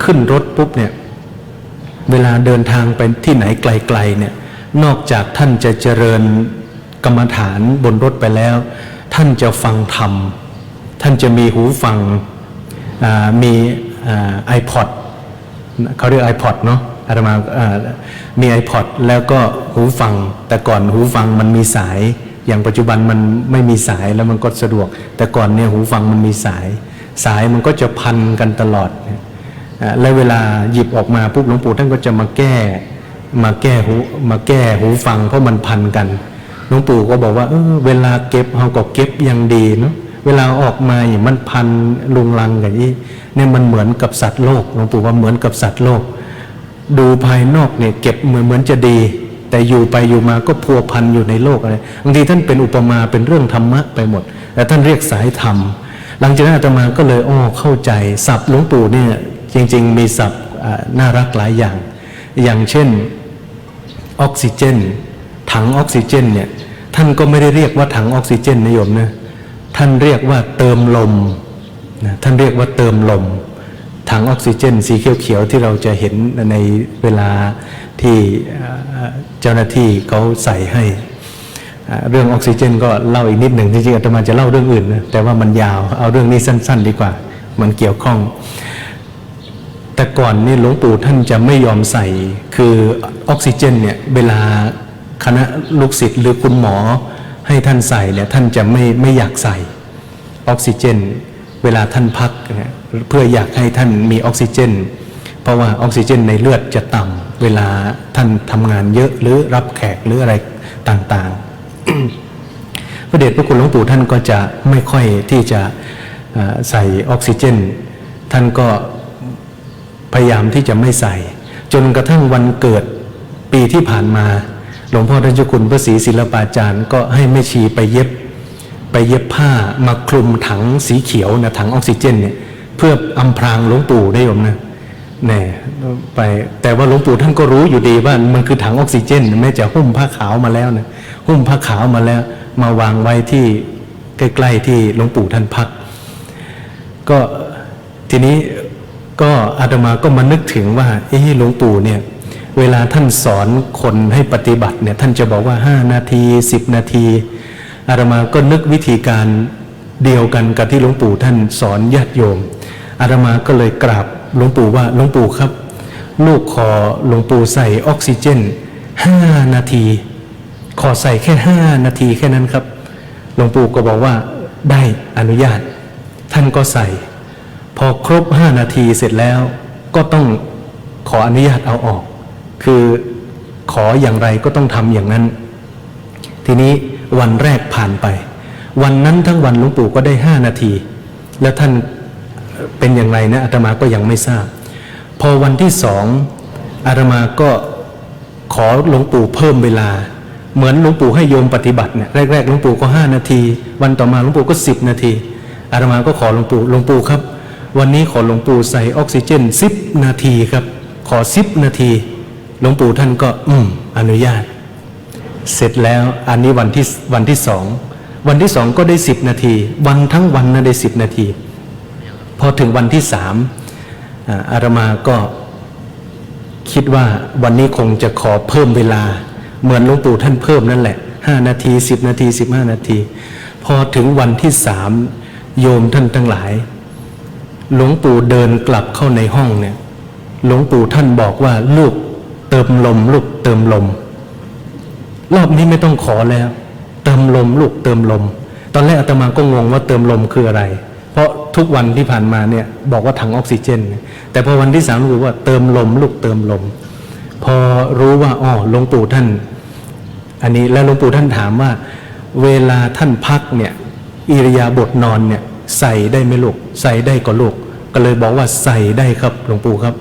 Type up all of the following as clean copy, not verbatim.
ขึ้นรถปุ๊บเนี่ยเวลาเดินทางไปที่ไหนไกลๆเนี่ยนอกจากท่านจะเจริญกรรมฐานบนรถไปแล้วท่านจะฟังธรรมท่านจะมีหูฟังมีiPod เขาเรียก iPod เนาะอาตมามี iPod แล้วก็หูฟังแต่ก่อนหูฟังมันมีสายอย่างปัจจุบันมันไม่มีสายแล้วมันก็สะดวกแต่ก่อนเนี่ยหูฟังมันมีสายมันก็จะพันกันตลอดและเวลาหยิบออกมาปุ๊บหลวงปู่ท่านก็จะมาแก้หูฟังเพราะมันพันกันหลวงปู่ก็บอกว่าเวลาเก็บเราก็เก็บอย่างดีเนาะเวลาออกมาอย่างมันพันลุงลังอย่างนี้เนี่ยมันเหมือนกับสัตว์โลกหลวงปู่ว่าเหมือนกับสัตว์โลกดูภายนอกเนี่ยเก็บเหมือนจะดีแต่อยู่ไปอยู่มาก็พัวพันอยู่ในโลกอะไรบางทีท่านเป็นอุปมาเป็นเรื่องธรรมะไปหมดแต่ท่านเรียกสายธรรมหลังจากนั้นอาตมาก็เลยเข้าใจศัพท์หลวงปู่เนี่ยจริงๆมีศัพท์น่ารักหลายอย่างเช่นออกซิเจนถังออกซิเจนเนี่ยท่านก็ไม่ได้เรียกว่าถังออกซิเจนนะโยมนะท่านเรียกว่าเติมลมนะท่านเรียกว่าเติมลมถังออกซิเจนสีเขียวๆที่เราจะเห็นในเวลาที่เจ้าหน้าที่เขาใส่ให้เรื่องออกซิเจนก็เล่าอีกนิดหนึ่งจริงๆอาตมาจะเล่าเรื่องอื่นนะแต่ว่ามันยาวเอาเรื่องนี้สั้นๆดีกว่ามันเกี่ยวข้องแต่ก่อนนี่หลวงปู่ท่านจะไม่ยอมใส่คือออกซิเจนเนี่ยเวลาคณะลูกศิษย์หรือคุณหมอให้ท่านใส่เนี่ยท่านจะไม่อยากใส่ออกซิเจนเวลาท่านพักเพื่ออยากให้ท่านมีออกซิเจนเพราะว่าออกซิเจนในเลือดจะต่ำเวลาท่านทำงานเยอะหรือรับแขกหรืออะไรต่างๆ พระเดชพระคุณหลวงปู่ท่านก็จะไม่ค่อยที่จะใส่ออกซิเจนท่านก็พยายามที่จะไม่ใส่จนกระทั่งวันเกิดปีที่ผ่านมาหลวงพ่อท่านเจ้าคุณพระศรีศิลปาจารย์ก็ให้แม่ชีไปเย็บผ้ามาคลุมถังสีเขียวนะถังออกซิเจนเนี่ยเพื่ออำพรางหลวงปู่ได้โยมนะเนี่ยไปแต่ว่าหลวงปู่ท่านก็รู้อยู่ดีว่ามันคือถังออกซิเจนแม้จะหุ้มผ้าขาวมาแล้วนะหุ้มผ้าขาวมาแล้วมาวางไว้ที่ใกล้ๆที่หลวงปู่ท่านพักก็ทีนี้ก็อาตมาก็มานึกถึงว่าหลวงปู่เนี่ยเวลาท่านสอนคนให้ปฏิบัติเนี่ยท่านจะบอกว่า5 นาที10 นาทีอาตมาก็นึกวิธีการเดียวกันกับที่หลวงปู่ท่านสอนญาติโยมอาตมาก็เลยกราบหลวงปู่ว่าหลวงปู่ครับลูกขอหลวงปู่ใส่ออกซิเจน5 นาทีขอใส่แค่5 นาทีแค่นั้นครับหลวงปู่ก็บอกว่าได้อนุญาตท่านก็ใส่พอครบ5 นาทีเสร็จแล้วก็ต้องขออนุญาตเอาออกคือขออย่างไรก็ต้องทำอย่างนั้นทีนี้วันแรกผ่านไปวันนั้นทั้งวันหลวงปู่ก็ได้5 นาทีแล้วท่านเป็นอย่างไรนะอาตมาก็ยังไม่ทราบพอวันที่2อาตมาก็ขอหลวงปู่เพิ่มเวลาเหมือนหลวงปู่ให้โยมปฏิบัติเนี่ยแรกๆหลวงปู่ก็5 นาทีวันต่อมาหลวงปู่ก็10 นาทีอาตมาก็ขอหลวงปู่ครับวันนี้ขอหลวงปู่ใส่ออกซิเจน10 นาทีครับขอ10 นาทีหลวงปู่ท่านก็อนุญาตเสร็จแล้วอันนี้วันที่2วันที่2ก็ได้10 นาทีวันทั้งวันนะได้10 นาทีพอถึงวันที่3อาตมาก็คิดว่าวันนี้คงจะขอเพิ่มเวลาเหมือนหลวงปู่ท่านเพิ่มนั่นแหละ5 นาที10 นาที15 นาทีพอถึงวันที่3โยมท่านทั้งหลายหลวงปู่เดินกลับเข้าในห้องเนี่ยหลวงปู่ท่านบอกว่าลูกเติมลมลูกเติมลมรอบนี้ไม่ต้องขอแล้วเติมลมลูกเติมลมตอนแรกอาตมาก็งงว่าเติมลมคืออะไรเพราะทุกวันที่ผ่านมาเนี่ยบอกว่าถังออกซิเจนแต่พอวันที่3รู้ว่าเติมลมลูกเติมลมพอรู้ว่าหลวงปู่ท่านอันนี้แล้วหลวงปู่ท่านถามว่าเวลาท่านพักเนี่ยอิริยาบถนอนเนี่ยใส่ได้ไหมลูกใส่ได้ก็ลูกก็เลยบอกว่าใส่ได้ครับหลวงปู่ครับ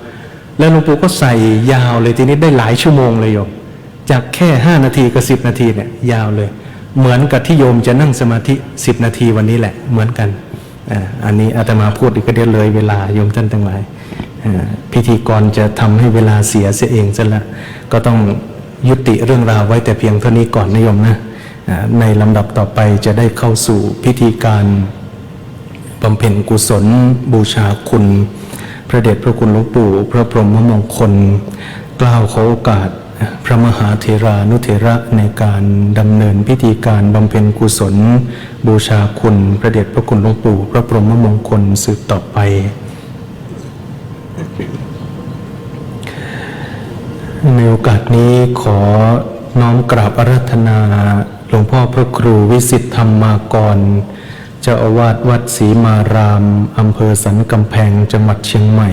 แล้วหลวงปู่ก็ใส่ยาวเลยทีนี้ได้หลายชั่วโมงเลยโยมจากแค่5 นาทีกับ10 นาทีเนี่ยยาวเลยเหมือนกับที่โยมจะนั่งสมาธิ10 นาทีวันนี้แหละเหมือนกันอันนี้อาตมาพูดอีกก็เดี๋ยวเลยเวลาโยมท่านทั้งหลายพิธีกรจะทำให้เวลาเสียเองซะละก็ต้องยุติเรื่องราวไว้แต่เพียงเท่านี้ก่อนนะโยมนะในลำดับต่อไปจะได้เข้าสู่พิธีการบำเพ็ญกุศลบูชาคุณ พระเดชพระคุณหลวงปู่พระพรหมมงคลกล่าวขอโอกาสพระมหาเถรานุเถระในการดำเนินพิธีการบำเพ็ญกุศลบูชาคุณพระเดชพระคุณหลวงปู่พระพรหมมงคลสืบต่อไปในโอกาสนี้ขอน้อมกราบอาราธนาหลวงพ่อพระครูวิสิทธธรรมากรเจ้าอาวาสวัดศรีมารามอำเภอสันกำแพงจังหวัดเชียงใหม่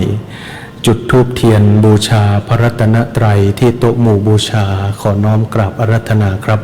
จุดธูปเทียนบูชาพระรัตนตรัยที่โต๊ะหมู่บูชาขอน้อมกราบอาราธนาครับ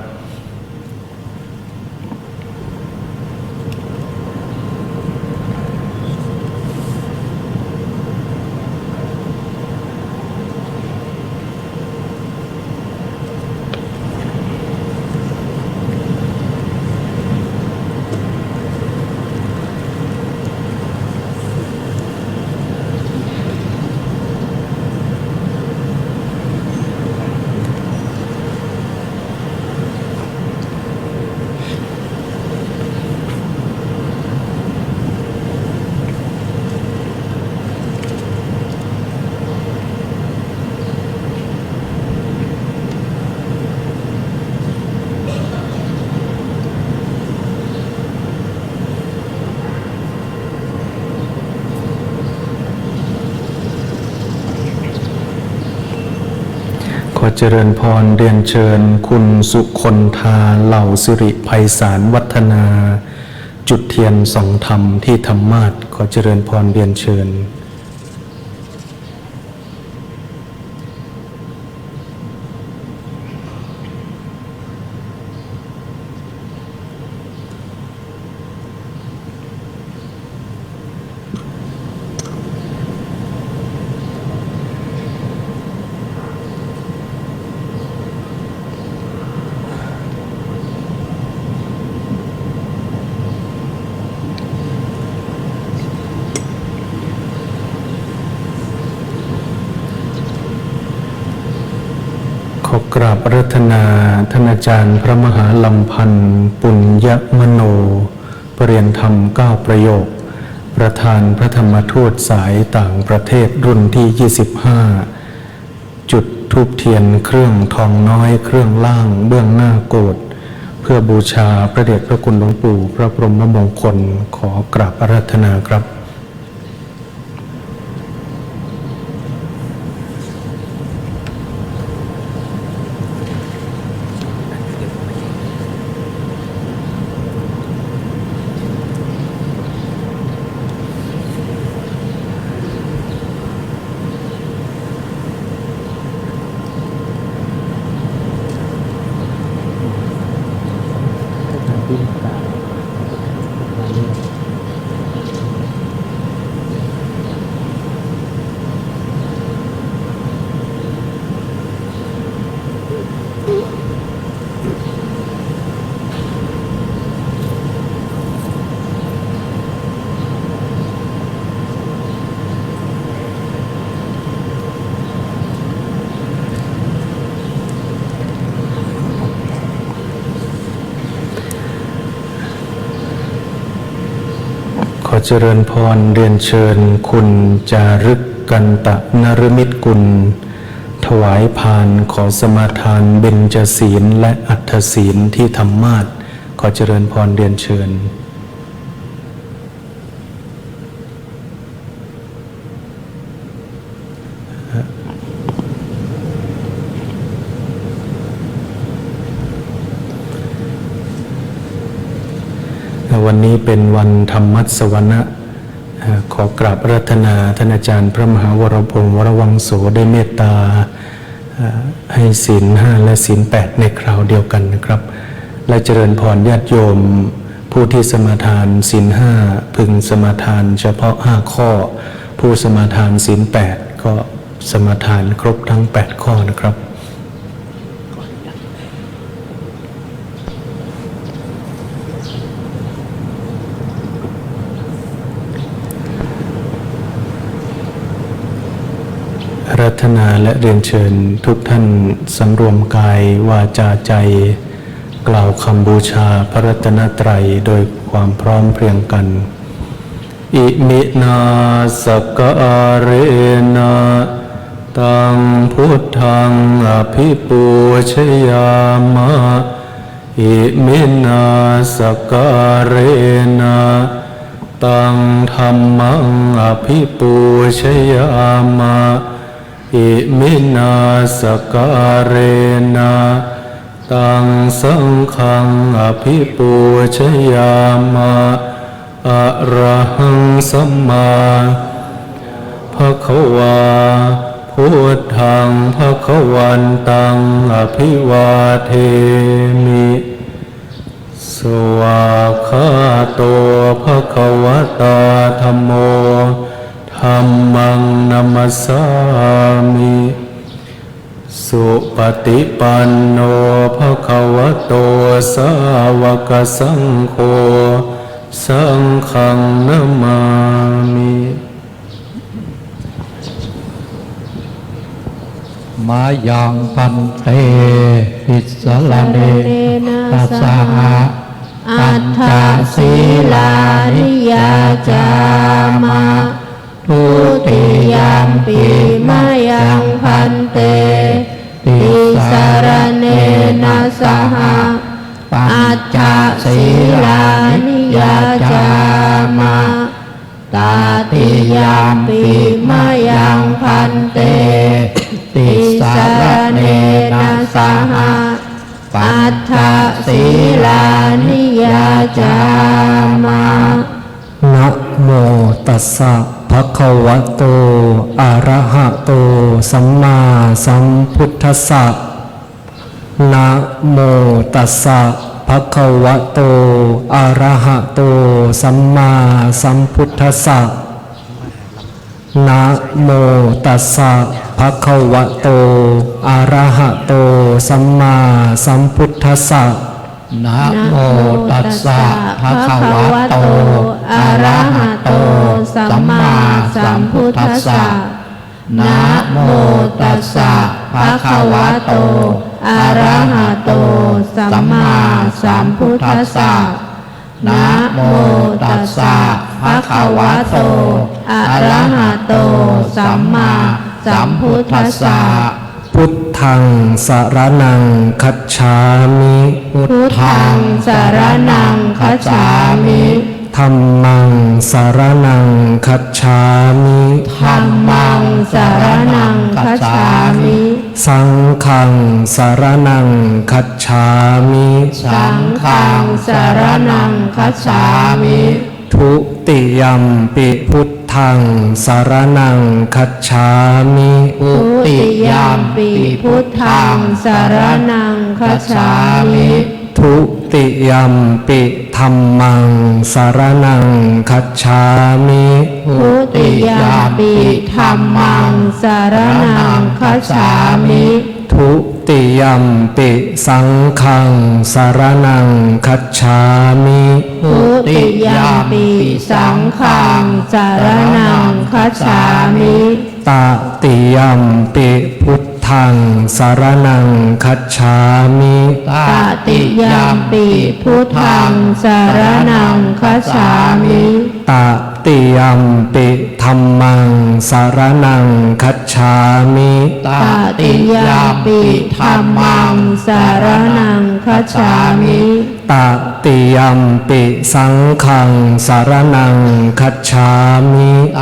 ขอเจริญพรเรียนเชิญคุณสุคนธาเหล่าสิริไพศาลวัฒนาจุดเทียนส่องธรรมที่ธรรมาสน์ขอเจริญพรเรียนเชิญขอกราบอาราธนาท่านอาจารย์พระมหาลำพันธ์ปุญญมโนปรริยนธรรม9ประโยคประธานพระธรรมทูตสายต่างประเทศรุ่นที่25จุดธูปเทียนเครื่องทองน้อยเครื่องล่างเบื้องหน้าโกฐเพื่อบูชาพระเดชพระคุณหลวงปู่พระพรหมมงคลขอกราบอาราธนาครับขอเจริญพรเรียนเชิญคุณจารึกกันตะนฤมิตกุลถวายพานขอสมาทานเบญจศีลและอัฏฐศีลที่ธรรมาสน์ขอเจริญพรเรียนเชิญวันนี้เป็นวันธรรมัสวนะขอกราบอาราธนาท่านอาจารย์พระมหาวรพงศ์วรวังโสได้เมตตาให้ศีล5และศีล8ในคราวเดียวกันนะครับและเจริญพรญาติโยมผู้ที่สมาทานศีล5พึงสมาทานเฉพาะ5ข้อผู้สมาทานศีล8ก็สมาทานครบทั้ง8ข้อนะครับอาราธนาและเรียนเชิญทุกท่านสำรวมกายวาจาใจกล่าวคำบูชาพระรัตนตรัยโดยความพร้อมเพรียงกัน อิมินาสการเนะตังพุทธังอภิปูชยามะอิมินาสการนะตังธัมมังอภิปูชยามะอิมินาสการนะตังสังฆังอภิปูชยามะอะระหังสัมมาภะคะวาพุทธังภะคะวันตังอภิวาเทมิสวากขาโตภะคะวะตาธัมโมธัมมังนัมมัสสามิสุปฏิปันโนภะคะวะโตสาวกสังโฆสังฆังนะมามิมายังพันเตอิสลเนตัสสะอัฏฐศีลานิยาจามะทุติยามปิมายังพันเตติสรเนนะสหอัฏฐศีลานิยาจามะตาติยามปิมายังพันเตติสรเนนะสหปัฏฐศีลานิยาจามะนะโมตัสสะภะคะวะโตอะระหะโตสัมมาสัมพุทธัสสะนะโมตัสสะภะคะวะโตอะระหะโตสัมมาสัมพุทธัสสะนะโมตัสสะภะคะวะโตอะระหะโตสัมมาสัมพุทธัสสะนะโมตัสสะภะคะวะโตอะระหะโตสัมมาสัมพุทธัสสะนะโมตัสสะภะคะวะโตอะระหะโตสัมมาสัมพุทธัสสะนะโมตัสสะภะคะวะโตอะระหะโตสัมมาสัมพุทธัสสะพุทธังสรณังคัจฉามิพุทธังสรณังคัจฉามิธัมมังสรณังคัจฉามิธัมมังสรณังคัจฉามิสังฆังสรณังคัจฉามิสังฆังสรณังคัจฉามิทุติยัมปิพุทธังสรณังคัจฉามิทุติยัมปิพุทธังสรณังคัจฉามิทุติยัมปิธัมมังสรณังคัจฉามิทุติยัมปิธัมมังสรณังคัจฉามิทุติยัมปิสังฆังสรณังคัจฉามิทุติยัมปิสังฆังสรณังคัจฉามิตติยัมปิพุทธังสรณังคัจฉามิตติยัมปิพุทธังสรณังคัจฉามิตติยัมปิธัมมังสรณังคัจฉามิตติยัมปิธัมมังสรณังคัจฉามิตติยัมปิสังฆังสรณังคัจฉามิต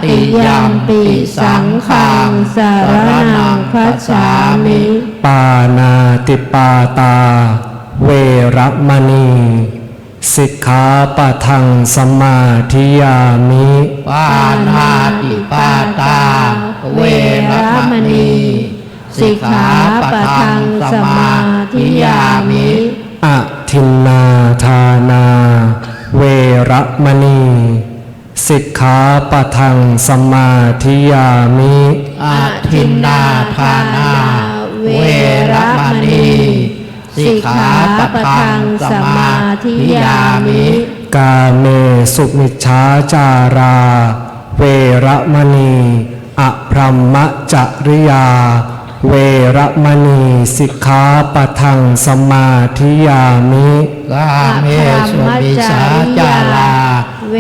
ติยัมปิสังฆังสรณังคัจฉามิปานาติปาตาเวรมณีสิกขาปะทังสมาธิยามิปานาติปาตาเวรมณีสิกขาปะทังสมาธิยามิอะทินนาทานาเวรมณีสิกขาปะทังสมาธิยามิอะทินนาทานาเวรมณีสิกขาปะทังสมาธิยามิกาเมสุมิจฉาจาราเวรมณีอภรัมมจริยาเวรมณีสิกขาปะทังสมาธิยามิกาเมสุมิจฉาจาราเ เว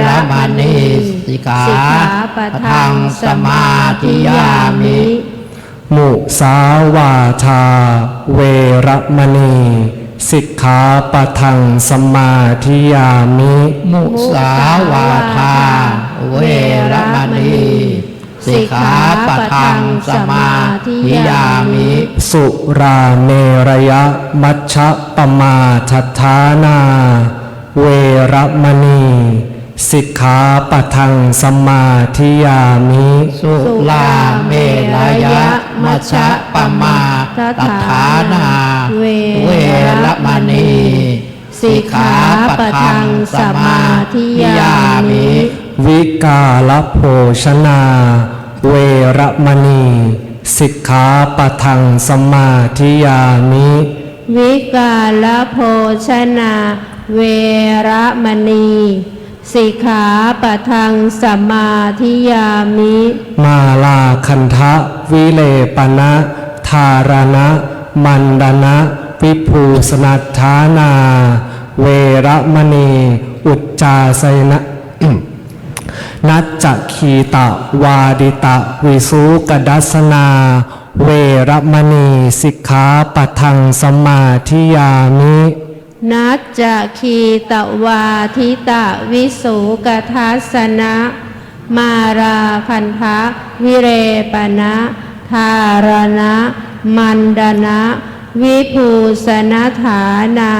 รมณีสิกขาปะทังสมาธิยามิ มุสาวาทาเวรมณีสิกขาปะทังสมาธิยามิ มุสาวาทาเวรมณีสิกขาปะทังสมาธิยามิ สุราเมรยมัชฌะปมาทัฏฐานาเวรมณีสิกขาปะทังสมาธิยามิ สุลาเมรยะมัชฌะปมาตัฏฐานาเวรมณีสิกขาปะทังสมาธิยามิ วิกาลโภชนาเวรมณีสิกขาปะทังสมาธิยามิ วิกาลโภชนาเวรมณีสิกขาปะทังสมาธิยามิ มาลาคันทะวิเลปนะธารณะมันดนะวิภูสนัฏฐานาเวรมณีอุจจาสยนะ นัจจคีตะวาดิตะวิสุกดัสสนาเวรมณีสิกขาปะทังสมาธิยามิ นัจจคีตวาทิตะวิสุกทัสสนะมาราคันทะวิเรปนะธารณะมันดนะวิภูสนฐานา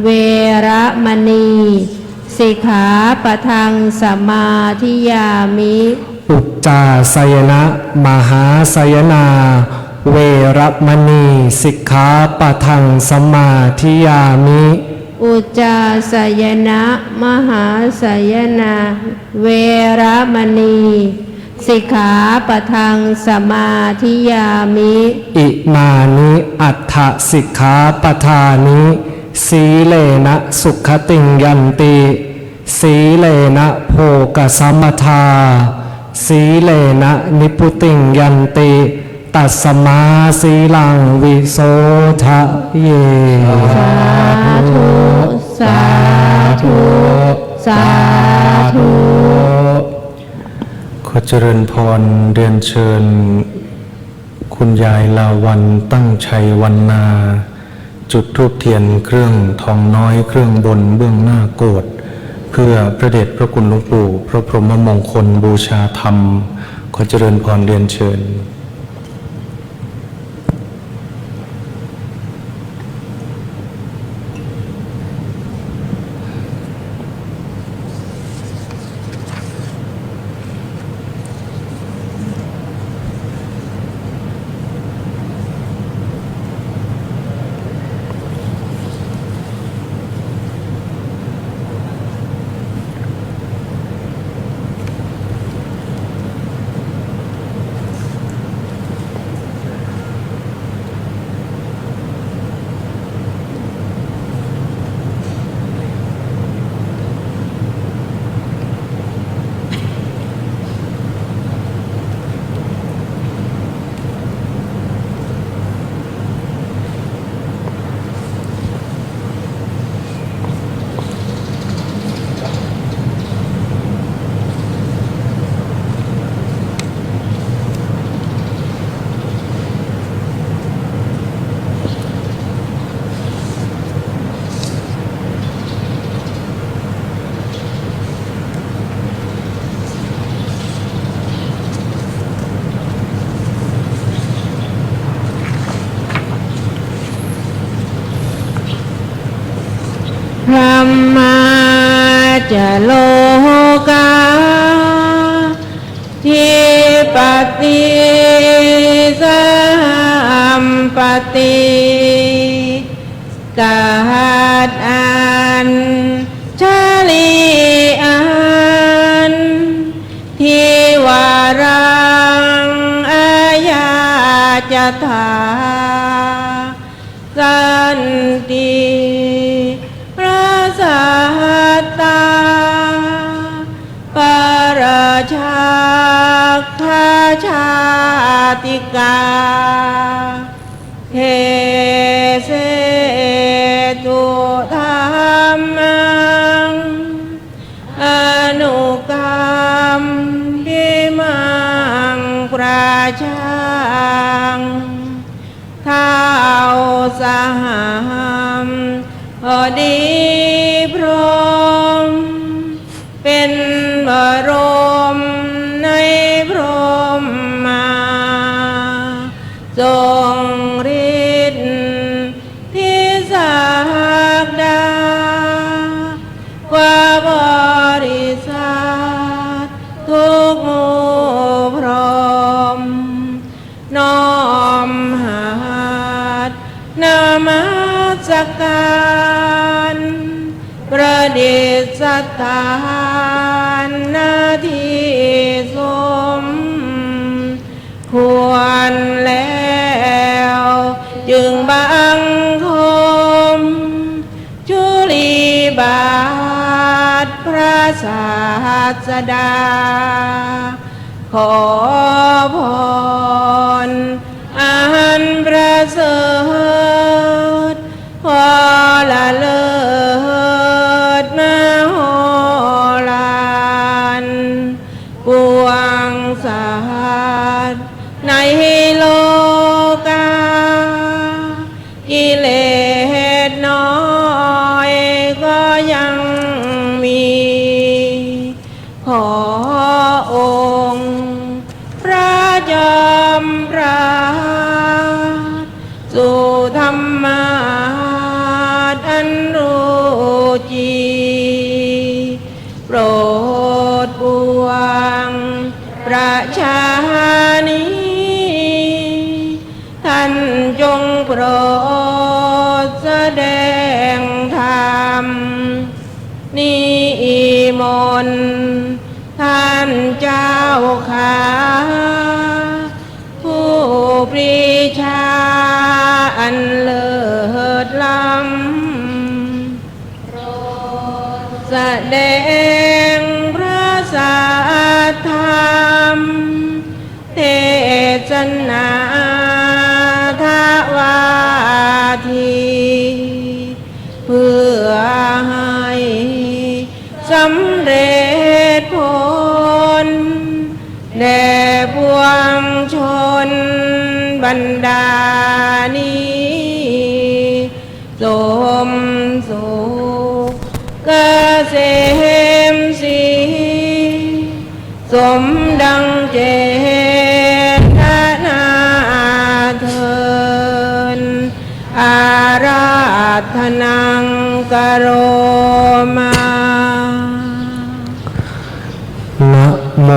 เวรมณีสิกขาปะทังสมาธิยามิ อุจจาสยนะมหาสยนาเวรมณีสิกขาปะทังสมาธิยามิ อุจจาสยนะมหาสยนาเวรมณีสิกขาปะทังสมาธิยามิ อิมานิอัฏฐสิกขาปทานิสีเลนะสุขติงยันติสีเลนะโภกสัมมทาสีเลนะนิพุติงยันติตัสมาสีลังวิโสทะเย สาธุสาธุสาธุ ขอเจริญพรเรียนเชิญคุณยายลาวันตั้งชัยวันนา จุดธูปเทียนเครื่องทองน้อยเครื่องบนเบื้องหน้าโกฐเพื่อพระเดชพระคุณหลวงปู่พระพรหมมงคลบูชาธรรมขอเจริญพรเรียนเชิญ พระมาจะโลกาทิปติสัมปติกาดอันชลีอันทิวารังอายาจถาสันติพระสัตตาปราชาคาชาติกาเทเสตุธรรมังอ ช่างเท้าสหัมพอดีพรหมเป็นบรมในพรหมมาทรงฤทธิ์ที่ศักดากว่าบริษัททุกหมู่พรหมน้อมหัดนามัสการประดิษฐานหน้าที่สมควรแล้วจึงบังคมจุลีบาทพระศาสดาขอพรอันประเสริฐพอละเลิศมโหฬารปวงสัตว์ในโลกากิเลสน้อยก็ยังมีขอองค์พระยอมราสู่ธรรมาอันรู้จีโปรดปวงประชานีท่านจงโปรดแสดงธรรมนิมนต์ท่านเจ้าขาผู้ปรีชาอันเลิศล้ำแสดงพระสัทธรรมเทศนาทวาทีเพื่อให้สำเร็จผลแด่ปวงชนบรรดานี้สมสุขเกษมสีสมดังเจตนาเถิดอาราธนังกโรมา นะโม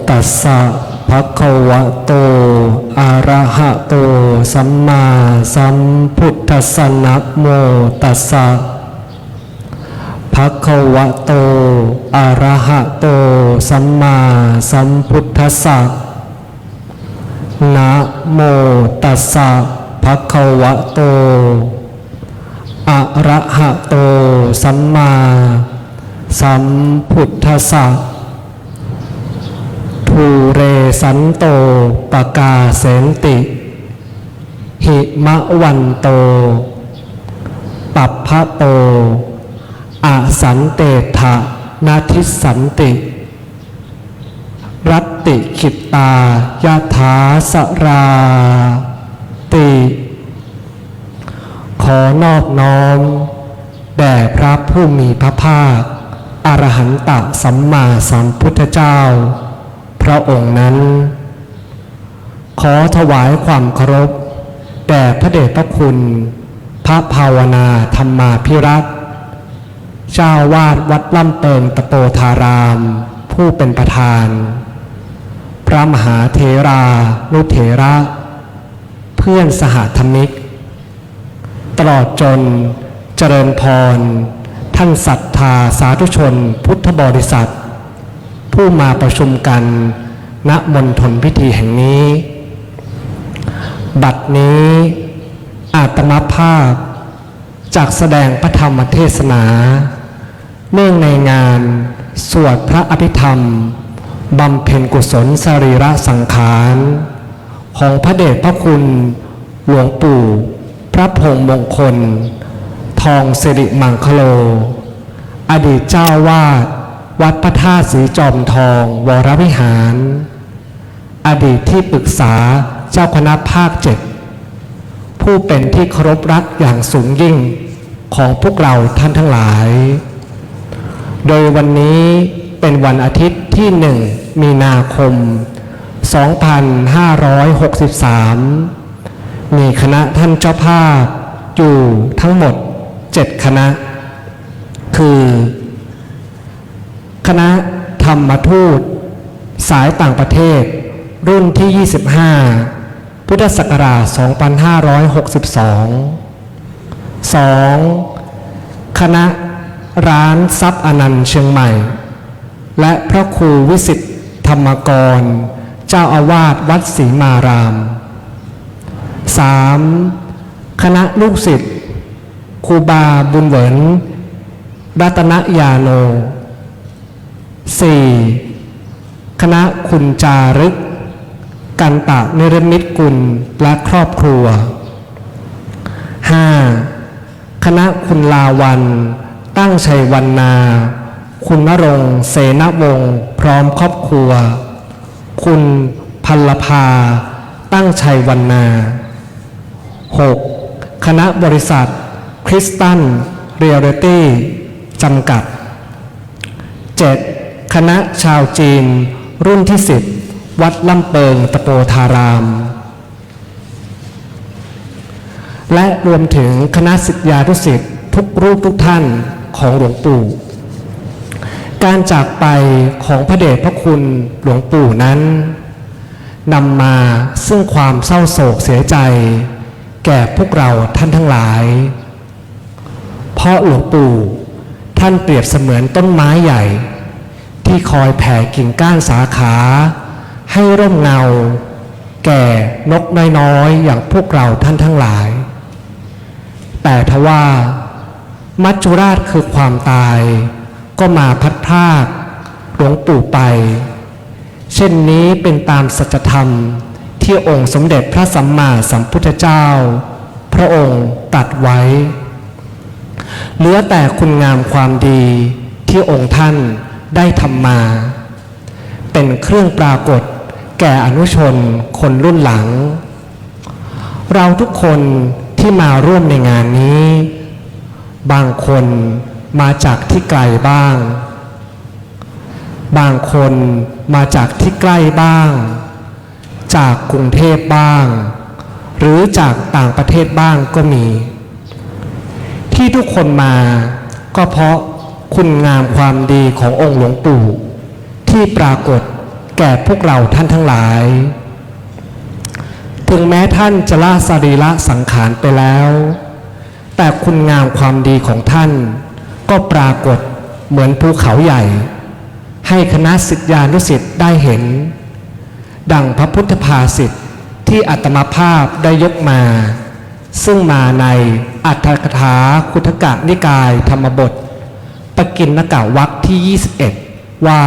ตัสสะภะคะวะโตอะระหะโตสัมมาสัมพุทธัสสะนะโมตัสสะภะคะวะโตอะระหะโตสัมมาสัมพุทธัสสะนะโมตัสสะภะคะวะโตอะระหะโตสัมมาสัมพุทธัสสะภูเรสันโตปกาเสนติหิมะวันโตปัปพะโตอาสันเตถะนาทิสันติรัตติขิตตายะถาสราติขอนอบน้อมแด่พระผู้มีพระภาคอรหันตสัมมาสัมพุทธเจ้าพระองค์นั้นขอถวายความเคารพแด่พระเดชพระคุณพระภาวนาธรรมาภิรัตน์เจ้าวาดวัดล่ำเปิงตะโปธารามผู้เป็นประธานพระมหาเถรานุเถระเพื่อนสหธรรมิกตลอดจนเจริญพรท่านศรัทธาสาธุชนพุทธบริษัทผู้มาประชุมกันณมณฑลพิธีแห่งนี้บัดนี้อาตมาภาพจากแสดงพระธรรมเทศนาเนื่องในงานสวดพระอภิธรรมบำเพ็ญกุศลสรีระสังขารของพระเดชพระคุณหลวงปู่พระพงษ์มงคลทองสิริมังคโลอดีตเจ้าวาดวัดพระธาตุสีจอมทองวรวิหาร อดีตที่ปรึกษาเจ้าคณะภาค7ผู้เป็นที่เคารพรักอย่างสูงยิ่งของพวกเราท่านทั้งหลายโดยวันนี้เป็นวันอาทิตย์ที่1 มีนาคม 2563 มีคณะท่านเจ้าภาพอยู่ทั้งหมด7คณะคือคณะธรรมทูตสายต่างประเทศรุ่นที่ 25 พุทธศักราช 2562 2. คณะร้านทรัพย์อนันต์เชียงใหม่และพระครูวิสิทธิธรรมกรเจ้าอาวาสวัดศรีมาราม 3. คณะลูกศิษย์ครูบาบุญเหวินรัตนยาโน 4. คณะคุณจารึกกันตะนิรมิตกุลและครอบครัว 5. คณะคุณลาวันตั้งชัยวรรณาคุณณรงค์เสนวงศ์พร้อมครอบครัวคุณพัลภาตั้งชัยวรรณา 6. คณะบริษัทคริสตันเรียลลิตี้จำกัด 7. คณะชาวจีนรุ่นที่ 10 วัดลำเปิงตะโปธาราม และรวมถึงคณะศิษยานุศิษย์ทุกรูปทุกท่านของหลวงปู่การจากไปของพระเดชพระคุณหลวงปู่นั้นนำมาซึ่งความเศร้าโศกเสียใจแก่พวกเราท่านทั้งหลายเพราะหลวงปู่ท่านเปรียบเสมือนต้นไม้ใหญ่ที่คอยแผ่กิ่งก้านสาขาให้ร่มเงาแก่นกน้อยๆอย่างพวกเราท่านทั้งหลายแต่ทว่ามัจจุราชคือความตายก็มาพัดพรากหลวงปู่ไปเช่นนี้เป็นตามสัจธรรมที่องค์สมเด็จพระสัมมาสัมพุทธเจ้าพระองค์ตรัสไว้เหลือแต่คุณงามความดีที่องค์ท่านได้ทำมาเป็นเครื่องปรากฏแก่อนุชนคนรุ่นหลังเราทุกคนที่มาร่วมในงานนี้บางคนมาจากที่ไกลบ้างบางคนมาจากที่ใกล้บ้างจากกรุงเทพบ้างหรือจากต่างประเทศบ้างก็มีที่ทุกคนมาก็เพราะคุณงามความดีขององค์หลวงปู่ที่ปรากฏแก่พวกเราท่านทั้งหลายถึงแม้ท่านจะละสรีระสังขารไปแล้วแต่คุณงามความดีของท่านก็ปรากฏเหมือนภูเขาใหญ่ให้คณะศิษยานุศิษย์ได้เห็นดังพระพุทธภาษิตที่อาตมาภาพได้ยกมาซึ่งมาในอัตถกถาคุถกนิกายธรรมบทปกิณกวรรคที่ 21ว่า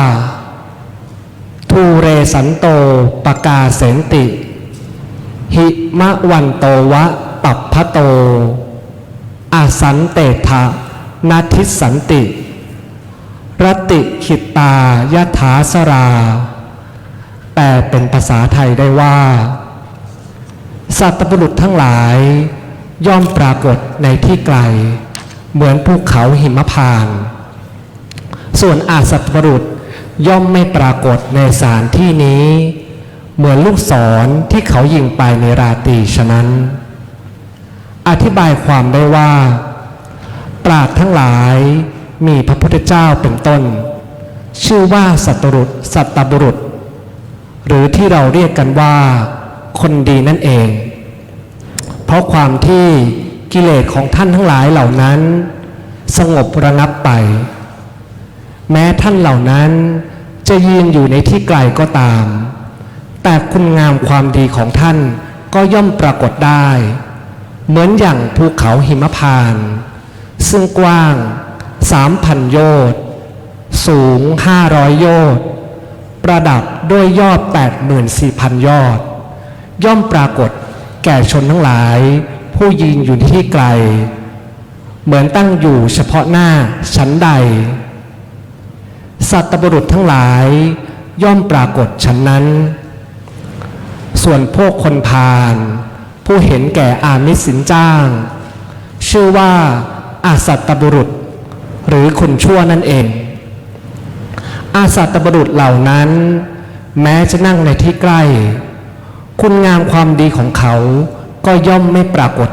ทูเรสันโตปกาเสนติหิมะวันโตวะปัปพะโตอาสันเตถะนาทิสันติรติขิตายถาสราแปลเป็นภาษาไทยได้ว่าสัตบุรุษทั้งหลายย่อมปรากฏในที่ไกลเหมือนภูเขาหิมพานต์ส่วนอาสัตบุรุษย่อมไม่ปรากฏในสถานที่นี้เหมือนลูกศรที่เขายิงไปในราตรีฉะนั้นอธิบายความได้ว่าปราชญ์ทั้งหลายมีพระพุทธเจ้าเป็นต้นชื่อว่าสัตบุรุษหรือที่เราเรียกกันว่าคนดีนั่นเองเพราะความที่กิเลสของท่านทั้งหลายเหล่านั้นสงบระงับไปแม้ท่านเหล่านั้นจะยืนอยู่ในที่ไกลก็ตามแต่คุณงามความดีของท่านก็ย่อมปรากฏได้เหมือนอย่างภูเขาหิมพานต์ซึ่งกว้าง 3,000 โยชน์สูง500โยชน์ประดับด้วยยอด 84,000 ยอดย่อมปรากฏแก่ชนทั้งหลายผู้ยืนอยู่ที่ไกลเหมือนตั้งอยู่เฉพาะหน้าชั้นใดสัตบุรุษทั้งหลายย่อมปรากฏชั้นนั้น ส่วนพวกคนพาลผู้เห็นแก่อามิสสินจ้าง ชื่อว่าอาสัตตบุรุษหรือคนชั่วนั่นเอง อาสัตตบุรุษเหล่านั้นแม้จะนั่งในที่ใกล้คุณงามความดีของเขาก็ย่อมไม่ปรากฏ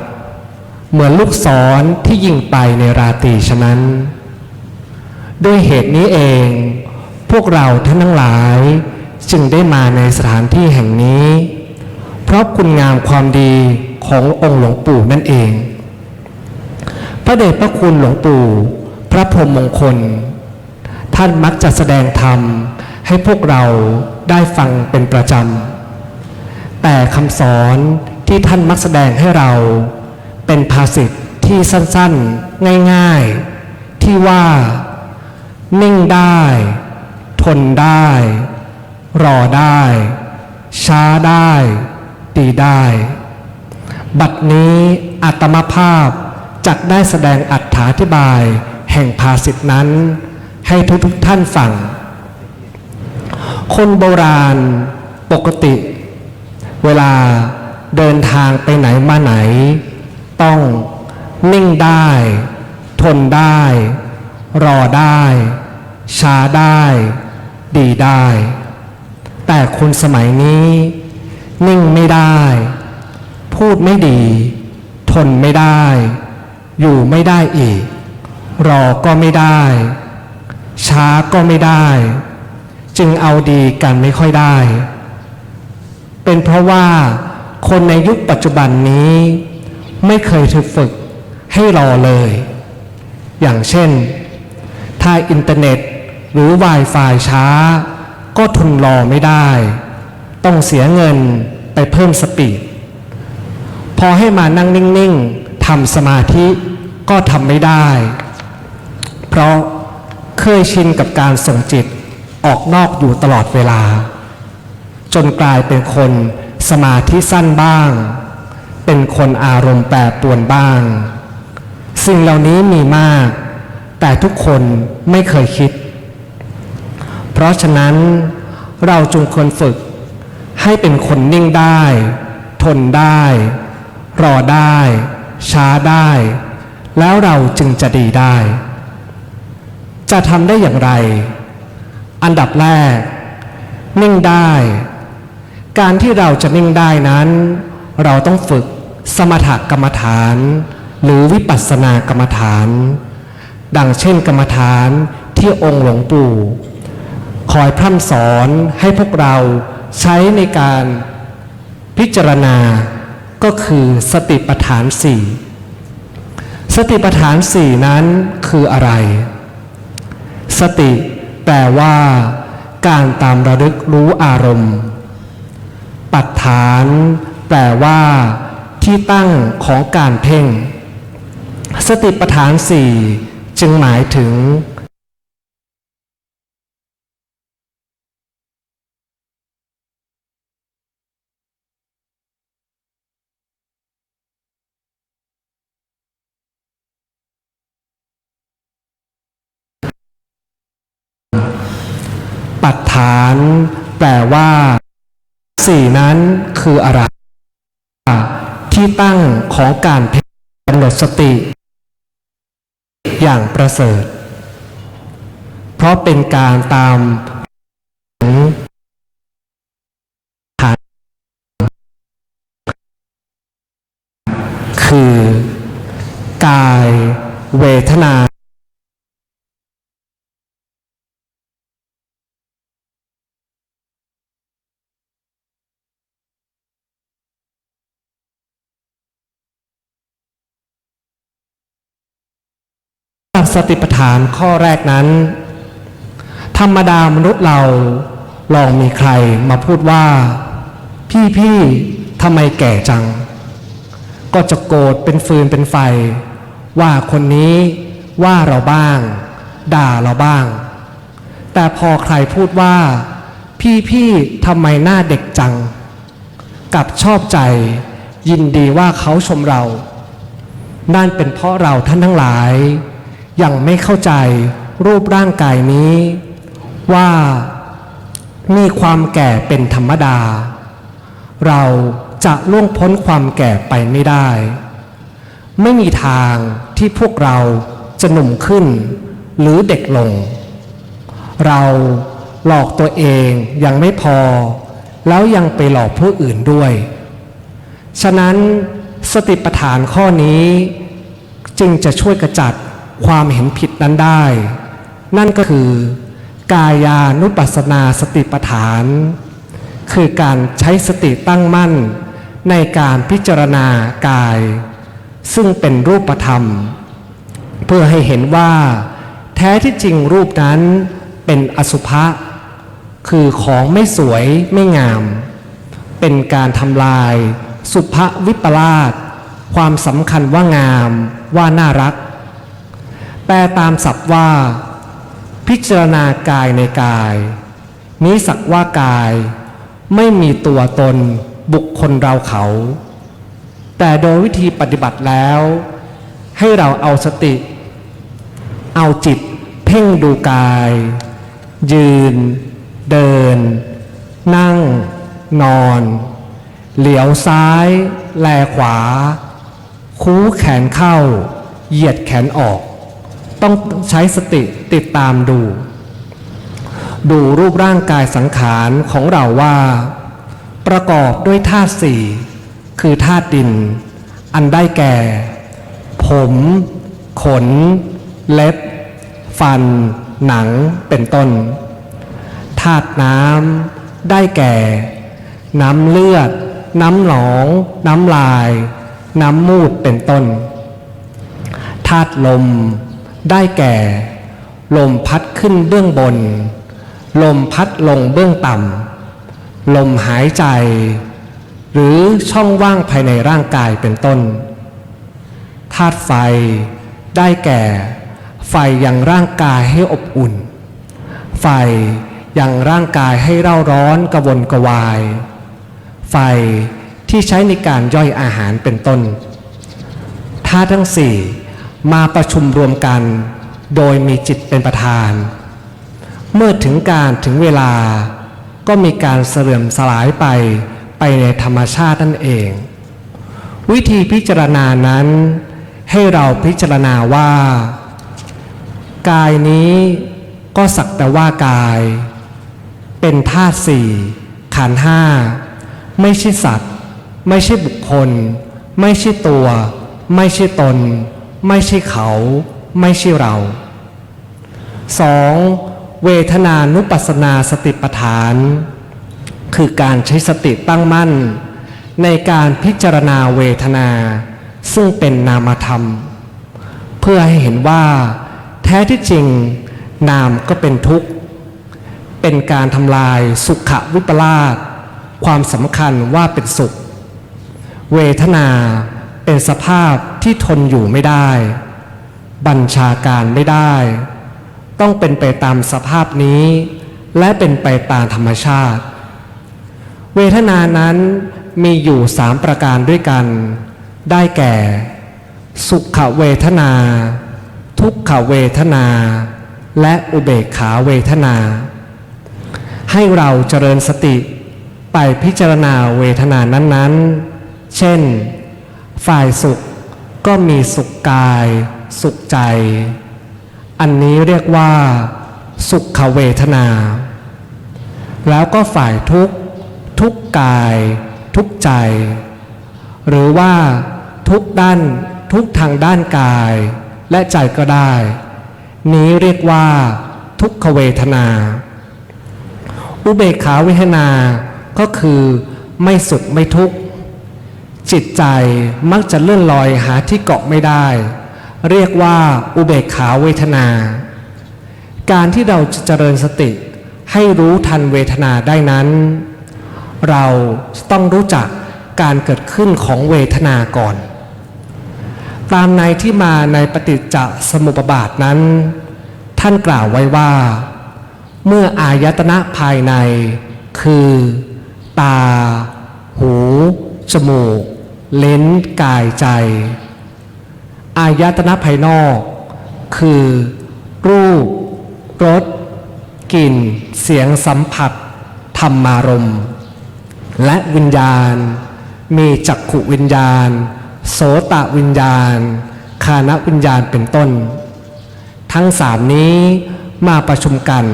เหมือนลูกศรที่ยิงไปในราตรีฉะนั้นด้วยเหตุนี้เองพวกเราท่านทั้งหลายจึงได้มาในสถานที่แห่งนี้เพราะคุณงามความดีขององค์หลวงปู่นั่นเองพระเดชพระคุณหลวงปู่พระพรหมมงคลท่านมักจะแสดงธรรมให้พวกเราได้ฟังเป็นประจำแต่คำสอนที่ท่านมักแสดงให้เราเป็นภาษิตที่สั้นๆง่ายๆที่ว่านิ่งได้ทนได้รอได้ช้าได้ดีได้บัดนี้อาตมาภาพจักได้แสดงอรรถาธิบายแห่งภาษิตนั้นให้ทุกท่านฟังคนโบราณปกติเวลาเดินทางไปไหนมาไหนต้องนิ่งได้ทนได้รอได้ช้าได้ดีได้แต่คนสมัยนี้นิ่งไม่ได้พูดไม่ดีทนไม่ได้อยู่ไม่ได้อีกรอก็ไม่ได้ช้าก็ไม่ได้จึงเอาดีกันไม่ค่อยได้เป็นเพราะว่าคนในยุคปัจจุบันนี้ไม่เคยถูกฝึกให้รอเลยอย่างเช่นถ้าอินเทอร์เน็ตหรือ Wi-Fi ช้าก็ทนรอไม่ได้ต้องเสียเงินไปเพิ่มสปีดพอให้มานั่งนิ่งๆทำสมาธิก็ทำไม่ได้เพราะเคยชินกับการส่งจิตออกนอกอยู่ตลอดเวลาจนกลายเป็นคนสมาธิสั้นบ้างเป็นคนอารมณ์แปรปรวนบ้างสิ่งเหล่านี้มีมากแต่ทุกคนไม่เคยคิดเพราะฉะนั้นเราจงควรฝึกให้เป็นคนนิ่งได้ทนได้รอได้ช้าได้แล้วเราจึงจะดีได้จะทำได้อย่างไรอันดับแรกนิ่งได้การที่เราจะนิ่งได้นั้นเราต้องฝึกสมถกรรมฐานหรือวิปัสสนากรรมฐานดังเช่นกรรมฐานที่องค์หลวงปู่คอยพร่ำสอนให้พวกเราใช้ในการพิจารณาก็คือสติปัฏฐานสี่สติปัฏฐานสี่นั้นคืออะไรสติแปลว่าการตามระลึกรู้อารมณ์ปัฏฐานแปลว่าที่ตั้งของการเพ่งสติปัฏฐานสี่จึงหมายถึงปัฏฐานแปลว่าสี่นั้นคืออะไรที่ตั้งของการเพ่งกำหนดสติอย่างประเสริฐเพราะเป็นการตามฐานคือกายเวทนาสติปัฏฐานข้อแรกนั้นธรรมดามนุษย์เราลองมีใครมาพูดว่าพี่ทำไมแก่จังก็จะโกรธเป็นฟืนเป็นไฟว่าคนนี้ว่าเราบ้างด่าเราบ้างแต่พอใครพูดว่าพี่ทำไมหน้าเด็กจังกลับชอบใจยินดีว่าเขาชมเรานั่นเป็นเพราะเราท่านทั้งหลายยังไม่เข้าใจรูปร่างกายนี้ว่ามีความแก่เป็นธรรมดา เราจะล่วงพ้นความแก่ไปไม่ได้ ไม่มีทางที่พวกเราจะหนุ่มขึ้นหรือเด็กลง เราหลอกตัวเองยังไม่พอแล้วยังไปหลอกผู้อื่นด้วย ฉะนั้นสติปัฏฐานข้อนี้จึงจะช่วยกระจัดความเห็นผิดนั้นได้ นั่นก็คือกายานุปัสสนาสติปัฏฐาน คือการใช้สติตั้งมั่นในการพิจารณากายซึ่งเป็นรูปธรรมเพื่อให้เห็นว่าแท้ที่จริงรูปนั้นเป็นอสุภะคือของไม่สวยไม่งามเป็นการทำลายสุภวิปลาสความสำคัญว่างามว่าน่ารักแปลตามศัพท์ว่าพิจารณากายในกายนี้สักว่ากายไม่มีตัวตนบุคคลเราเขาแต่โดยวิธีปฏิบัติแล้วให้เราเอาสติเอาจิตเพ่งดูกายยืนเดินนั่งนอนเหลียวซ้ายแลขวาคู้แขนเข้าเหยียดแขนออกต้องใช้สติติดตามดูรูปร่างกายสังขารของเราว่าประกอบด้วยธาตุสี่คือธาตุดินอันได้แก่ ผมขนเล็บฟันหนังเป็นต้นธาตุน้ำได้แก่น้ำเลือดน้ำหนองน้ำลายน้ำมูดเป็นต้นธาตุลมได้แก่ลมพัดขึ้นเบื้องบนลมพัดลงเบื้องต่ำลมหายใจหรือช่องว่างภายในร่างกายเป็นต้นธาตุไฟได้แก่ไฟยังร่างกายให้อบอุ่นไฟยังร่างกายให้เร่าร้อนกระวนกระวายไฟที่ใช้ในการย่อยอาหารเป็นต้นธาตุทั้งสี่มาประชุมรวมกันโดยมีจิตเป็นประธานเมื่อถึงเวลาก็มีการเสื่อมสลายไปในธรรมชาตินั่นเองวิธีพิจารณานั้นให้เราพิจารณาว่ากายนี้ก็สักแต่ว่ากายเป็นธาตุสี่ขันธ์ห้าไม่ใช่สัตว์ไม่ใช่บุคคลไม่ใช่ตัวไม่ใช่ตนไม่ใช่เขาไม่ใช่เรา 2. เวทนานุปัสสนาสติปัฏฐานคือการใช้สติตั้งมั่นในการพิจารณาเวทนาซึ่งเป็นนามธรรมเพื่อให้เห็นว่าแท้ที่จริงนามก็เป็นทุกข์เป็นการทำลายสุขวิปลาสความสำคัญว่าเป็นสุขเวทนาเป็นสภาพที่ทนอยู่ไม่ได้บัญชาการไม่ได้ต้องเป็นไปตามสภาพนี้และเป็นไปตามธรรมชาติเวทนานั้นมีอยู่3ประการด้วยกันได้แก่สุขเวทนาทุกขเวทนาและอุเบกขาเวทนาให้เราเจริญสติไปพิจารณาเวทนานั้นๆเช่นฝ่ายสุขก็มีสุขกายสุขใจอันนี้เรียกว่าสุขเวทนาแล้วก็ฝ่ายทุกข์ทุกกายทุกใจหรือว่าทุกทางด้านกายและใจก็ได้นี้เรียกว่าทุกขเวทนาอุเบกขาเวทนาก็คือไม่สุขไม่ทุกข์จิตใจมักจะเลื่อนลอยหาที่เกาะไม่ได้เรียกว่าอุเบกขาเวทนาการที่เราจะเจริญสติให้รู้ทันเวทนาได้นั้นเราต้องรู้จักการเกิดขึ้นของเวทนาก่อนตามในที่มาในปฏิจจสมุปบาทนั้นท่านกล่าวไว้ว่าเมื่ออายตนะภายในคือตาหูจมูกลิ้นกายใจอายตนะภายนอกคือรูปรสกลิ่นเสียงสัมผัสธรรมารมณ์ และวิญญาณมีจักขุวิญญาณโสตวิญญาณฆานวิญญาณเป็นต้นทั้งสามนี้มาประชุมกัน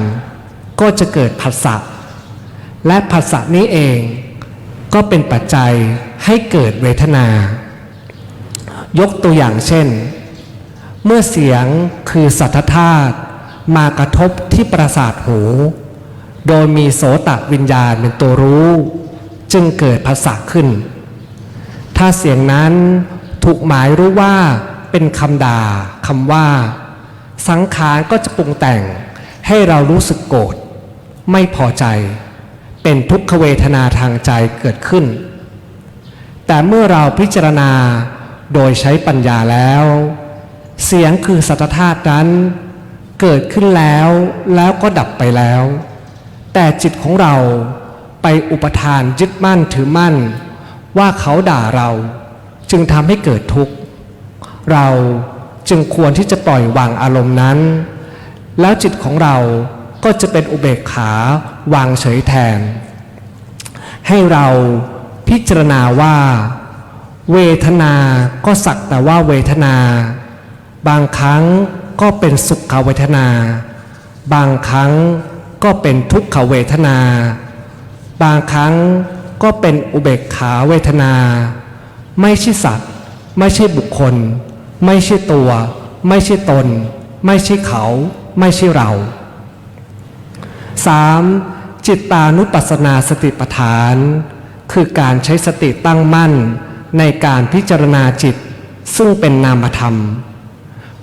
ก็จะเกิดผัสสะและผัสสะนี้เองก็เป็นปัจจัยให้เกิดเวทนายกตัวอย่างเช่นเมื่อเสียงคือสัทธธาตุมากระทบที่ประสาทหูโดยมีโสตวิญญาณเป็นตัวรู้จึงเกิดผัสสะขึ้นถ้าเสียงนั้นถูกหมายรู้ว่าเป็นคำด่าคำว่าสังขารก็จะปรุงแต่งให้เรารู้สึกโกรธไม่พอใจเป็นทุกขเวทนาทางใจเกิดขึ้นแต่เมื่อเราพิจารณาโดยใช้ปัญญาแล้วเสียงคือสัทธธาตุนั้นเกิดขึ้นแล้วก็ดับไปแล้วแต่จิตของเราไปอุปทานยึดมั่นถือมั่นว่าเขาด่าเราจึงทำให้เกิดทุกข์เราจึงควรที่จะปล่อยวางอารมณ์นั้นแล้วจิตของเราก็จะเป็นอุเบกขาวางเฉยแทนให้เราพิจารณาว่าเวทนาก็สักแต่ว่าเวทนาบางครั้งก็เป็นสุขเวทนาบางครั้งก็เป็นทุกขเวทนาบางครั้งก็เป็นอุเบกขาเวทนาไม่ใช่สัตว์ไม่ใช่บุคคลไม่ใช่ตัวไม่ใช่ตนไม่ใช่เขาไม่ใช่เรา 3. จิตตานุปัสสนาสติปัฏฐานคือการใช้สติตั้งมั่นในการพิจารณาจิตซึ่งเป็นนามธรรม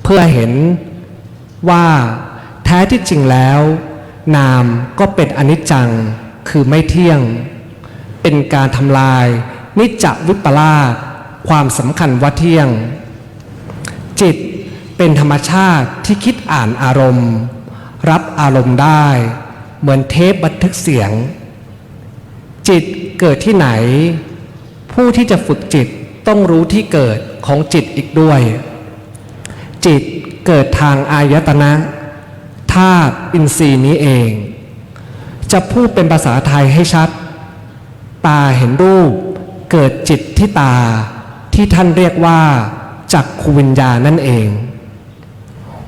เพื่อเห็นว่าแท้ที่จริงแล้วนามก็เป็นอนิจจังคือไม่เที่ยงเป็นการทำลายนิจจวิปลาสความสำคัญว่าเที่ยงจิตเป็นธรรมชาติที่คิดอ่านอารมณ์รับอารมณ์ได้เหมือนเทปบันทึกเสียงจิตเกิดที่ไหนผู้ที่จะฝึกจิตต้องรู้ที่เกิดของจิตอีกด้วยจิตเกิดทางอายตนะธาตุอินทรีย์นี้เองจะพูดเป็นภาษาไทยให้ชัดตาเห็นรูปเกิดจิตที่ตาที่ท่านเรียกว่าจักขุวิญญาณนั่นเอง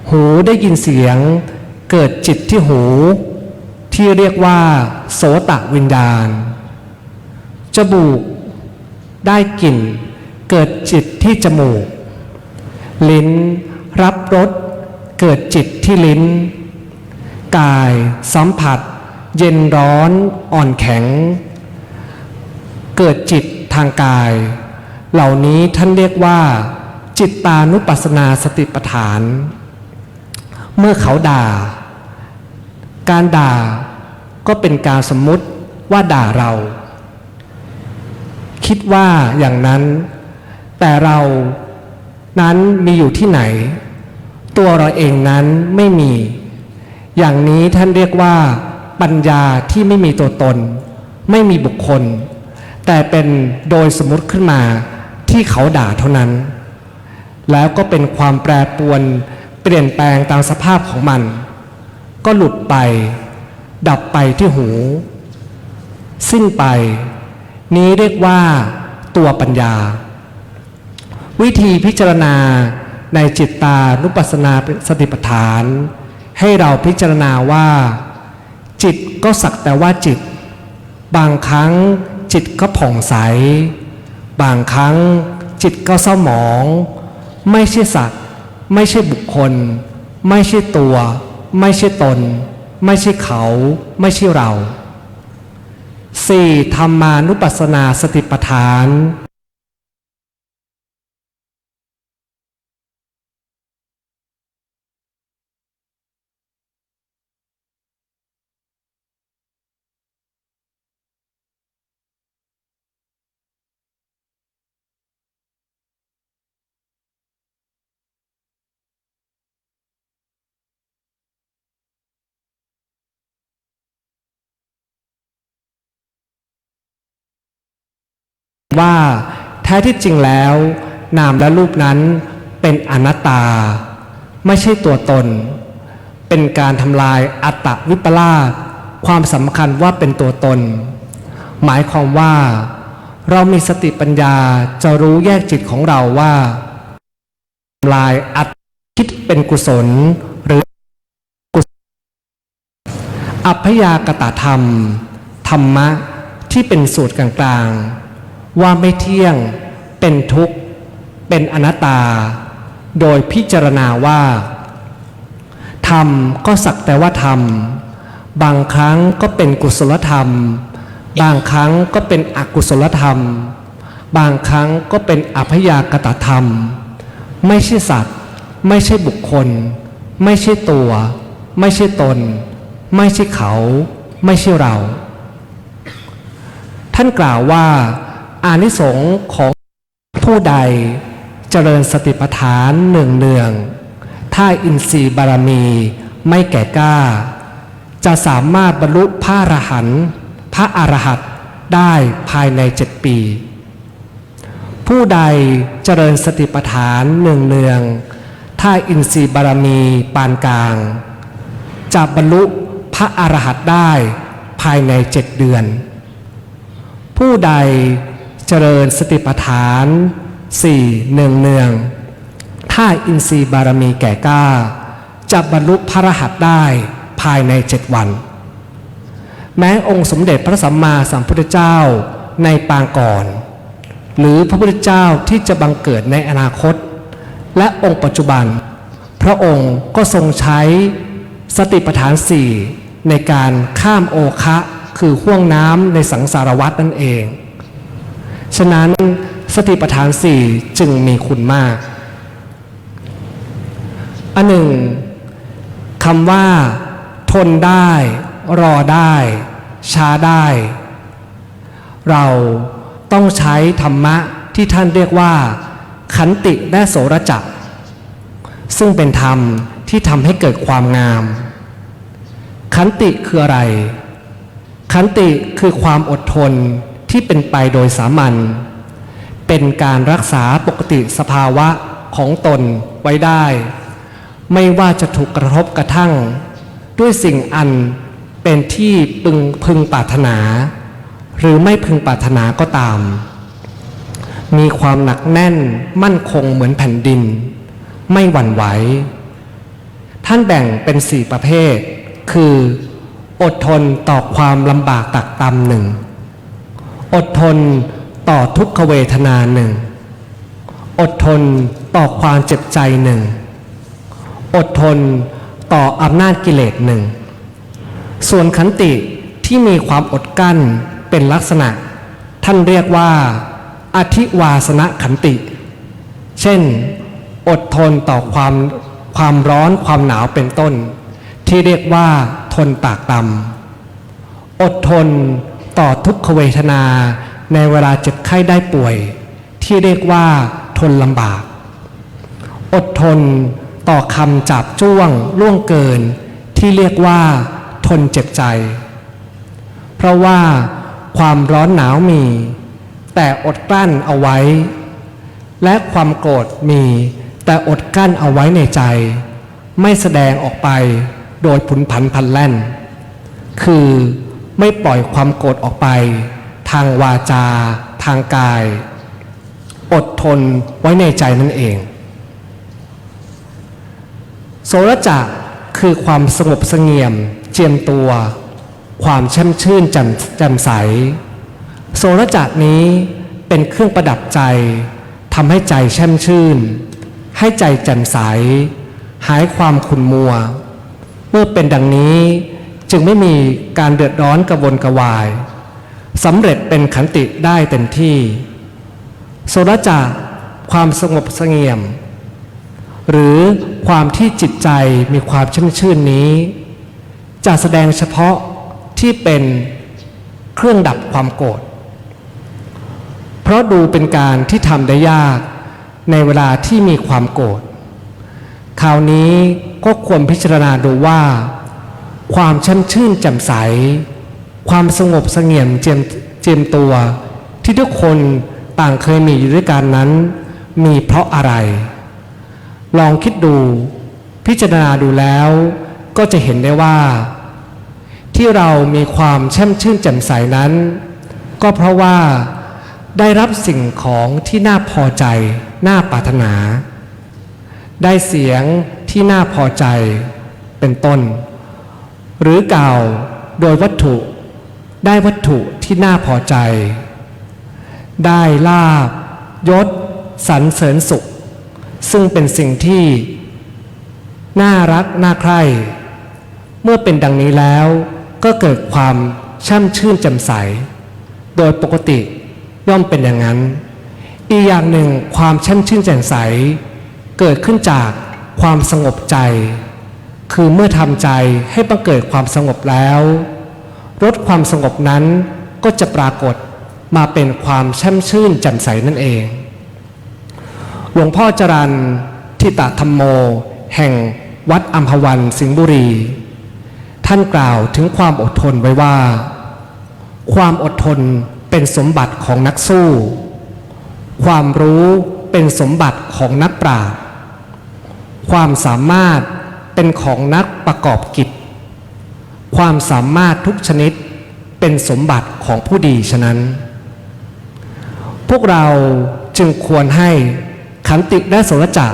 หูได้ยินเสียงเกิดจิตที่หูที่เรียกว่าโสตวิญญาณจมูกได้กลิ่นเกิดจิตที่จมูกลิ้นรับรสเกิดจิตที่ลิ้นกายสัมผัสเย็นร้อนอ่อนแข็งเกิดจิตทางกายเหล่านี้ท่านเรียกว่าจิตตานุปัสสนาสติปัฏฐานเมื่อเขาด่าการด่าก็เป็นการสมมุติว่าด่าเราคิดว่าอย่างนั้นแต่เรานั้นมีอยู่ที่ไหนตัวเราเองนั้นไม่มีอย่างนี้ท่านเรียกว่าปัญญาที่ไม่มีตัวตนไม่มีบุคคลแต่เป็นโดยสมมุติขึ้นมาที่เขาด่าเท่านั้นแล้วก็เป็นความแปรปรวนเปลี่ยนแปลงตามสภาพของมันก็หลุดไปดับไปที่หูสิ้นไปนี้เรียกว่าตัวปัญญาวิธีพิจารณาในจิตตานุปัสสนาสติปัฏฐานให้เราพิจารณาว่าจิตก็สักแต่ว่าจิตบางครั้งจิตก็ผ่องใสบางครั้งจิตก็เศร้าหมองไม่ใช่สัตว์ไม่ใช่บุคคลไม่ใช่ตัวไม่ใช่ตนไม่ใช่เขาไม่ใช่เรา 4. ธรรมานุปัสสนาสติปัฏฐานว่าแท้ที่จริงแล้วนามและรูปนั้นเป็นอนัตตาไม่ใช่ตัวตนเป็นการทำลายอัตตวิปลาสความสำคัญว่าเป็นตัวตน หมายความว่าเรามีสติปัญญาจะรู้แยกจิตของเราว่าทำลายอัตคิดเป็นกุศลหรือกุศลอัพยากตธรรมธรรมะที่เป็นสูตรกลางๆว่าไม่เที่ยงเป็นทุกข์เป็นอนัตตาโดยพิจารณาว่าธรรมก็สักแต่ว่าธรรมบางครั้งก็เป็นกุศลธรรมบางครั้งก็เป็นอกุศลธรรมบางครั้งก็เป็นอัพยากตธรรมไม่ใช่สัตว์ไม่ใช่บุคคลไม่ใช่ตัวไม่ใช่ตนไม่ใช่เขาไม่ใช่เราท่านกล่าวว่าอานิสงส์ของผู้ใดเจริญสติปัฏฐานเนืองๆถ้าอินทรีย์บารมีไม่แก่กล้าจะสามารถบรรลุพระอรหันต์พระอรหันต์ได้ภายใน7 ปีผู้ใดเจริญสติปัฏฐานเนืองๆถ้าอินทรีย์บารมีปานกลางจะบรรลุพระอรหันต์ได้ภายใน7 เดือนผู้ใดเจริญสติปัฏฐาน4เนืองๆถ้าอินทรีย์บารมีแก่กล้าจะบรรลุพระอรหันต์ได้ภายใน7 วันแม้องค์สมเด็จพระสัมมาสัมพุทธเจ้าในปางก่อนหรือพระพุทธเจ้าที่จะบังเกิดในอนาคตและองค์ปัจจุบันพระองค์ก็ทรงใช้สติปัฏฐาน4ในการข้ามโอคะคือห้วงน้ำในสังสารวัฏนั่นเองฉะนั้นสติปัฏฐาน4จึงมีคุณมากอันหนึ่งคำว่าทนได้รอได้ช้าได้เราต้องใช้ธรรมะที่ท่านเรียกว่าขันติและโสรจะซึ่งเป็นธรรมที่ทำให้เกิดความงามขันติคืออะไรขันติคือความอดทนที่เป็นไปโดยสามัญเป็นการรักษาปกติสภาวะของตนไว้ได้ไม่ว่าจะถูกกระทบกระทั่งด้วยสิ่งอันเป็นที่พึงปรารถนาหรือไม่พึงปรารถนาก็ตามมีความหนักแน่นมั่นคงเหมือนแผ่นดินไม่หวั่นไหวท่านแบ่งเป็น4 ประเภทคืออดทนต่อความลำบากตักตำ1อดทนต่อทุกขเวทนา1อดทนต่อความเจ็บใจ1อดทนต่ออำนาจกิเลส1ส่วนขันติที่มีความอดกั้นเป็นลักษณะท่านเรียกว่าอธิวาสนขันติเช่นอดทนต่อความร้อนความหนาวเป็นต้นที่เรียกว่าทนตากตำอดทนต่อทุกขเวทนาในเวลาเจ็บไข้ได้ป่วยที่เรียกว่าทนลำบากอดทนต่อคำจับจ้วงล่วงเกินที่เรียกว่าทนเจ็บใจเพราะว่าความร้อนหนาวมีแต่อดกลั้นเอาไว้และความโกรธมีแต่อดกลั้นเอาไว้ในใจไม่แสดงออกไปโดยผุนผันพลันแล่นคือไม่ปล่อยความโกรธออกไปทางวาจาทางกายอดทนไว้ในใจนั่นเองโสรจะคือความสงบเสงี่ยมเจียมตัวความแช่มชื่นแจ่มใสโสรจะนี้เป็นเครื่องประดับใจทำให้ใจแช่มชื่นให้ใจแจ่มใสหายความขุ่นมัวเมื่อเป็นดังนี้จึงไม่มีการเดือดร้อนกระวนกระวายสำเร็จเป็นขันติได้เต็มที่โสรจะความสงบเสงี่ยมหรือความที่จิตใจมีความชุ่มชื่นนี้จะแสดงเฉพาะที่เป็นเครื่องดับความโกรธเพราะดูเป็นการที่ทำได้ยากในเวลาที่มีความโกรธคราวนี้ก็ควรพิจารณาดูว่าความชุ่มชื่นแจ่มใสความสงบเสงี่ยมเจียมตัวที่ทุกคนต่างเคยมีอยู่ด้วยกันนั้นมีเพราะอะไรลองคิดดูพิจารณาดูแล้วก็จะเห็นได้ว่าที่เรามีความแช่มชื่นแจ่มใสนั้น ก็เพราะว่าได้รับสิ่งของที่น่าพอใจน่าปรารถนา ได้เสียงที่น่าพอใจเป็นต้น หรือกล่าวโดยวัตถุได้วัตถุที่น่าพอใจ ได้ลาภยศสรรเสริญสุขซึ่งเป็นสิ่งที่น่ารักน่าใคร่เมื่อเป็นดังนี้แล้วก็เกิดความช่ำชื่นแจ่มใสโดยปกติย่อมเป็นอย่างนั้นอีกอย่างหนึ่งความช่ำชื่นแจ่มใสเกิดขึ้นจากความสงบใจคือเมื่อทำใจให้บังเกิดความสงบแล้วรสความสงบนั้นก็จะปรากฏมาเป็นความช่ำชื่นแจ่มใสนั่นเองหลวงพ่อจรัญทิตธรรมโมแห่งวัดอัมพวันสิงห์บุรีท่านกล่าวถึงความอดทนไว้ว่าความอดทนเป็นสมบัติของนักสู้ความรู้เป็นสมบัติของนักปราชญ์ความสามารถเป็นของนักประกอบกิจความสามารถทุกชนิดเป็นสมบัติของผู้ดีฉะนั้นพวกเราจึงควรให้ขันติและโสรจะ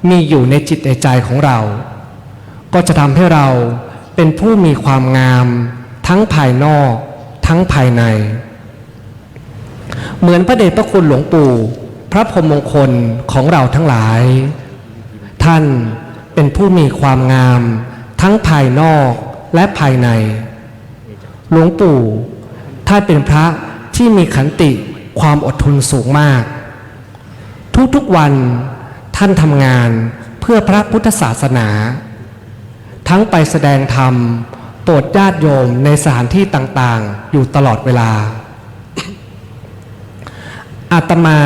มีอยู่ในจิตในใจของเราก็จะทำให้เราเป็นผู้มีความงามทั้งภายนอกทั้งภายในเหมือนพระเดชพระคุณหลวงปู่พระพรหมมงคลของเราทั้งหลายท่านเป็นผู้มีความงามทั้งภายนอกและภายในหลวงปู่ท่านเป็นพระที่มีขันติความอดทนสูงมากทุกๆวันท่านทำงานเพื่อพระพุทธศาสนาทั้งไปแสดงธรรมโปรดญาติโยมในสถานที่ต่างๆอยู่ตลอดเวลาอาตมา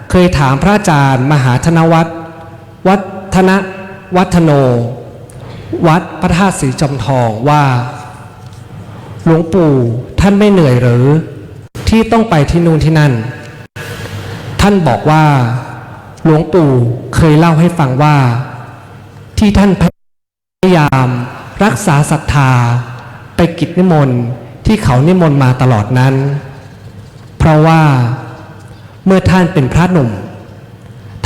เคยถามพระอาจารย์มหาธนวัฒน์วัฒนวัฒโนวัดพระธาตุศรีจอมทองว่าหลวงปู่ท่านไม่เหนื่อยหรือที่ต้องไปที่นู่นที่นั่นท่านบอกว่าหลวงปู่เคยเล่าให้ฟังว่าที่ท่านพยายามรักษาศรัทธาไปกิจนิมนต์ที่เขานิมนต์มาตลอดนั้นเพราะว่าเมื่อท่านเป็นพระหนุ่ม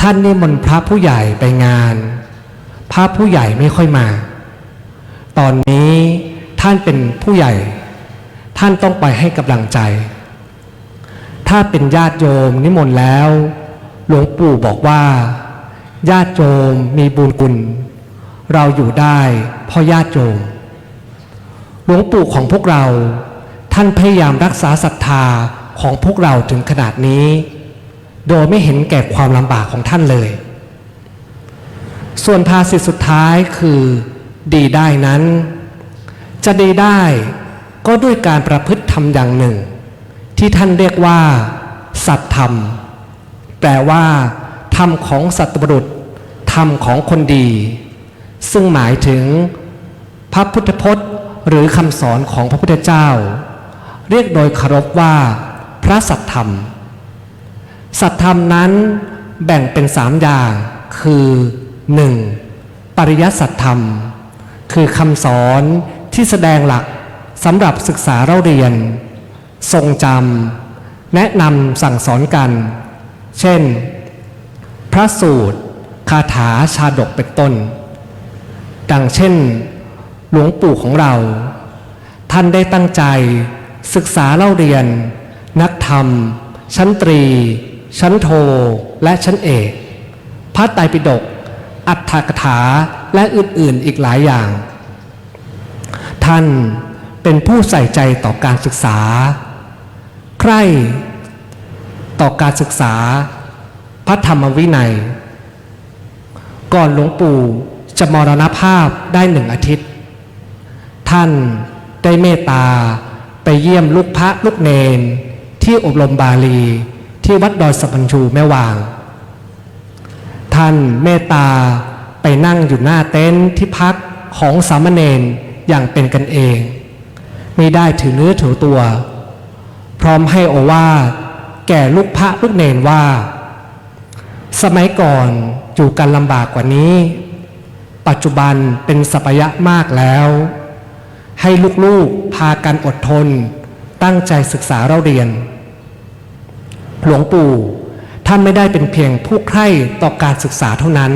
ท่านนิมนต์พระผู้ใหญ่ไปงานพระผู้ใหญ่ไม่ค่อยมาตอนนี้ท่านเป็นผู้ใหญ่ท่านต้องไปให้กำลังใจถ้าเป็นญาติโยมนิมนต์แล้วหลวงปู่บอกว่าญาติโยมมีบุญคุณเราอยู่ได้เพราะญาติโยมหลวงปู่ของพวกเราท่านพยายามรักษาศรัทธาของพวกเราถึงขนาดนี้โดยไม่เห็นแก่ความลำบากของท่านเลยส่วนภาษิตสุดท้ายคือดีได้นั้นจะดีได้ก็ด้วยการประพฤติธรรมอย่างหนึ่งที่ท่านเรียกว่าสัตธรรมแปลว่าธรรมของสัตบุรุษธรรมของคนดีซึ่งหมายถึงพระพุทธพจน์หรือคำสอนของพระพุทธเจ้าเรียกโดยเคารพว่าพระสัตธรรมสัตธรรมนั้นแบ่งเป็น3อย่างคือ 1. ปริยัติสัตธรรมคือคำสอนที่แสดงหลักสำหรับศึกษาเราเรียนทรงจำแนะนำสั่งสอนกันเช่นพระสูตรคาถาชาดกเป็นต้นดังเช่นหลวงปู่ของเราท่านได้ตั้งใจศึกษาเล่าเรียนนักธรรมชั้นตรีชั้นโทและชั้นเอกพระไตรปิฎกอัฏฐกถาและอื่นๆอีกหลายอย่างท่านเป็นผู้ใส่ใจต่อการศึกษาใคร่ต่อการศึกษาพระธรรมวินัยก่อนหลวงปู่จะมรณภาพได้1 อาทิตย์ท่านได้เมตตาไปเยี่ยมลูกพระลูกเนนที่อบรมบาลีที่วัดดอยสัมพันชูแม่วางท่านเมตตาไปนั่งอยู่หน้าเต็นท์ที่พักของสามเณรอย่างเป็นกันเองไม่ได้ถือเนื้อถือตัวพร้อมให้โอวาทแก่ลูกพระลูกเนนว่าสมัยก่อนอยู่กันลำบากกว่านี้ปัจจุบันเป็นสัพพยะมากแล้วให้ลูกๆพากันอดทน ตั้งใจศึกษาเราเรียนหลวงปู่ท่านไม่ได้เป็นเพียงผู้ใคร่ต่อการศึกษาเท่านั้น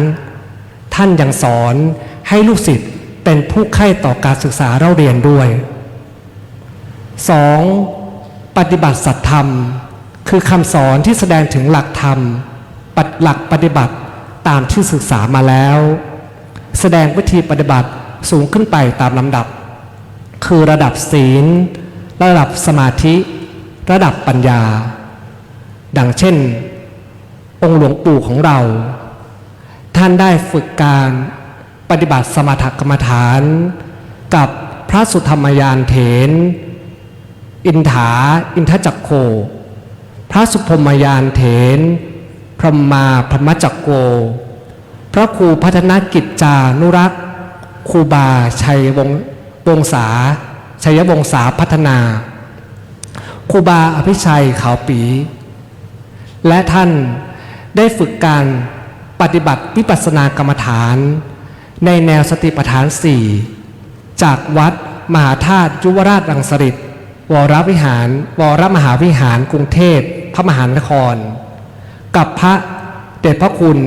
ท่านยังสอนให้ลูกศิษย์เป็นผู้ใคร่ต่อการศึกษาเราเรียนด้วย 2. ปฏิบัติสัตธรรมคือคำสอนที่แสดงถึงหลักธรรมหลักปฏิบัติตามที่ศึกษามาแล้วแสดงวิธีปฏิบัติสูงขึ้นไปตามลำดับคือระดับศีลระดับสมาธิระดับปัญญาดังเช่นองค์หลวงปู่ของเราท่านได้ฝึกการปฏิบัติสมถกรรมฐานกับพระสุธรรมยานเถรอินทจักโกพระสุพรหมยานเถรพรหมจักโกพระครูพัฒนกิจจานุรักษ์ครูบาชัยวงศาพัฒนาครูบาอภิชัยขาวปีและท่านได้ฝึกการปฏิบัติวิปัสสนากรรมฐานในแนวสติปัฏฐาน4จากวัดมหาธาตุยุวราชรังสฤษฎ์วรมหาวิหารกรุงเทพพระมหานครกับพระเดชพระคุณ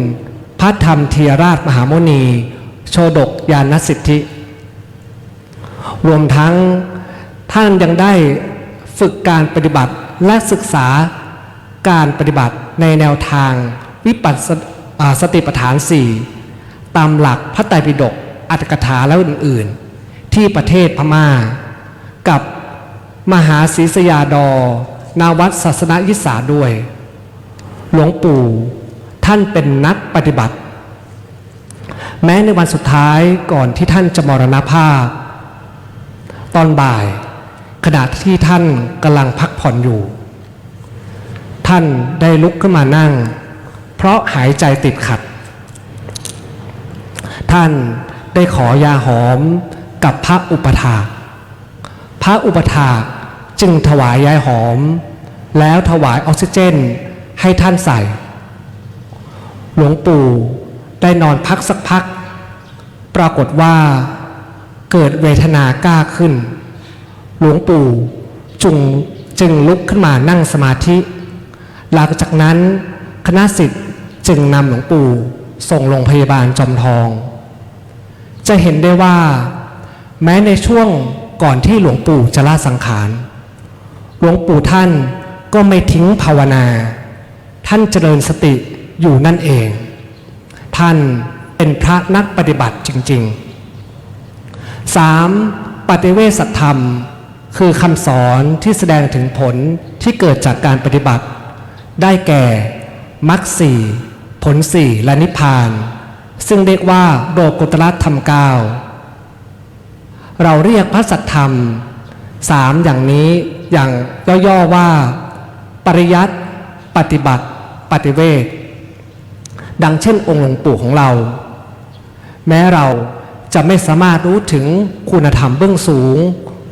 พระธรรมเทียราชมหาโมนีโชดกญาณสิทธิรวมทั้งท่านยังได้ฝึกการปฏิบัติและศึกษาการปฏิบัติในแนวทางวิปัสสติปัฏฐาน4ตามหลักพระไตรปิฎกอรรถกถาและอื่นๆที่ประเทศพม่ากับมหาศรีสยาดอนาวัดศาสนยิสาด้วยหลวงปู่ท่านเป็นนักปฏิบัติแม้ในวันสุดท้ายก่อนที่ท่านจะมรณภาพตอนบ่ายขณะที่ท่านกำลังพักผ่อนอยู่ท่านได้ลุกขึ้นมานั่งเพราะหายใจติดขัดท่านได้ขอยาหอมกับพระอุปถากพระอุปถากจึงถวายยาหอมแล้วถวายออกซิเจนให้ท่านใส่หลวงปู่ได้นอนพักสักพักปรากฏว่าเกิดเวทนากล้าขึ้นหลวงปู่จึงลุกขึ้นมานั่งสมาธิหลังจากนั้นคณะศิษย์จึงนำหลวงปู่ส่งโรงพยาบาลจอมทองจะเห็นได้ว่าแม้ในช่วงก่อนที่หลวงปู่จะละสังขารหลวงปู่ท่านก็ไม่ทิ้งภาวนาท่านเจริญสติอยู่นั่นเองท่านเป็นพระนักปฏิบัติจริงๆ 3. ปฏิเวสธรรมคือคำสอนที่แสดงถึงผลที่เกิดจากการปฏิบัติได้แก่มรรค4ผล4และนิพพานซึ่งเรียกว่าโลกุตตรธรรม9เราเรียกพระสัทธรรม3อย่างนี้อย่างย่อๆว่าปริยัติปฏิบัติปฏิเวทดังเช่นองค์หลวงปู่ของเราแม้เราจะไม่สามารถรู้ถึงคุณธรรมเบื้องสูง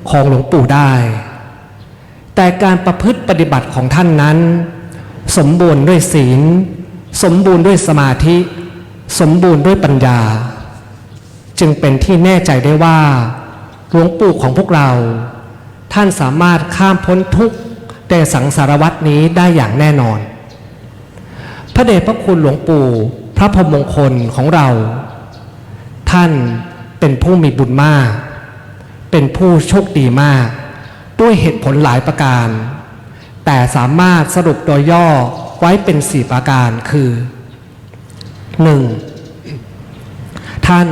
ของหลวงปู่ได้แต่การประพฤติปฏิบัติของท่านนั้นสมบูรณ์ด้วยศีลสมบูรณ์ด้วยสมาธิสมบูรณ์ด้วยปัญญาจึงเป็นที่แน่ใจได้ว่าหลวงปู่ของพวกเราท่านสามารถข้ามพ้นทุกข์ในสังสารวัฏนี้ได้อย่างแน่นอนพระเดชพระคุณหลวงปู่พระพรหมมงคลของเราท่านเป็นผู้มีบุญมากเป็นผู้โชคดีมากด้วยเหตุผลหลายประการแต่สามารถสรุปโดยย่อไว้เป็น4ประการคือ 1. ท่าน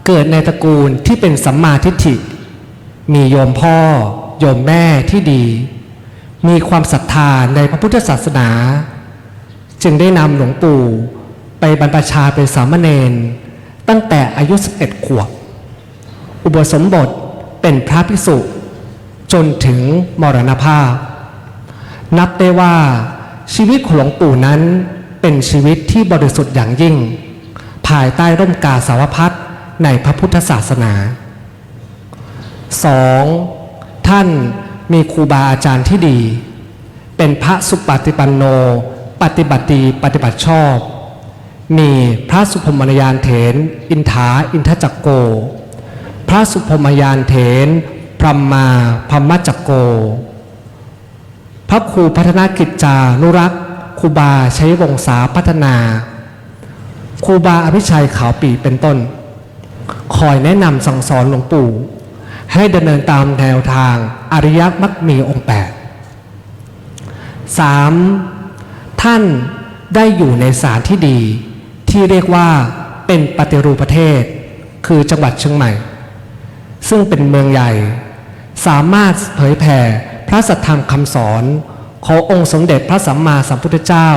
เกิดในตระกูลที่เป็นสัมมาทิฏฐิมีโยมพ่อโยมแม่ที่ดีมีความศรัทธาในพระพุทธศาสนาจึงได้นำหลวงปู่ไปบรรพชาเป็นสามเณรตั้งแต่อายุ11 ขวบอุปสมบทเป็นพระภิกษุจนถึงมรณภาพนับได้ว่าชีวิตของหลวงปู่นั้นเป็นชีวิตที่บริสุทธิ์อย่างยิ่งภายใต้ร่มกาสาวพัสในพระพุทธศาสนา 2. ท่านมีครูบาอาจารย์ที่ดีเป็นพระสุปฏิปันโนปฏิบัติดีปฏิบัติชอบมีพระสุพรหมยานเถรอินทจักโกพระสุพรหมยานเถรพรหมจักโก พระครูพัฒนกิจจานุรักษ์ครูบาชัยวงศาพัฒนาครูบาอภิชัยขาวปีเป็นต้นคอยแนะนำสั่งสอนหลวงปู่ให้ดำเนินตามแนวทางอริยมรรคมีองค์ 8 3. ท่านได้อยู่ในสถานที่ดีที่เรียกว่าเป็นปฏิรูปประเทศคือจังหวัดเชียงใหม่ซึ่งเป็นเมืองใหญ่สามารถเผยแผ่พระสัทธรรมคำสอนขององค์สมเด็จพระสัมมาสัมพุทธเจ้า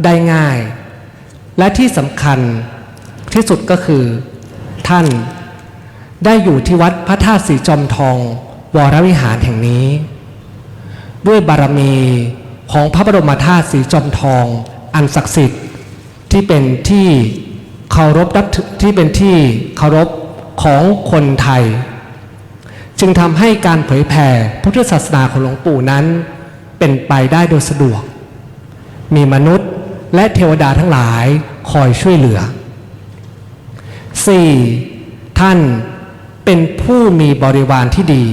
ได้ง่ายและที่สำคัญที่สุดก็คือท่านได้อยู่ที่วัดพระธาตุสีจอมทองวรวิหารแห่งนี้ด้วยบารมีของพระบรมธาตุสีจอมทองอันศักดิ์สิทธิ์ที่เป็นที่เคารพนับถือที่เป็นที่เคารพของคนไทยจึงทำให้การเผยแผ่พุทธศาสนาของหลวงปู่นั้นเป็นไปได้โดยสะดวกมีมนุษย์และเทวดาทั้งหลายคอยช่วยเหลือ 4. ท่านเป็นผู้มีบริวารที่ดี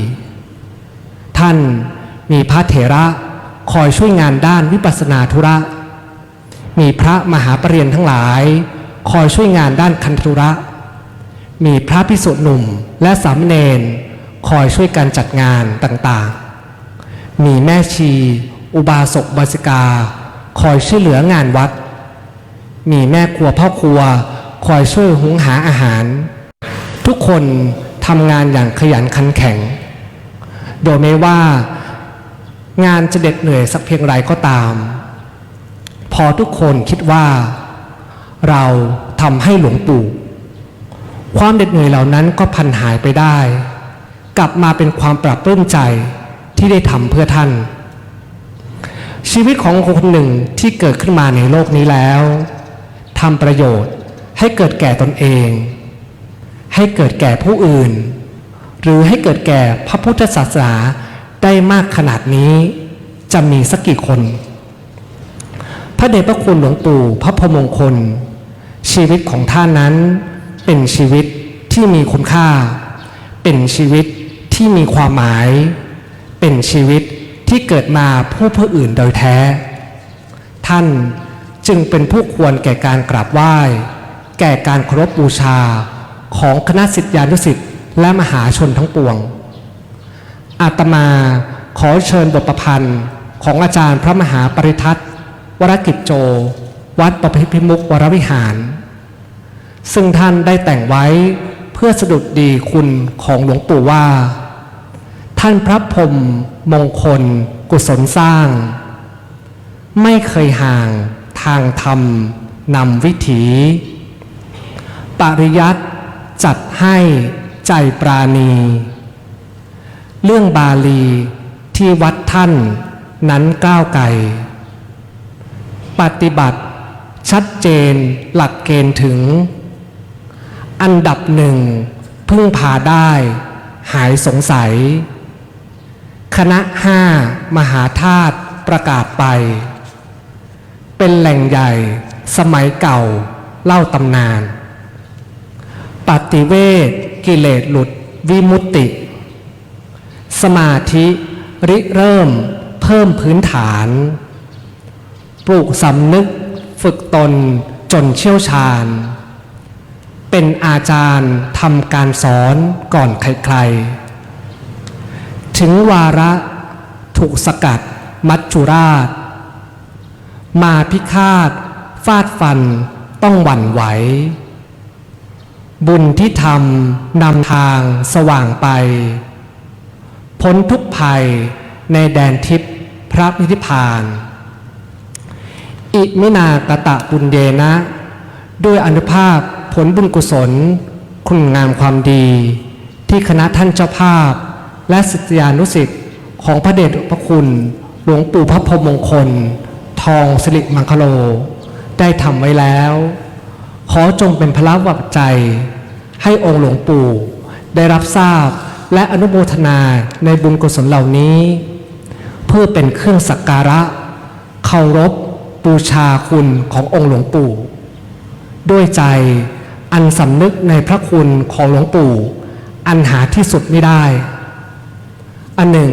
ท่านมีพระเถระคอยช่วยงานด้านวิปัสสนาธุระมีพระมหาปริญญาทั้งหลายคอยช่วยงานด้านคันธุระมีพระภิกษุหนุ่มและสามเณรคอยช่วยการจัดงานต่างๆมีแม่ชีอุบาสกอุบาสิกาคอยช่วยเหลืองานวัดมีแม่ครัวพ่อครัวคอยช่วยหุงหาอาหารทุกคนทำงานอย่างขยันขันแข็งโดยไม่ว่างานจะเด็ดเหนื่อยสักเพียงไรก็ตามพอทุกคนคิดว่าเราทำให้หลวงปู่ความเด็ดเหนื่อยเหล่านั้นก็พันหายไปได้กลับมาเป็นความปรับปลื้มใจที่ได้ทำเพื่อท่านชีวิตของคนหนึ่งที่เกิดขึ้นมาในโลกนี้แล้วทำประโยชน์ให้เกิดแก่ตนเองให้เกิดแก่ผู้อื่นหรือให้เกิดแก่พระพุทธศาสนาได้มากขนาดนี้จะมีสักกี่คนพระเดชพระคุณหลวงปู่พระพรหมมงคลชีวิตของท่านนั้นเป็นชีวิตที่มีคุณค่าเป็นชีวิตที่มีความหมายเป็นชีวิตที่เกิดมาเพื่ออื่นโดยแท้ท่านจึงเป็นผู้ควรแก่การกราบไหว้แก่การเคารพบูชาของคณะศิษยานุศิษย์และมหาชนทั้งปวงอาตมาขอเชิญบทประพันธ์ของอาจารย์พระมหาปริทัศน์วรกิจโจวัดประพิมุขวรวิหารซึ่งท่านได้แต่งไว้เพื่อสดุดดีคุณของหลวงปู่ว่าท่านพระพรหมมงคลกุศลสร้างไม่เคยห่างทางธรรมนำวิถีปริยัติจัดให้ใจปราณีเรื่องบาลีที่วัดท่านนั้นก้าวไกลปฏิบัติชัดเจนหลักเกณฑ์ถึงอันดับหนึ่งพึ่งพาได้หายสงสัยคณะ5มหาธาตุประกาศไปเป็นแหล่งใหญ่สมัยเก่าเล่าตำนานปฏิเวทกิเลสหลุดวิมุตติสมาธิริเริ่มเพิ่มพื้นฐานปลูกสำนึกฝึกตนจนเชี่ยวชาญเป็นอาจารย์ทำการสอนก่อนใครๆถึงวาระถูกสกัดมัจจุราชมาพิฆาตฟาดฟันต้องหวั่นไหวบุญที่ทำนำทางสว่างไปพ้นทุกภัยในแดนทิพย์พระนิพพานอิมินากตะบุญเยนะด้วยอนุภาพผลบุญกุศลคุณงามความดีที่คณะท่านเจ้าภาพและศิษยานุศิษย์ของพระเดชพระคุณหลวงปู่พระพรหมมงคลทองสิริมังคโลได้ทำไว้แล้วขอจงเป็นพละวัจจัยให้องค์หลวงปู่ได้รับทราบและอนุโมทนาในบุญกุศลเหล่านี้เพื่อเป็นเครื่องสักการะเคารพบูชาคุณขององค์หลวงปู่ด้วยใจอันสำนึกในพระคุณของหลวงปู่อันหาที่สุดไม่ได้อันหนึ่ง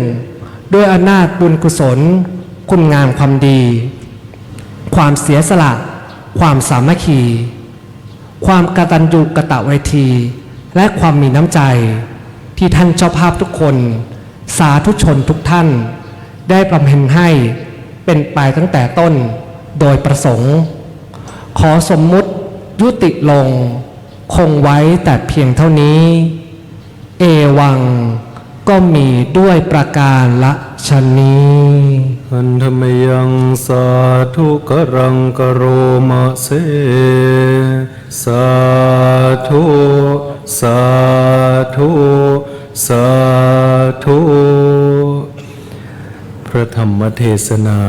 ด้วยอำนาจบุญกุศล คุณงามความดี ความเสียสละ ความสามัคคี ความกตัญญูกตเวที และความมีน้ำใจที่ท่านเจ้าภาพทุกคน สาธุชนทุกท่าน ได้บำเพ็ญให้เป็นไปตั้งแต่ต้นโดยประสงค์ ขอสมมุติยุติลง คงไว้แต่เพียงเท่านี้ เอวังก็มีด้วยประการละชนี้ อันธรรมยังสาธุกรังกโรมะเสสาธุสาธุสาธุพระธรรมเทศนา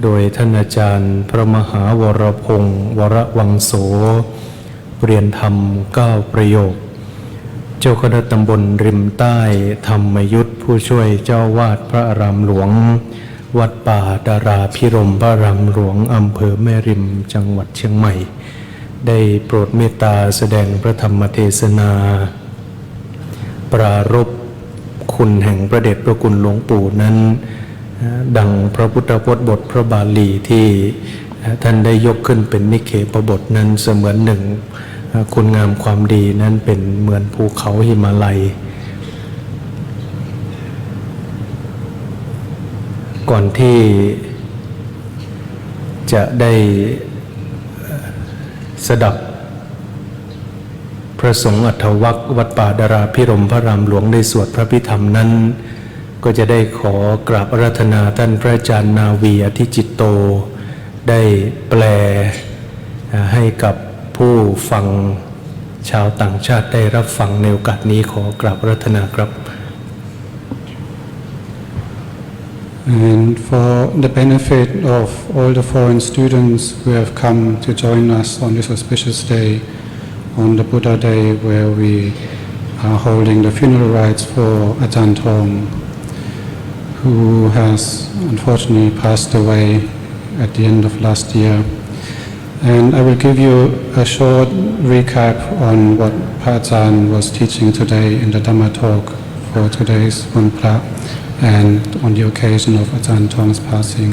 โดยท่านอาจารย์พระมหาวรพงศ์วรวังโสเรียนธรรม9ประโยคเจ้าคณะตำบลริมใต้ธรรมยุทธผู้ช่วยเจ้าวาดพระอารามหลวงวัดป่าดาราพิรมพระอารามหลวงอำเภอแม่ริมจังหวัดเชียงใหม่ได้โปรดเมตตาแสดงพระธรรมเทศนาปรารภคุณแห่งพระเดชพระคุณหลวงปู่นั้นดังพระพุทธพจน์บทพระบาลีที่ท่านได้ยกขึ้นเป็นนิเคปบทนั้นเสมือนหนึ่งคุณงามความดีนั้นเป็นเหมือนภูเขาหิมาลัยก่อนที่จะได้สดับพระสงฆ์อัฐวรรษวัดป่าดาราพิรมพระรามหลวงได้สวดพระพิธรรมนั้นก็จะได้ขอกราบอาราธนาท่านพระอาจารย์นาวีอธิจิตโตได้แปลให้กับผู้ฟังชาวต่างชาติได้รับฟังในโอกาสนี้ขอกราบอาราธนาครับ And for the benefit of all the foreign students who have come to join us on this auspicious day, on the Buddha Day where we are holding the funeral rites for Ajahn Tong, who has unfortunately passed away at the end of last year. And I will give you a short recap on what Ajahn was teaching today in the Dhamma talk for today'sวันพระand on the occasion of Ajahn Tong's passing.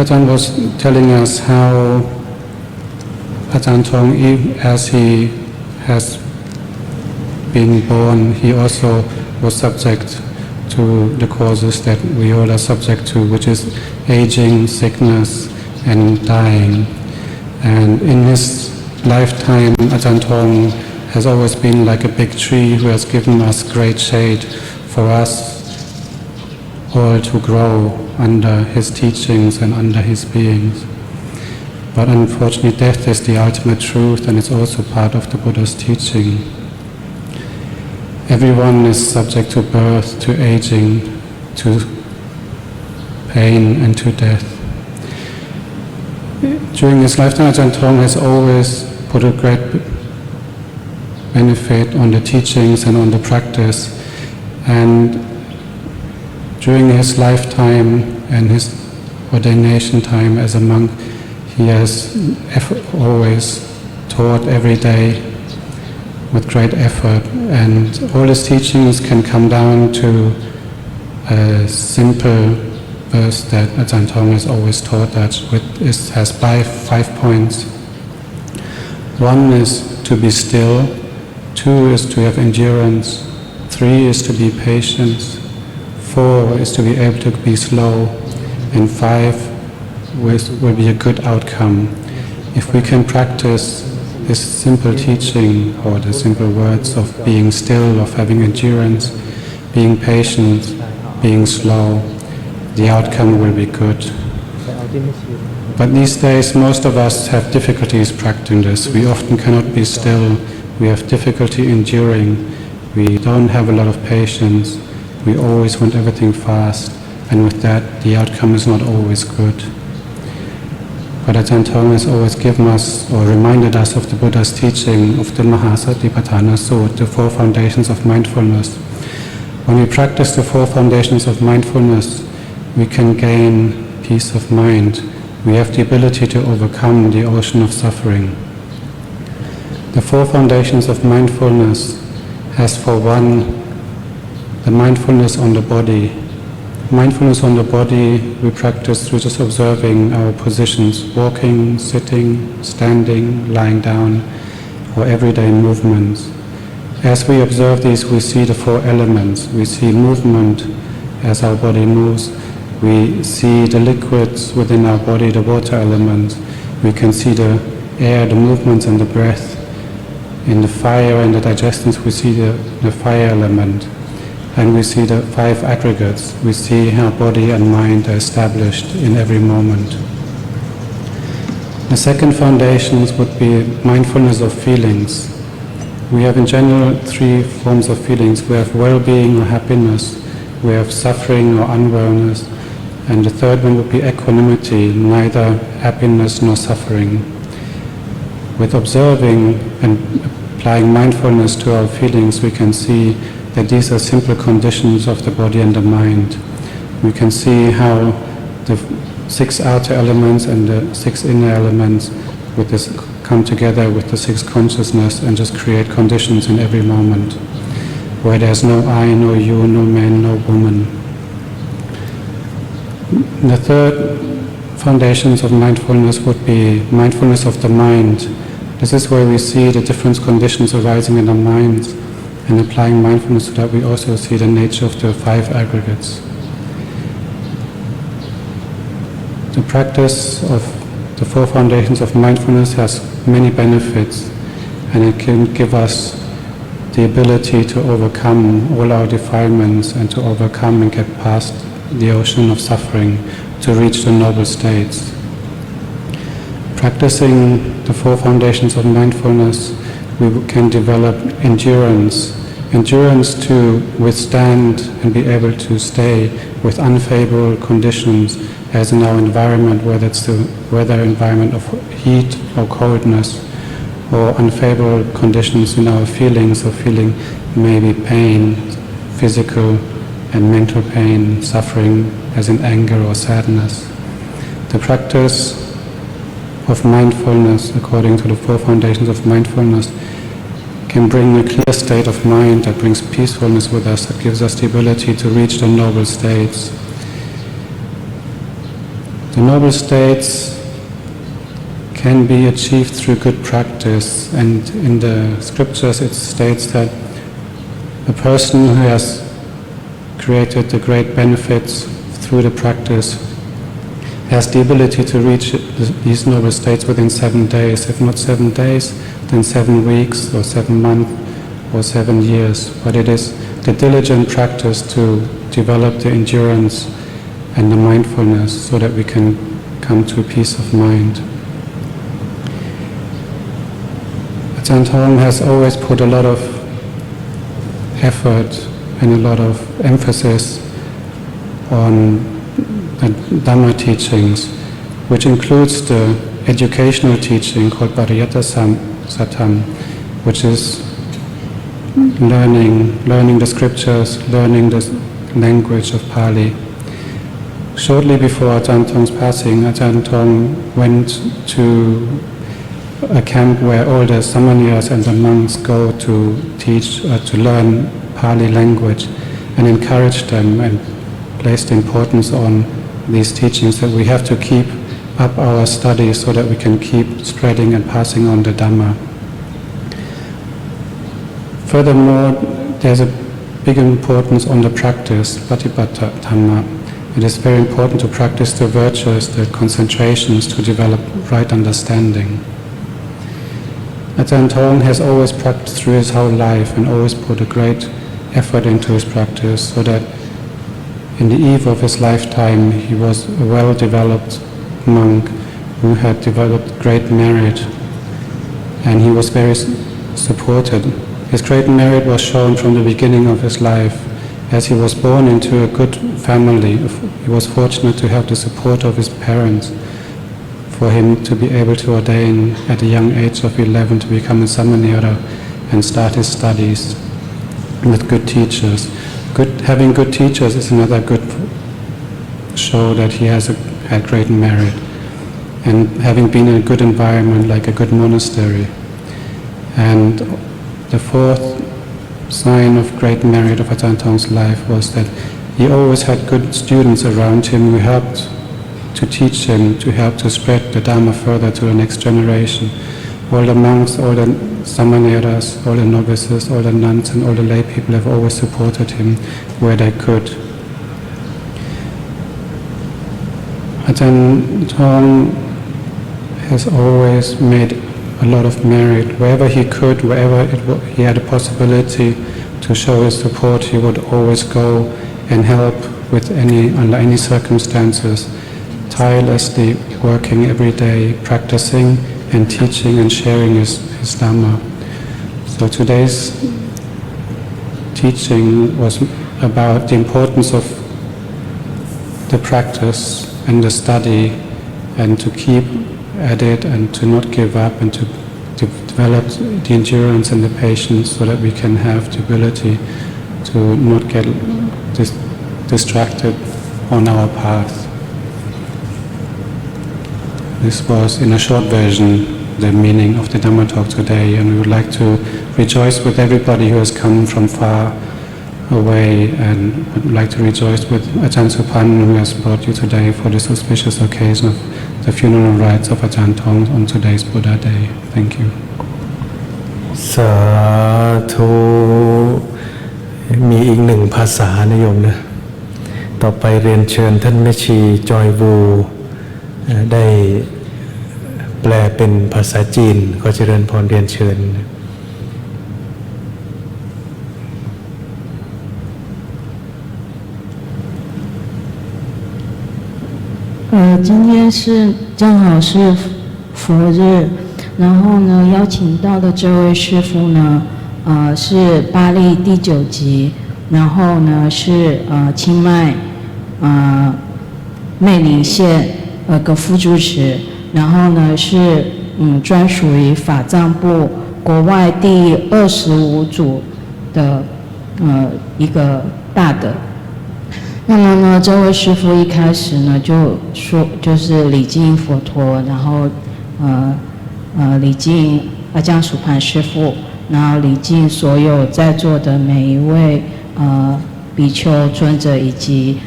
Ajahn was telling us how Ajahn Tong, as he has been born, he also was subject to the causes that we all are subject to, which is aging, sickness, and dying. And in his lifetime, Ajahn Tong has always been like a big tree who has given us great shade for us all to grow under his teachings and under his beings. But unfortunately, death is the ultimate truth and it's also part of the Buddha's teaching. Everyone is subject to birth, to aging, to pain and to death. During his lifetime, Ajahn Tong has always put a great benefit on the teachings and on the practice. And during his lifetime and his ordination time as a monk, he has always taught every day with great effort, and all his teachings can come down to a simple verse that Ajahn Tong has always taught us, which has five points. One is to be still, two is to have endurance, three is to be patient, four is to be able to be slow, and five will be a good outcome. If we can practice this simple teaching or the simple words of being still, of having endurance, being patient, being slow, the outcome will be good. But these days most of us have difficulties practicing this. We often cannot be still, we have difficulty enduring, we don't have a lot of patience, we always want everything fast, and with that the outcome is not always good. But Ajahn Tong has always given us or reminded us of the Buddha's teaching of the Mahasatipatthana Sutta, the four foundations of mindfulness. When we practice the four foundations of mindfulness, we can gain peace of mind. We have the ability to overcome the ocean of suffering. The four foundations of mindfulness has for one the mindfulness on the body. mindfulness on the body we practice through just observing our positions, walking, sitting, standing, lying down, or everyday movements. As we observe these, we see the four elements. We see movement as our body moves. We see the liquids within our body, the water elements. We can see the air, the movements and the breath. In the fire and the digestions, we see the fire element. And we see the five aggregates. We see how body and mind are established in every moment. The second foundations would be mindfulness of feelings. We have in general three forms of feelings. We have well-being or happiness. We have suffering or unwellness. And the third one would be equanimity, neither happiness nor suffering. With observing and applying mindfulness to our feelings, we can see that these are simple conditions of the body and the mind. We can see how the six outer elements and the six inner elements with this come together with the six consciousness and just create conditions in every moment, where there's no I, no you, no man, no woman. The third foundations of mindfulness would be mindfulness of the mind. This is where we see the different conditions arising in the mind and applying mindfulness so that we also see the nature of the five aggregates. The practice of the four foundations of mindfulness has many benefits, and it can give us the ability to overcome all our defilements and to overcome and get past the ocean of suffering to reach the noble states. Practicing the four foundations of mindfulness, we can develop endurance to withstand and be able to stay with unfavorable conditions, as in our environment, whether it's the weather environment of heat or coldness, or unfavorable conditions in our feelings of feeling maybe pain, physical and mental pain, suffering, as in anger or sadness. The practice of mindfulness, according to the four foundations of mindfulness, can bring a clear state of mind that brings peacefulness with us, that gives us the ability to reach the noble states. The noble states can be achieved through good practice, and in the scriptures it states that a person who has created the great benefits through the practice has the ability to reach these noble states within 7 days. If not 7 days, then 7 weeks or 7 months or 7 years. But it is the diligent practice to develop the endurance and the mindfulness so that we can come to peace of mind. Ajahn Tong has always put a lot of effort and a lot of emphasis on the Dhamma teachings, which includes the educational teaching called Pariyatta Satam, which is learning the scriptures, learning the language of Pali. Shortly before Ajahn Tong's passing, Ajahn Tong went to a camp where all the samaniyas and the monks go to teach, to learn Pali language, and encouraged them and placed importance on these teachings that we have to keep up our studies so that we can keep spreading and passing on the Dhamma. Furthermore, there's a big importance on the practice, Patipatta Dhamma. It is very important to practice the virtues, the concentrations to develop right understanding. Ajahn Tong has always practiced through his whole life and always put a great effort into his practice, so that in the eve of his lifetime he was a well-developed monk who had developed great merit, and he was very supported. His great merit was shown from the beginning of his life, as he was born into a good family. He was fortunate to have the support of his parents for him to be able to ordain at a young age of 11 to become a samanera and start his studies with good teachers. Having good teachers is another good show that he has had great merit, and having been in a good environment like a good monastery. And the fourth sign of great merit of Ajahn Tong's life was that he always had good students around him who helped to teach him, to help to spread the Dharma further to the next generation. All the monks, all the samaneras, all the novices, all the nuns and all the lay people have always supported him where they could. Ajahn Tong has always made a lot of merit. Wherever he could, wherever he had a possibility to show his support, he would always go and help with under any circumstances, tirelessly working every day, practicing and teaching and sharing his Dhamma. So today's teaching was about the importance of the practice and the study, and to keep at it and to not give up, and to develop the endurance and the patience so that we can have the ability to not get distracted on our path. This was, in a short version, the meaning of the Dhamma talk today, and we would like to rejoice with everybody who has come from far away, and would like to rejoice with Ajahn Supan, who has brought you today for this auspicious occasion of the funeral rites of Ajahn Tong on today's Buddha Day. Thank you. สาธุมีอีกหนึ่งภาษานะโยมนะต่อไปเรียนเชิญท่านแม่ชีจอยวูได้แปลเป็นภาษาจีนขอเจริญพรเรียนเชิญ今天是正好是佛日，然后呢，邀请到的这位师父呢，是巴利第9级，然后呢是清迈魅宁县个副主持，然后呢是专属于法藏部国外第25组的一个大德。那么呢，这位师父一开始呢就说，就是礼敬佛陀，然后礼敬阿江苏盘师父，然后礼敬所有在座的每一位比丘尊者，以及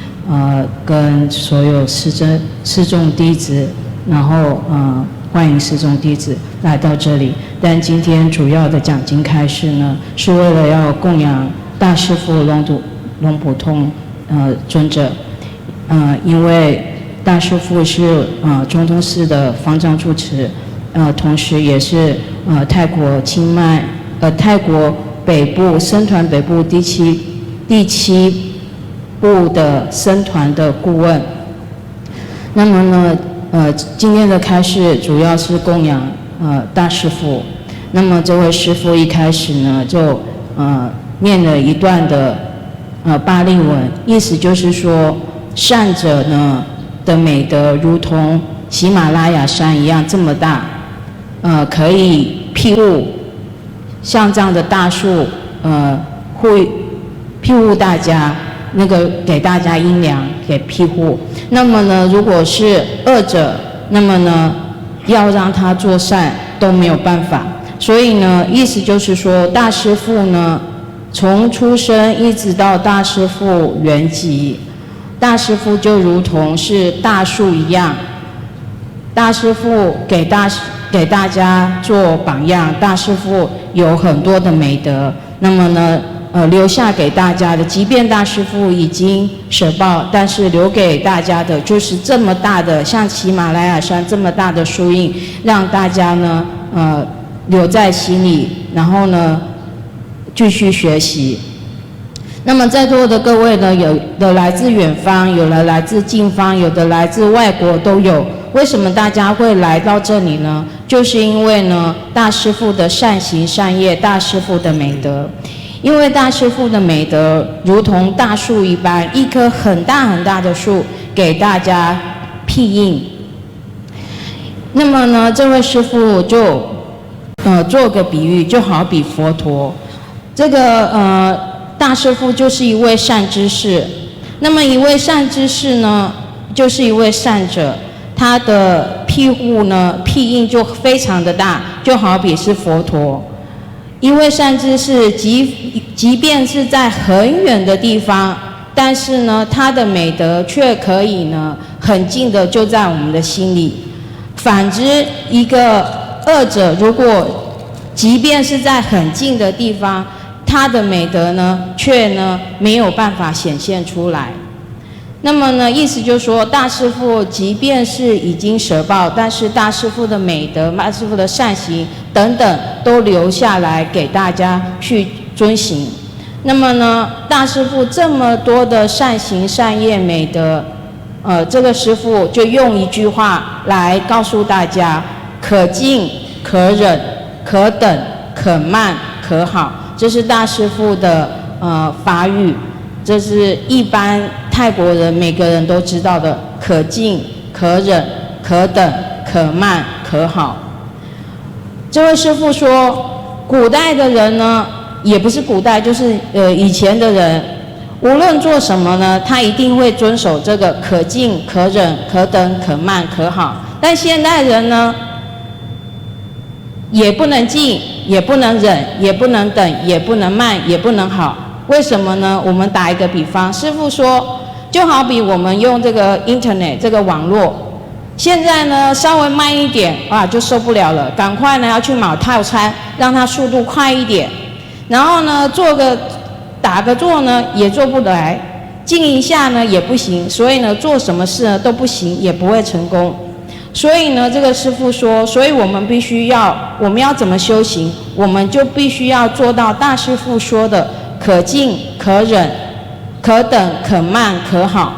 跟所有释众弟子，然后欢迎释众弟子来到这里。但今天主要的讲经开示呢，是为了要供养大师父龙普通尊者，因为大师父是中通寺的方丈住持，同时也是泰国清迈泰国北部僧团北部第七部的僧团的顾问。那么呢，今天的开示主要是供养大师父。那么这位师父一开始呢，就念了一段的巴利文，意思就是说，善者呢的美德如同喜马拉雅山一样这么大，可以庇护像这样的大树，庇护大家，给大家阴凉，给庇护。那么呢，如果是恶者，那么呢，要让他做善都没有办法。所以呢，意思就是说，大师父呢，从出生一直到大师父圆寂，大师父就如同是大树一样。大师父给大家做榜样，大师父有很多的美德，那么呢，留下给大家的，即便大师父已经舍报，但是留给大家的就是这么大的，像喜马拉雅山这么大的树荫，让大家呢，留在心里，然后呢，继续学习。那么在座的各位呢，有的来自远方，有的来自近方，有的来自外国都有。为什么大家会来到这里呢？就是因为呢，大师父的善行善业，大师父的美德。因为大师父的美德如同大树一般，一棵很大很大的树给大家庇荫。那么呢，这位师父就做个比喻，就好比佛陀。这个大师父就是一位善知识。那么一位善知识呢，就是一位善者。他的庇护呢，庇荫就非常的大，就好比是佛陀。一位善知识，即便是在很远的地方，但是呢，他的美德却可以呢很近的就在我们的心里。反之，一个恶者如果即便是在很近的地方，他的美德呢却呢没有办法显现出来。那么呢，意思就是说，大师父即便是已经舍报，但是大师父的美德、大师父的善行等等，都留下来给大家去遵行。那么呢，大师父这么多的善行、善业、美德，这个师父就用一句话来告诉大家：可敬、可忍、可等、可慢、可好。这是大师父的法语。这是一般泰国人每个人都知道的，可敬、可忍、可等、可慢、可好。这位师父说，古代的人呢，也不是古代，就是以前的人，无论做什么呢，他一定会遵守这个可敬、可忍、可等、可慢、可好。但现代人呢，也不能敬，也不能忍，也不能等，也不能慢，也不能好。为什么呢？我们打一个比方，师父说，就好比我们用这个 internet 这个网络，现在呢稍微慢一点啊就受不了了，赶快呢要去买套餐，让它速度快一点。然后呢打个坐呢也做不来，静一下呢也不行，所以呢做什么事呢都不行，也不会成功。所以呢，这个师父说，所以我们要怎么修行，我们就必须要做到大师父说的可敬、可忍、可等、可慢、可好。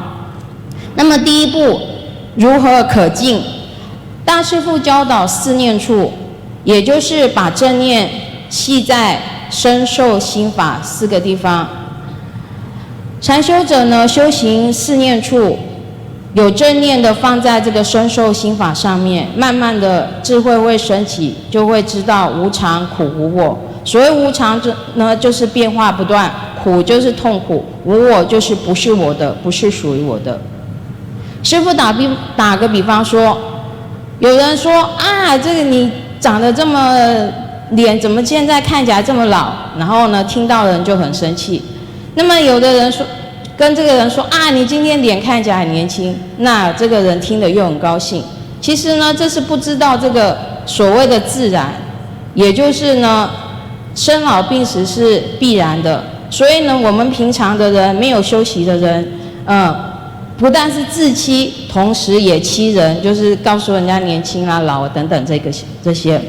那么第一步，如何可敬？大师父教导四念处，也就是把正念系在身受心法四个地方。禅修者呢，修行四念处，有正念的放在这个身受心法上面，慢慢的智慧会升起，就会知道无常、苦、无我。所谓无常呢，就是变化不断；苦就是痛苦；无我就是不是我的，不是属于我的。师父打个比方说，有人说啊，这个你长得这么脸，怎么现在看起来这么老？然后呢，听到的人就很生气。那么有的人说，跟这个人说啊，你今天脸看起来很年轻，那这个人听了又很高兴。其实呢，这是不知道这个所谓的自然，也就是呢，生老病死是必然的。所以呢，我们平常的人，没有修习的人，不但是自欺，同时也欺人，就是告诉人家年轻啊、老啊等等这些。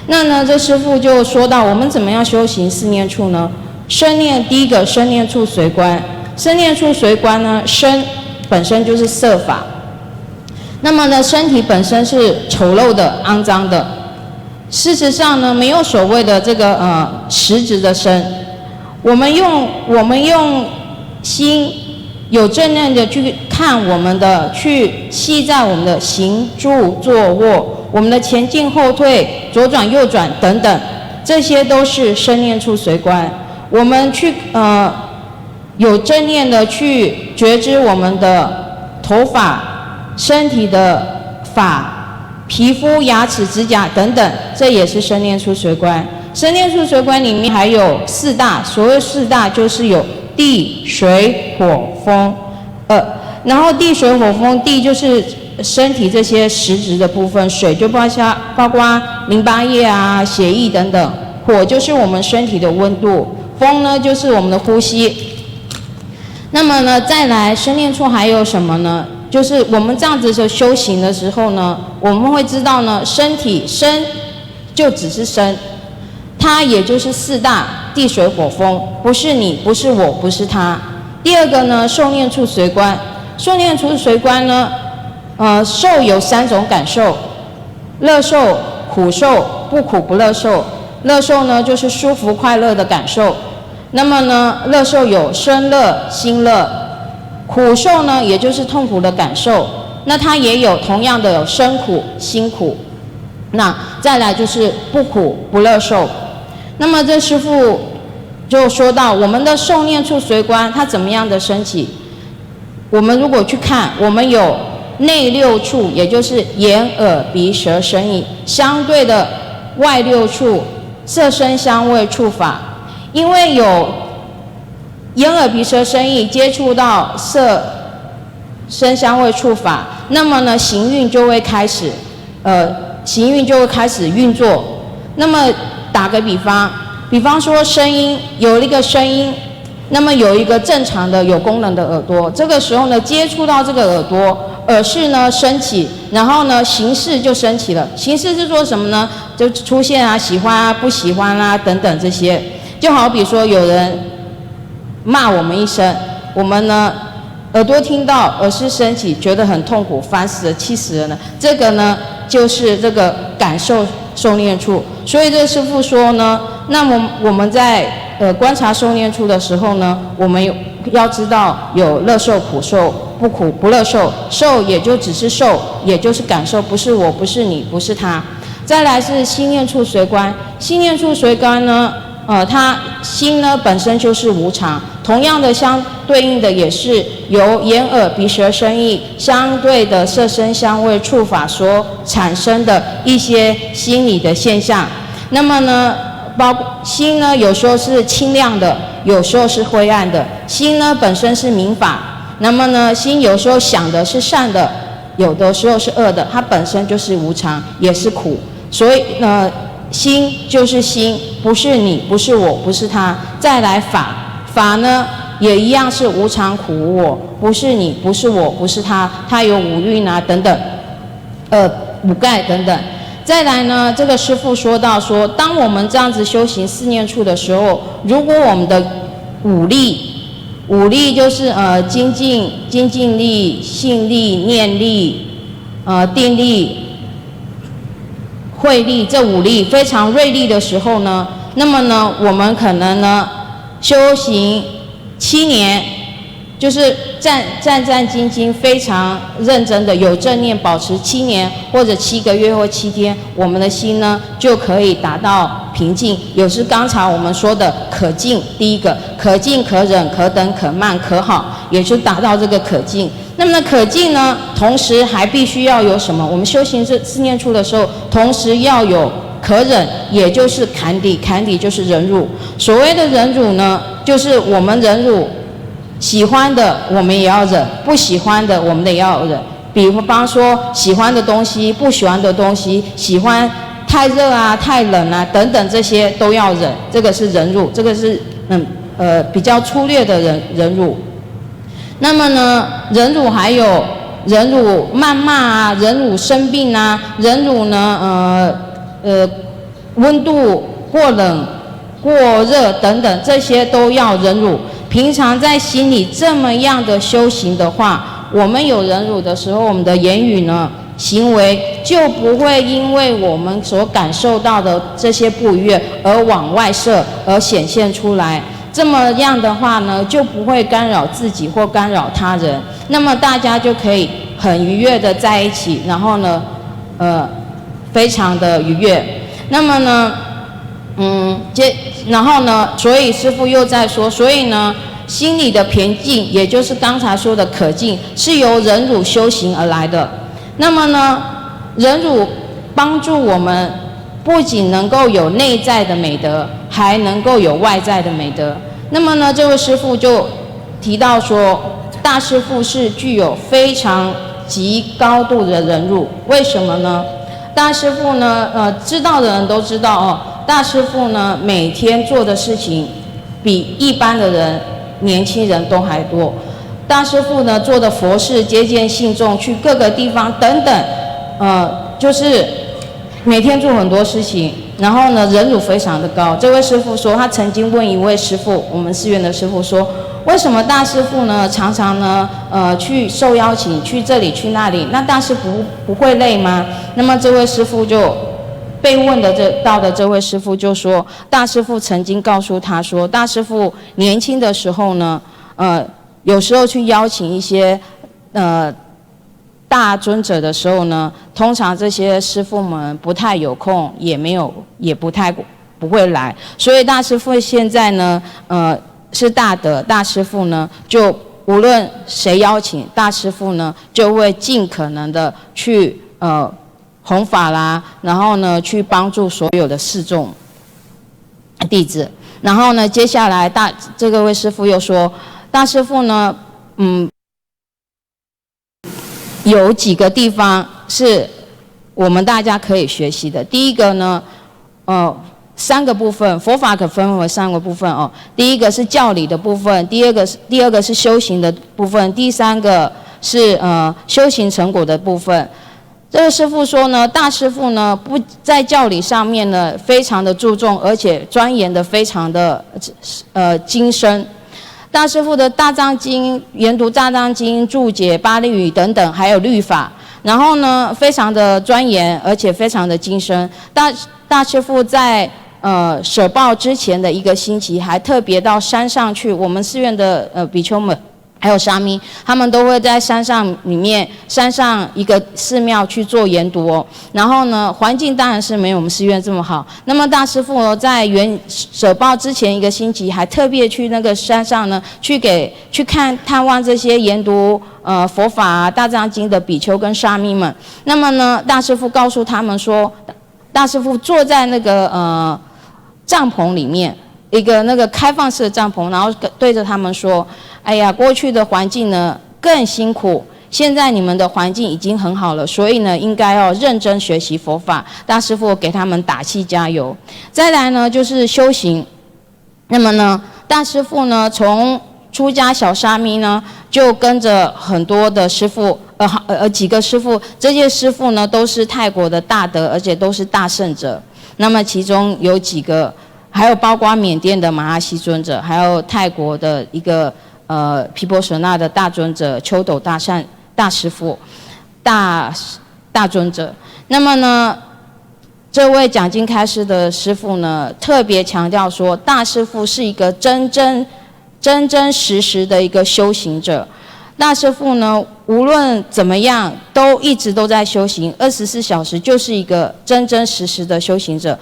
那呢，这师父就说到，我们怎么样修行四念处呢？身念，第一个身念处随观。身念处随观呢，身本身就是色法。那么呢，身体本身是丑陋的、肮脏的。事实上呢，没有所谓的这个实质的身。我们用心有正念的去看我们的，去系在我们的行住坐卧，我们的前进后退、左转右转等等，这些都是身念处随观。我们去有正念的去觉知我们的头发、身体的发、皮肤、牙齿、指甲等等，这也是身念处随观。身念处随观里面还有四大，所谓四大就是有地、水、火、风。然后地、水、火、风，地就是身体这些实质的部分，水就包括淋巴液啊、血液等等，火就是我们身体的温度，风呢就是我们的呼吸。那么呢，再来身念处还有什么呢？就是我们这样子的修行的时候呢，我们会知道呢，身体身就只是身，它也就是四大地水火风，不是你，不是我，不是他。第二个呢，受念处随观。受念处随观呢，受有三种感受：乐受、苦受、不苦不乐受。乐受呢，就是舒服快乐的感受。那么呢，乐受有身乐、心乐；苦受呢，也就是痛苦的感受。那它也有同样的有身苦、心苦。那再来就是不苦不乐受。那么这师父就说到，我们的受念处随观，它怎么样的升起？我们如果去看，我们有内六处，也就是眼、耳、鼻、舌、身、意，相对的外六处，色、声、香味、触、法。因为有眼耳鼻舌身意接触到色声香味触法，那么呢行运就会开始，运作。那么打个比方说声音，有一个声音，那么有一个正常的有功能的耳朵，这个时候呢接触到这个耳朵，耳识呢升起，然后呢形式就升起了。形式是说什么呢？就出现啊喜欢啊不喜欢啊等等这些。就好比说有人骂我们一声，我们呢耳朵听到耳识升起，觉得很痛苦，烦死了，气死了呢。这个呢就是这个感受受念处。所以这个师父说呢，那么我们在观察受念处的时候呢，我们要知道有乐受、苦受、不苦不乐受。受也就只是受，也就是感受，不是我，不是你，不是他。再来是心念处随观，心念处随观呢，它心呢本身就是无常，同样的相对应的也是由眼耳鼻舌身意相对的色声香味触法所产生的一些心理的现象。那么呢，心呢有时候是清亮的，有时候是灰暗的。心呢本身是明法，那么呢心有时候想的是善的，有的时候是恶的，它本身就是无常，也是苦。所以呢心就是心，不是你，不是我，不是他。再来法呢也一样是无常苦无我，不是你，不是我，不是他，他有五蕴啊等等，五盖等等。再来呢，这个师父说到说，当我们这样子修行四念处的时候，如果我们的五力就是精进力、信力、念力、定力、慧力这五力非常锐利的时候呢，那么呢，我们可能呢修行7年，就是战兢兢非常认真的有正念保持7年或者7个月或7天，我们的心呢就可以达到平静。也是刚才我们说的可静，第一个可静可忍可等可慢可好，也就达到这个可静。那么可静呢，同时还必须要有什么？我们修行这四念处的时候，同时要有可忍，也就是坎底，坎底就是忍辱。所谓的忍辱呢，就是我们忍辱，喜欢的我们也要忍，不喜欢的我们也要忍。比方说喜欢的东西、不喜欢的东西，喜欢太热啊、太冷啊等等，这些都要忍，这个是忍辱，这个是比较粗略的忍辱。那么呢，忍辱还有忍辱谩骂啊，忍辱生病啊，忍辱呢温度过冷、过热等等，这些都要忍辱。平常在心里这么样的修行的话，我们有忍辱的时候，我们的言语呢、行为就不会因为我们所感受到的这些不愉悦而往外射，而显现出来。这么样的话呢，就不会干扰自己或干扰他人，那么大家就可以很愉悦的在一起，然后呢，非常的愉悦。那么呢，然后呢，所以师父又在说，所以呢，心里的平静，也就是刚才说的可静，是由忍辱修行而来的。那么呢，忍辱帮助我们不仅能够有内在的美德，还能够有外在的美德。那么呢，这位师父就提到说，大师父是具有非常极高度的忍辱。为什么呢？大师父呢，知道的人都知道哦，大师父呢每天做的事情比一般的人、年轻人都还多。大师父呢做的佛事、接见信众、去各个地方等等，就是每天做很多事情，然后呢忍辱非常的高。这位师父说，他曾经问一位师父，我们寺院的师父说，为什么大师父呢常常呢去受邀请去这里去那里，那大师不会累吗？那么这位师父就被问的这位师父就说，大师父曾经告诉他说，大师父年轻的时候呢，有时候去邀请一些大尊者的时候呢，通常这些师父们不太有空，也不会来，所以大师父现在呢，是大德，大师父呢就无论谁邀请，大师父呢就会尽可能的去弘法啦，然后呢去帮助所有的侍众弟子。然后呢，接下来这个位师父又说，大师父呢，有几个地方是我们大家可以学习的。第一个呢，3个部分，佛法可分为3个部分哦。第一个是教理的部分，第二个是修行的部分，第3个是修行成果的部分。这个师父说呢，大师父呢不在教理上面呢非常的注重，而且钻研的非常的精深。大师父的大藏经、研读大藏经、注解巴利语等等，还有律法，然后呢非常的钻研，而且非常的精深。大师父在舍报之前的1个星期，还特别到山上去，我们寺院的比丘们还有沙弥，他们都会在山上一个寺庙去做研读哦。然后呢，环境当然是没有我们寺院这么好。那么大师父呢，在舍报之前1个星期，还特别去那个山上呢，去探望这些研读佛法啊、大藏经的比丘跟沙弥们。那么呢，大师父告诉他们说，大师父坐在那个帐篷里面，一个那个开放式的帐篷，然后对着他们说：“哎呀，过去的环境呢更辛苦，现在你们的环境已经很好了，所以呢应该要认真学习佛法。”大师父给他们打气加油。再来呢就是修行。那么呢，大师父呢从出家小沙弥呢就跟着很多的师父，几个师父，这些师父呢都是泰国的大德，而且都是大圣者。那么其中有几个，还有包括缅甸的马哈希尊者，还有泰国的一个毗婆舍那的大尊者秋斗大师父大尊者。那么呢，这位讲经开示的师父呢，特别强调说，大师父是一个真真实实的一个修行者。大师父呢，无论怎么样，都一直都在修行，24小时就是一个真真实实的修行者。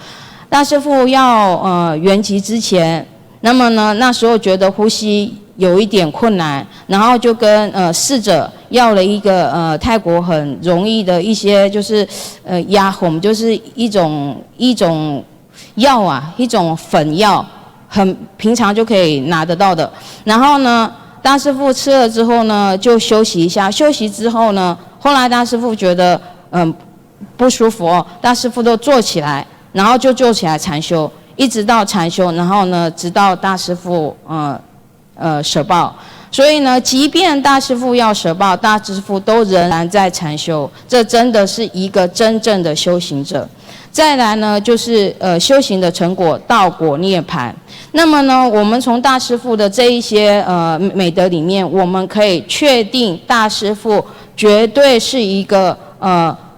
大师父要圆寂之前，那么呢，那时候觉得呼吸有一点困难，然后就跟侍者要了一个泰国很容易的一些就是压红，就是一种药啊，一种粉药，很平常就可以拿得到的。然后呢，大师父吃了之后呢，就休息一下。休息之后呢，后来大师父觉得不舒服哦，大师父都坐起来，然后就坐起来禅修，一直到禅修，然后呢，直到大师父舍报。所以呢，即便大师父要舍报，大师父都仍然在禅修，这真的是一个真正的修行者。再来呢，就是修行的成果道果涅槃。那么呢，我们从大师父的这一些美德里面，我们可以确定大师父绝对是一个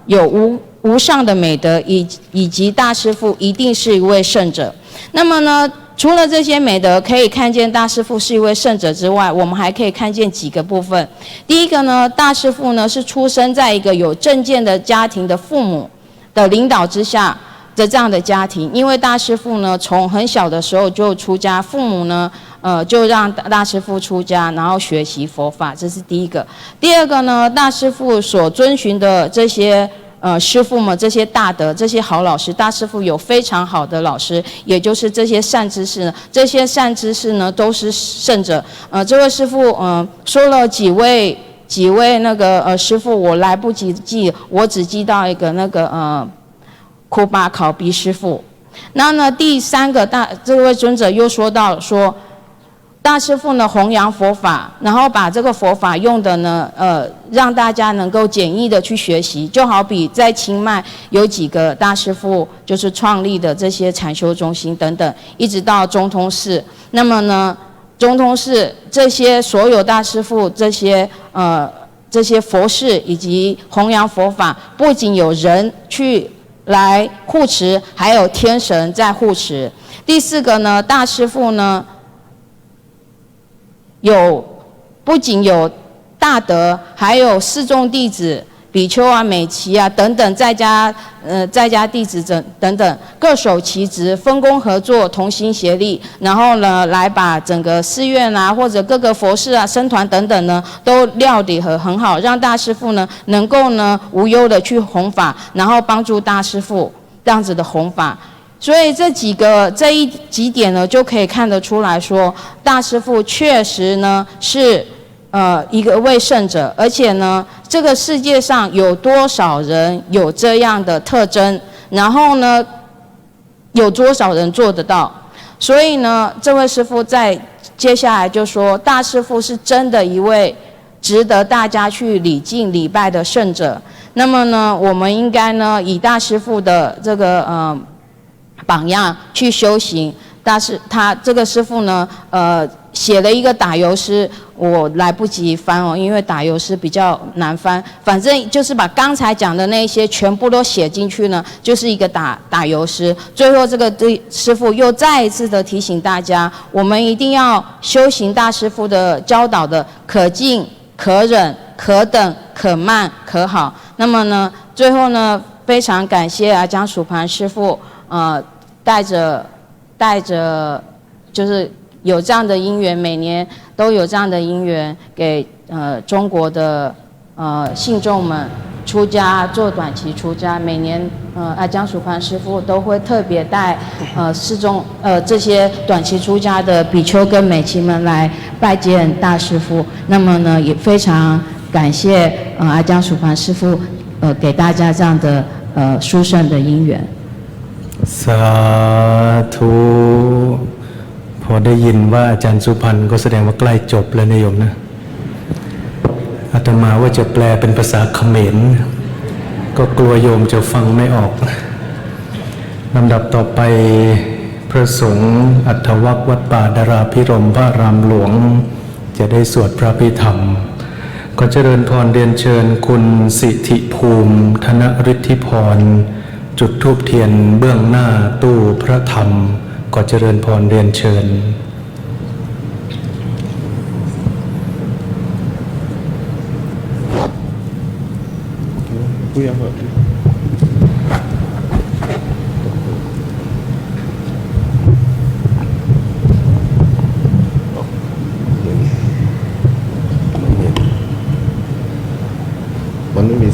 有无上的美德，以及大师父一定是一位圣者。那么呢，除了这些美德可以看见大师父是一位圣者之外，我们还可以看见几个部分。第一个呢，大师父呢是出生在一个有正见的家庭的父母的领导之下的这样的家庭。因为大师父呢从很小的时候就出家，父母呢就让大师父出家，然后学习佛法，这是第一个。第二个呢，大师父所遵循的这些师父们，这些大德，这些好老师，大师父有非常好的老师，也就是这些善知识呢。这些善知识呢都是圣者。这位师父说了几位那个师父，我来不及记，我只记到一个那个库巴考比师父。那呢，第三个这位尊者又说到说，大师父呢弘扬佛法，然后把这个佛法用的呢让大家能够简易的去学习。就好比在清迈有几个大师父就是创立的这些禅修中心等等，一直到中通寺。那么呢，中通寺这些所有大师父这些佛事以及弘扬佛法，不仅有人去来护持，还有天神在护持。第四个呢，大师父呢不仅有大德，还有四众弟子、比丘啊、美琪啊等等在家弟子等等，各守其职，分工合作，同心协力，然后呢，来把整个寺院啊，或者各个佛事啊、僧团等等呢，都料理很好，让大师父呢能够呢无忧的去弘法，然后帮助大师父这样子的弘法。所以这几点呢，就可以看得出来说，大师父确实呢是一个位圣者，而且呢，这个世界上有多少人有这样的特征，然后呢，有多少人做得到？所以呢，这位师父在接下来就说，大师父是真的一位值得大家去礼敬礼拜的圣者。那么呢，我们应该呢，以大师父的这个榜样去修行。他这个师父呢，写了一个打油诗，我来不及翻哦，因为打油诗比较难翻。反正就是把刚才讲的那些全部都写进去呢，就是一个打油诗。最后这个师父又再一次的提醒大家，我们一定要修行大师父的教导的可敬、可忍、可等、可慢、可好。那么呢，最后呢，非常感谢江蜀盘师父，带着就是有这样的因缘，每年都有这样的因缘，给中国的信众们出家做短期出家。每年江蜀盘师父都会特别带这些短期出家的比丘跟美琪们来拜见大师父。那么呢，也非常感谢江蜀盘师父给大家这样的殊胜的因缘。สาธุพอได้ยินว่าอาจารย์สุพรรณก็แสดงว่าใกล้จบแล้วนะโยมนะอาตมาว่าจะแปลเป็นภาษาเขมรก็กลัวโยมจะฟังไม่ออกลำดับต่อไปพระสงฆ์อัฐวัควัดป่าดาราพิรมพระรามหลวงจะได้สวดพระพิธรรมก็เจริญพรเรียนเชิญคุณสิทธิภูมิธนฤทธิพรจุดธูปเทียนเบื้องหน้าตู้พระธรรมก็เจริญพรเรียนเชิญมันไม่มี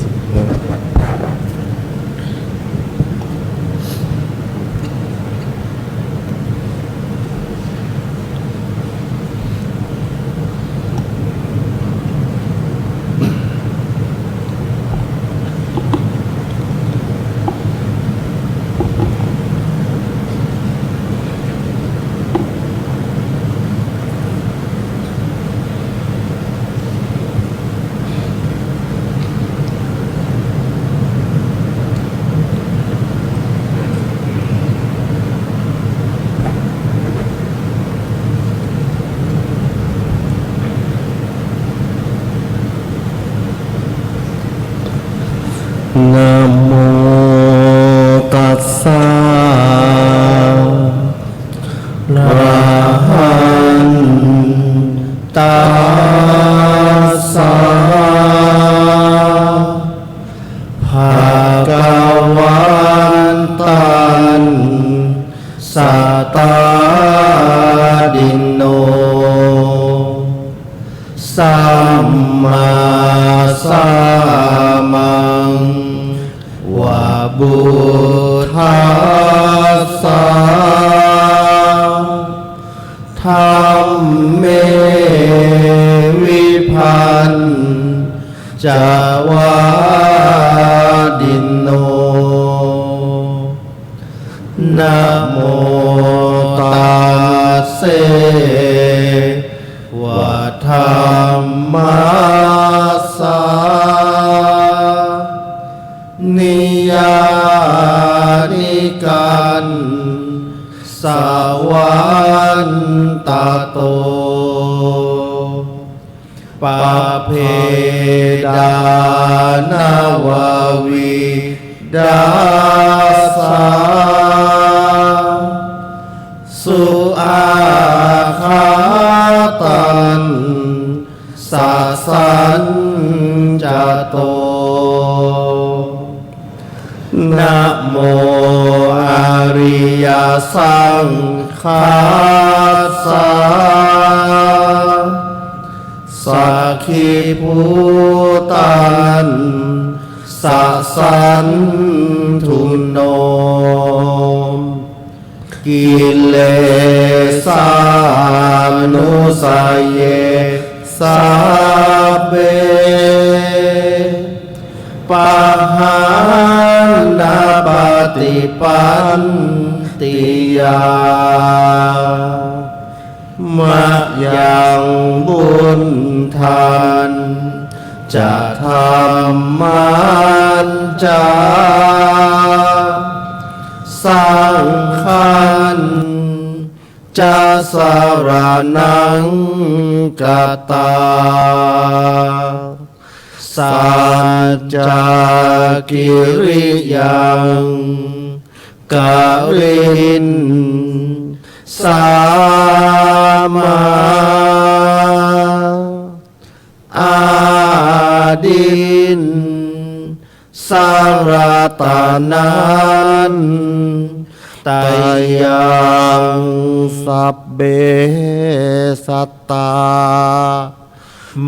นะโมตัสสะระหันตสัมภะคะวันตังสัตตาดินโนสัมมาสัมมังวะบุทัสสะธัมเมวิพันจาวาดินโนนะโมตัสสะวะธัมมัสสะนิยานิกันสวันตโตปะเพดานาววิดาสาสุอาคาตันสะสัญจโตนะโมอาริยสังฆาสาสัคคิภูตันสะสันทุโน กิเลสานุสัยเยสัพเพปะหันนาปฏิปันติยามะยังบุญทานจะทำมันจะสังขันจะสารนังกตาสัจจกิริยังกรินสามาอาดินสังรตานันตายังสัพเบสัตตา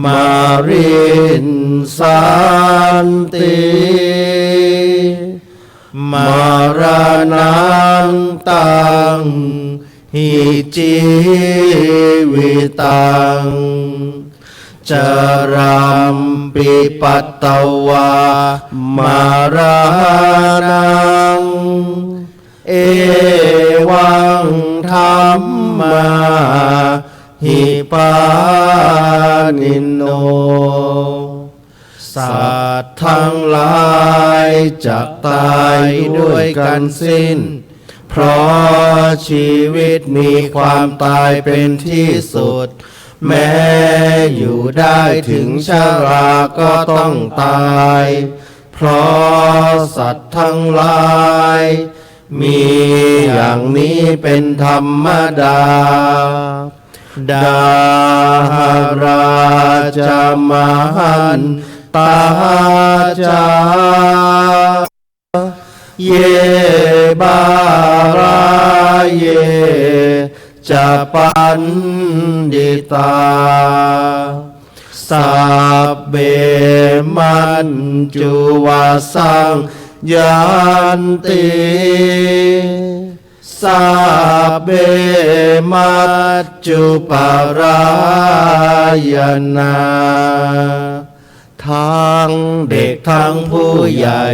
มารินสันติมารานังตังหิจิวิตังจารัมปิปัตตวามารานังเอวังธัมมาหิปานิโนสัตว์ทั้งหลายจะตายด้วยกันสิ้นเพราะชีวิตมีความตายเป็นที่สุดแม้อยู่ได้ถึงชราก็ต้องตายเพราะสัตว์ทั้งหลายมีอย่างนี้เป็นธรรมดาดาราจามหันตาจาเยบาราเยจะปันดิตาสัพเบมันจุวาสังยันติสัพเบมัจจุปารายนาทั้งเด็กทั้งผู้ใหญ่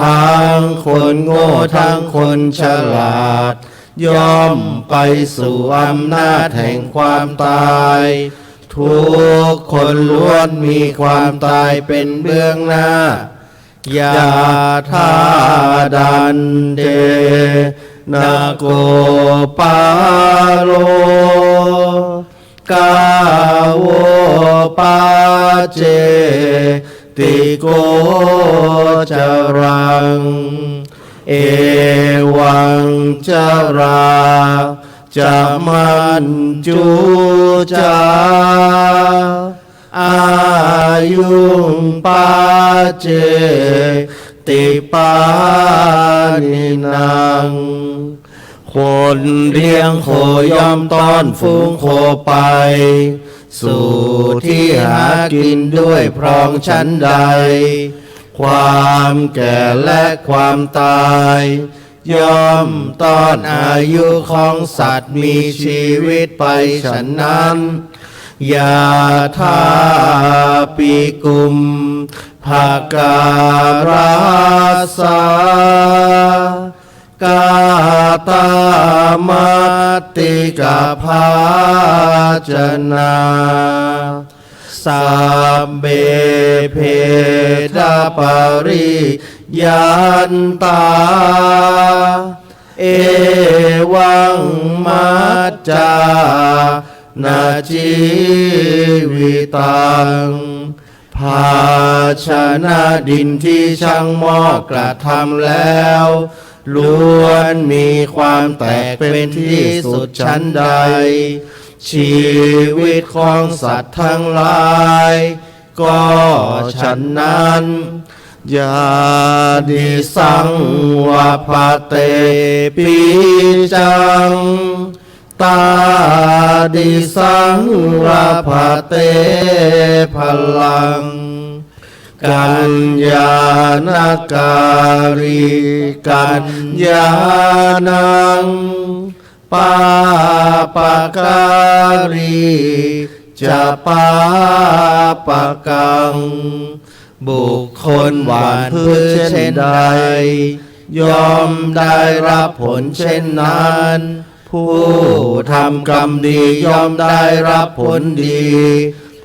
ทั้งคนโง่ทั้งคนฉลาดย่อมไปสู่อำนาจแห่งความตายทุกคนล้วนมีความตายเป็นเบื้องหน้ายาธาดันเดนาโกปาโลกาโวปาเจติโกจรังเอวังจาราจะมันจุจาอายุงปาเจติปานินังคนเลี้ยงโคย่อมต้อนฝูงโคไปสู่ที่หากินด้วยพรองชั้นใดความแก่และความตายย่อมต้อนอายุของสัตว์มีชีวิตไปฉะนั้นยาธาปิกุมภาการาสากาตามัตติกาภาจนาสัมเบเพดาปริยันตาเอวังมัจจานาจีวิตังภาชนะดินที่ช่างหม้อกระทำแล้วล้วนมีความแตกเป็นที่สุดชั้นใดชีวิตของสัตว์ทั้งหลายก็ฉันนั้นยาดิสังวะปะเตปิจังตาดิสังวะปะเตพลัง กัญญาณการีกัญญาณังปาปการีจะปาปกังบุคคลหวานพืชเช่นใดย่อมได้รับผลเช่นนั้นผู้ทำกรรมดีย่อมได้รับผลดี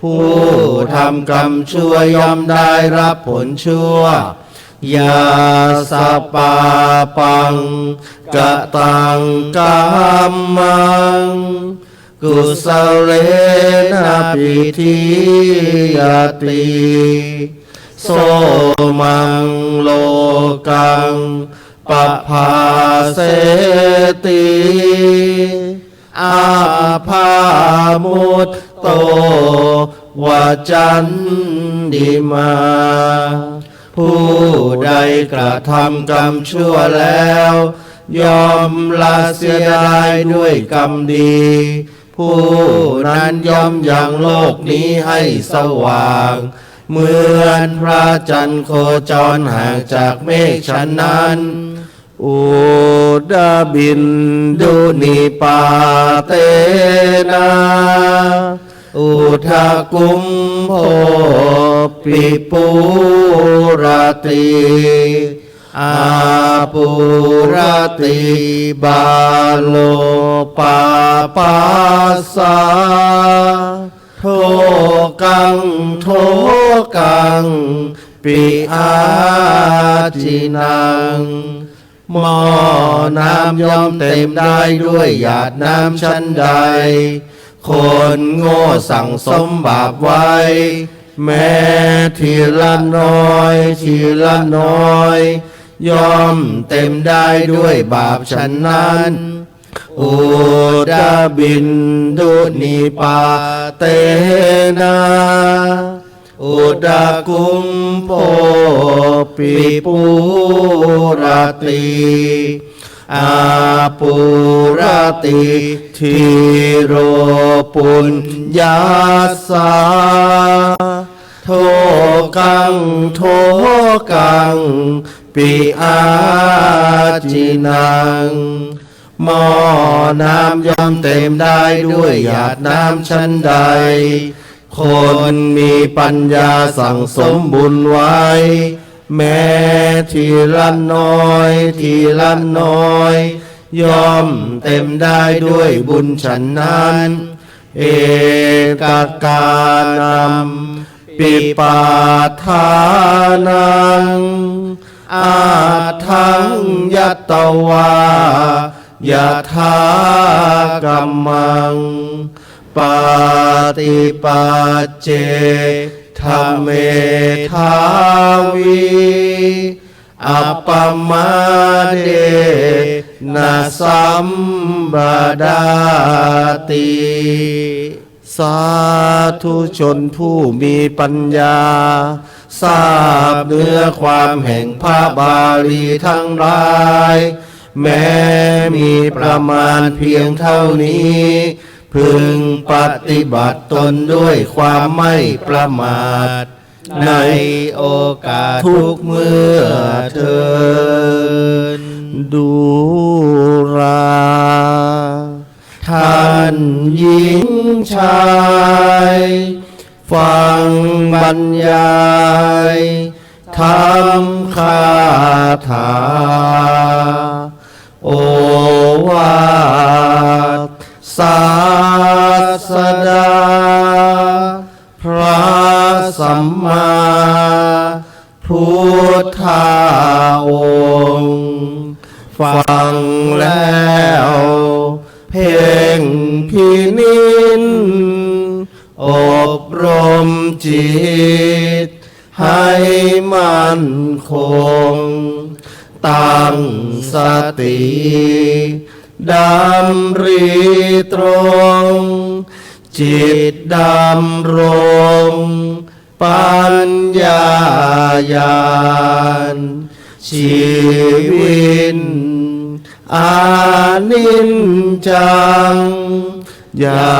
ผู้ทำกรรมชั่วย่อมได้รับผลชั่วยาสปาปังกะตังกัมมังกุสเลนะปิทิยติโสมังโลกังปภาเสติอาภามุตโตวจันดิมาผู้ใดกระทำกรรมชั่วแล้วยอมละเสียได้ด้วยกรรมดีผู้นั้นย่อมยังโลกนี้ให้สว่างเหมือนพระจันทร์โคจรห่างจากเมฆฉะนั้นอุดาบินดุนิปาเตนะอุทากุมโภปิปุราติอาปุราติบาโลปาปัสสะโทกังโทกังปิอาจินังหม้อน้ำย่อมเต็มได้ด้วยหยาดน้ำชั้นใดคนโง่สั่งสมบาปไว้แม้ทีละน้อยทีละน้อยย่อมเต็มได้ด้วยบาปฉันนั้นอุดาบินดุนิปาเตนะอุดากุมโภปิปุราติอาปุราติทีโรปุญญาสาโทกังโทกังปิอาจินังหม้อน้ำย่อมเต็มได้ด้วยหยาดน้ำชั้นใดคนมีปัญญาสั่งสมบุญไว้แม้ทีละน้อยทีละน้อยย่อมเต็มได้ด้วยบุญฉันนั้นเอกกานำปิปาทานังอาทังยัตตวายะทากรรมังปาติปัจเจธรรมเมทาวีอัปปมาเดนะสัมบดาติสาธุชนผู้มีปัญญาทราบเนื้อความแห่งพระบาลีทั้งหลายแม้มีประมาณเพียงเท่านี้พึงปฏิบัติตนด้วยความไม่ประมาทในโอกาสทุกเมื่อเทินดูราท่านหญิงชายฟังบรรยายธรรมคาถาโอวาทศาสดาพระสัมมาพุทธองค์ฟังแล้วเพ่งพินิจอบรมจิตให้มั่นคงตั้งสติดำริตรงจิตดำรงปัญญาญาณชีวิตอานิจจังอย่า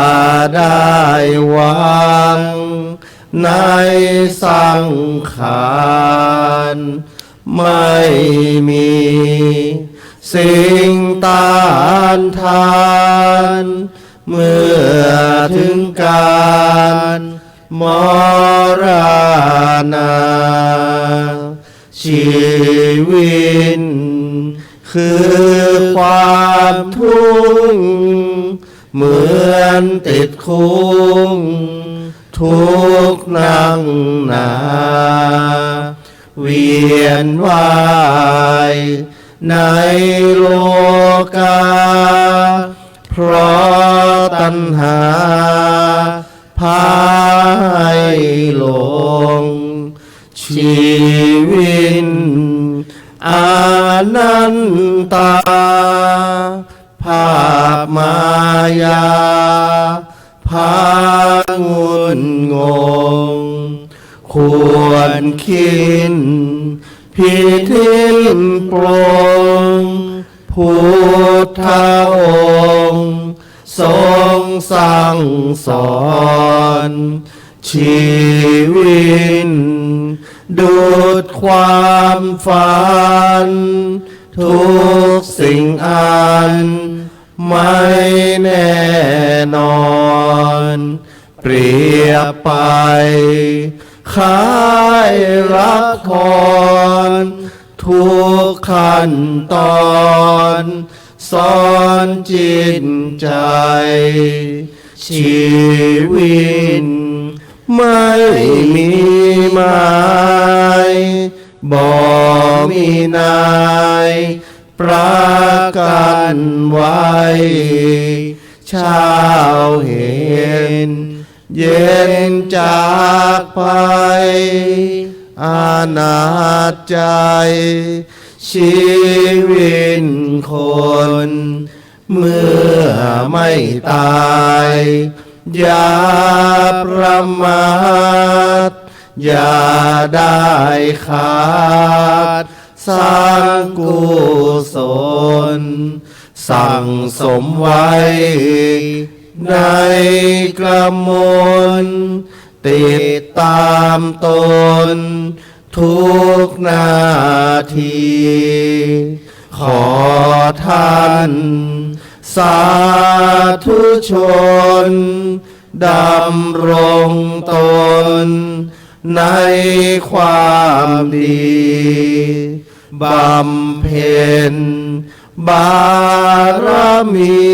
ได้หวัง ในสังขารไม่มีสิ่งต้านทานเมื่อถึงการมรณะชีวิตคือความทุกข์เหมือนติดคุกทุกข์นั่งหนาเวียนว่ายในโลกาเพราะตัณหาพาให้หลงชีวิตอนันตาภาพมายาพางุนงงควรคิดพิทินปลงพุทธองค์ทรงสั่งสอนชีวิตดุจความฝันทุกสิ่งอันไม่แน่นอนเปรียบไปคล้ายละครทุกขั้นตอนสอนจิตใจชีวิตไม่มีหมายบ่มีนายประกันไว้เช้าเห็นเย็นจากไปอานาจใจชีวิตคนเมื่อไม่ตายอย่าประมาทอย่าได้ขาดสร้างกุศลสั่งสมไว้ในกระมวลติดตามตนทุกนาทีขอท่านสาธุชนดำรงตนในความดีบำเพ็ญบารมี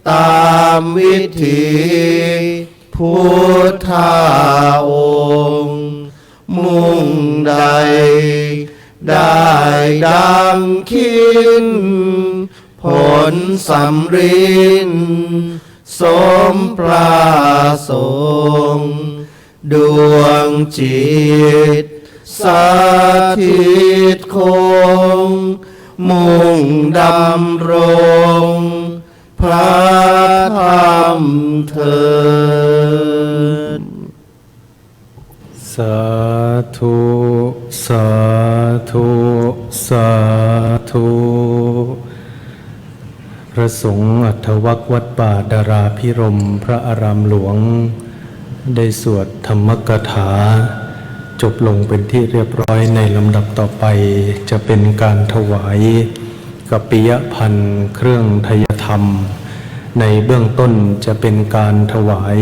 ตามวิถีพุทธองค์มุ่งใดได้ดังคิดผลสำริดสมปราสงค์ดวงจิตสถิตคงมุ่งดำรงพระธรรมเถิดสาธุสาธุสาธุพระสงฆ์อัฏฐวัควัดป่าดาราพิรมย์พระอารามหลวงได้สวดธรรมกถาจบลงเป็นที่เรียบร้อยในลำดับต่อไปจะเป็นการถวายกัปปิยพันธ์เครื่องไทยธรรมในเบื้องต้นจะเป็นการถวาย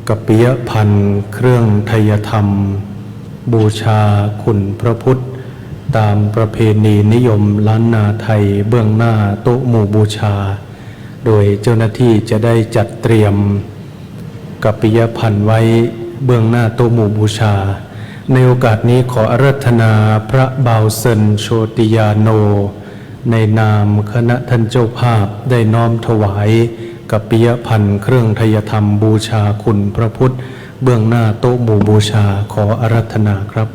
กัปปิยพันธ์เครื่องไทยธรรมบูชาคุณพระพุทธตามประเพณีนิยมล้านนาไทยเบื้องหน้าโต๊ะหมู่บูชาโดยเจ้าหน้าที่จะได้จัดเตรียมกัปปิยพันธ์ไว้เบื้องหน้าโต๊ะหมู่บูชาในโอกาสนี้ขออาราธนาพระบ่าวเซินโชติยาโนในนามคณะท่านเจ้าภาพได้น้อมถวายกัปปิยพันธ์เครื่องไทยธรรมบูชาคุณพระพุทธเบื้องหน้าโต๊ะหมู่บูชาขออาราธนาครับ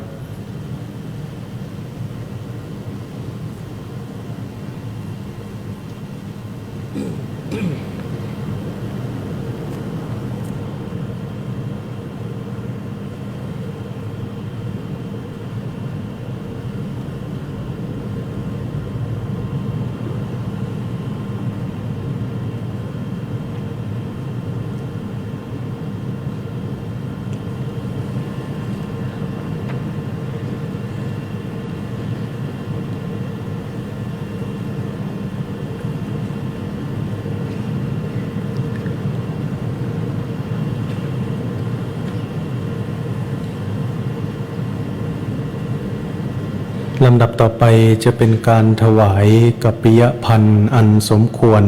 ลำดับต่อไปจะเป็นการถวายกัปปิยพันธ์อันสมควร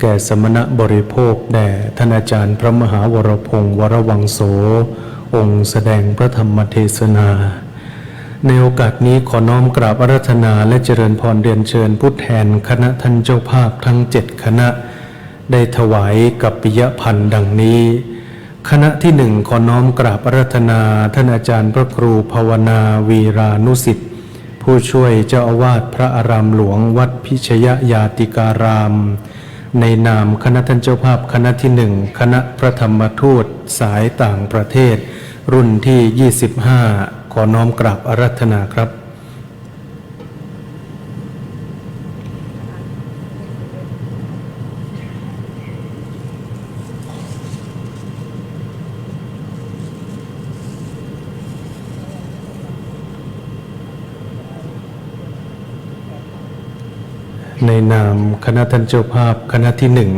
แก่สมณบริโภคแด่ท่านอาจารย์พระมหาวรพงศ์วรวังโสองค์แสดงพระธรรมเทศนาในโอกาสนี้ขอน้อมกราบอาราธนาและเจริญพรเรียนเชิญผู้แทนคณะท่านเจ้าภาพทั้ง7คณะได้ถวายกัปปิยพันธ์ดังนี้คณะที่หนึ่งขอน้อมกราบอาราธนาท่านอาจารย์พระครูภาวนาวีรานุสิทธิ์ผู้ช่วยเจ้าอาวาสพระอารามหลวงวัดพิชยญาติการามในนามคณะท่านเจ้าภาพคณะที่หนึ่งคณะพระธรรมทูตสายต่างประเทศรุ่นที่25ขอน้อมกราบอาราธนาครับในนามคณะท่านเจ้าภาพคณะที่หนึ่ง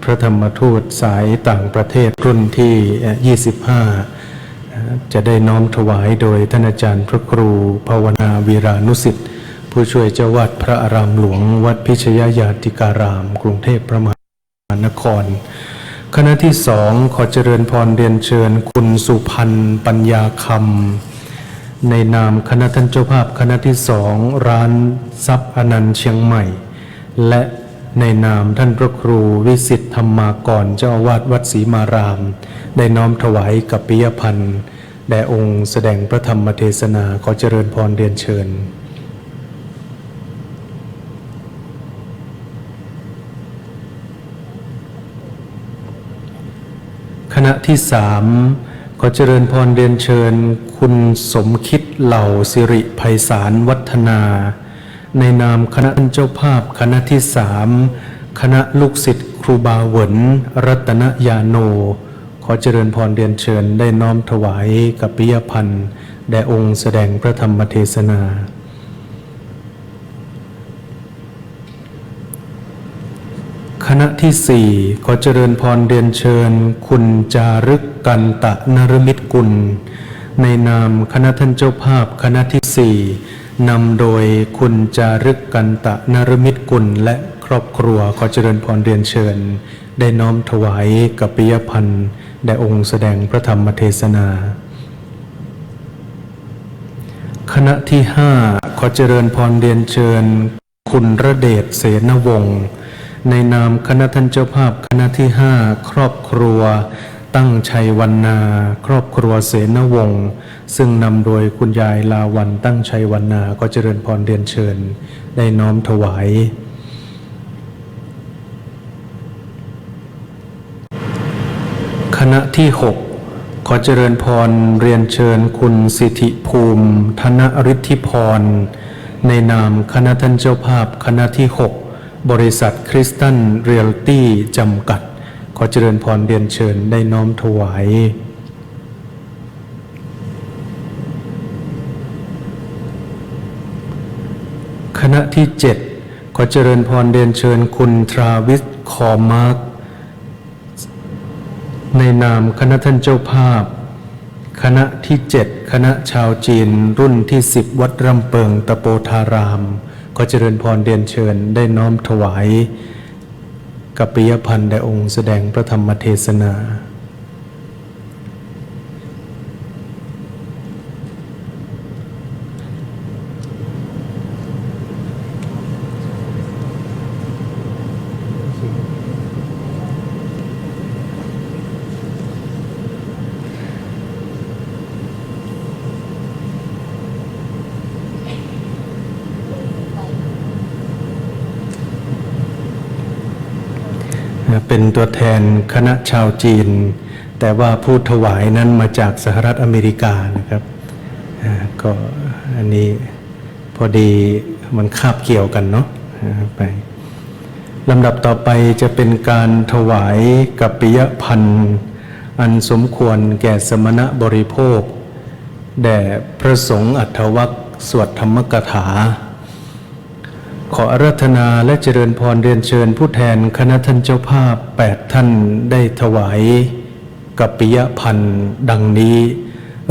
พระธรรมทูตสายต่างประเทศรุ่นที่25จะได้น้อมถวายโดยท่านอาจารย์พระครูภาวนาวีรานุสิทธิ์ผู้ช่วยเจ้าวาดพระอารามหลวงวัดพิชยญาติการามกรุงเทพพระมหานครคณะที่สองขอเจริญพรเรียนเชิญคุณสุพันธ์ปัญญาคำในนามคณะท่านเจ้าภาพคณะที่สองร้านทรัพย์อนันต์เชียงใหม่และในนามท่านพระครูวิสิทธธรรมากรเจ้าอาวาสวัดศรีมารามได้น้อมถวายกัปปิยพันธ์แด่องค์แสดงพระธรรมเทศนาขอเจริญพรเรียนเชิญคณะที่สามขอเจริญพรเรียนเชิญคุณสมคิดเหล่าสิริไพศาลวัฒนาในนามคณะท่านเจ้าภาพคณะที่สามคณะลูกศิษย์ครูบาเหวินรัตนยาโนขอเจริญพรเรียนเชิญได้น้อมถวายกัปปิยพันธ์แด่องค์แสดงพระธรรมเทศนาคณะที่สี่ขอเจริญพรเรียนเชิญคุณจารึกกันตะนฤมิตกุลในนามคณะท่านเจ้าภาพคณะที่สี่นำโดยคุณจารึกกันตะนฤมิตกุลและครอบครัวขอเจริญพรเรียนเชิญได้น้อมถวายกัปปิยพันธ์แด่องค์แสดงพระธรรมเทศนาคณะที่ห้าขอเจริญพรเรียนเชิญคุณระเดชเสนวงศ์ในนามคณะท่านเจ้าภาพคณะที่ห้าครอบครัวตั้งชัยวรรณาครอบครัวเสนวงศ์ซึ่งนำโดยคุณยายลาวันตั้งชัยวรรณาก็เจริญพรเรียนเชิญได้น้อมถวายคณะที่หกขอเจริญพรเรียนเชิญคุณสิทธิภูมิธนฤทธิพรในนามคณะท่านเจ้าภาพคณะที่หกบริษัทคริสตันเรียลตี้จำกัดขอเจริญพรเรียนเชิญได้น้อมถวายคณะที่เจ็ดขอเจริญพรเรียนเชิญคุณทราวิสคอมาร์กในนามคณะท่านเจ้าภาพคณะที่เจ็ดคณะชาวจีนรุ่นที่10วัดรำเปิงตะโปธารามขอเจริญพรเรียนเชิญได้น้อมถวายกัปปิยพันธ์แด่องค์แสดงพระธรรมเทศนาเป็นตัวแทนคณะชาวจีนแต่ว่าผู้ถวายนั้นมาจากสหรัฐอเมริกานะครับก็อันนี้พอดีมันคาบเกี่ยวกันเนาะไปลำดับต่อไปจะเป็นการถวายกัปปิยพันธ์อันสมควรแก่สมณบริโภคแด่พระสงฆ์อัฏฐวรรคสวดธรรมกถาขออาราธนาและเจริญพรเรียนเชิญผู้แทนคณะท่านเจ้าภาพ8ท่านได้ถวายกัปปิยพันธ์ดังนี้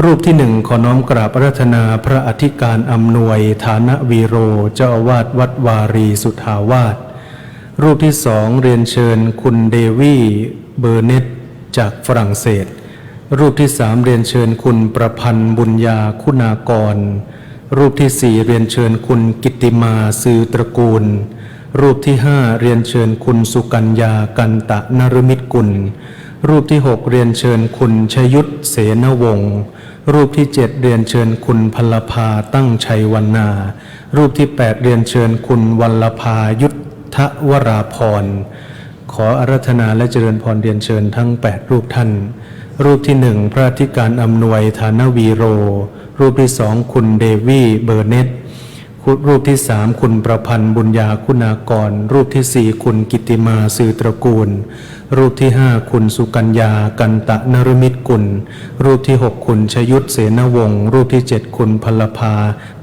รูปที่หนึ่งขอน้อมกราบอาราธนาพระอธิการอำนวยฐานะวีโรเจ้าอาวาสวัดวารีสุทธาวาสรูปที่สองเรียนเชิญคุณเดวี่เบอร์เน็ตจากฝรั่งเศสรูปที่สามเรียนเชิญคุณประพันธ์บุญญาคุณากรรูปที่สี่เรียนเชิญคุณกิตติมาซือตระกูลรูปที่ห้าเรียนเชิญคุณสุกัญญากันตะนฤมิตกุลรูปที่หกเรียนเชิญคุณชยุทธเสนวงศ์รูปที่เจ็ดเรียนเชิญคุณพลภาตั้งชัยวรรณารูปที่แปดเรียนเชิญคุณวัลภายุทธวราพรขออาราธนาและเจริญพรเรียนเชิญทั้ง8รูปท่านรูปที่หนึ่งพระอธิการอำนวยฐานะวีโรรูปที่สองคุณเดวี่เบอร์เน็ตรูปที่สามคุณประพันธ์บุญญาคุณากรรูปที่สี่คุณกิตติมาซือตระกูลรูปที่ห้าคุณสุกัญญากันตะนฤมิตกุลรูปที่หกคุณชยุทธเสนวงศ์รูปที่เจ็ดคุณพลภา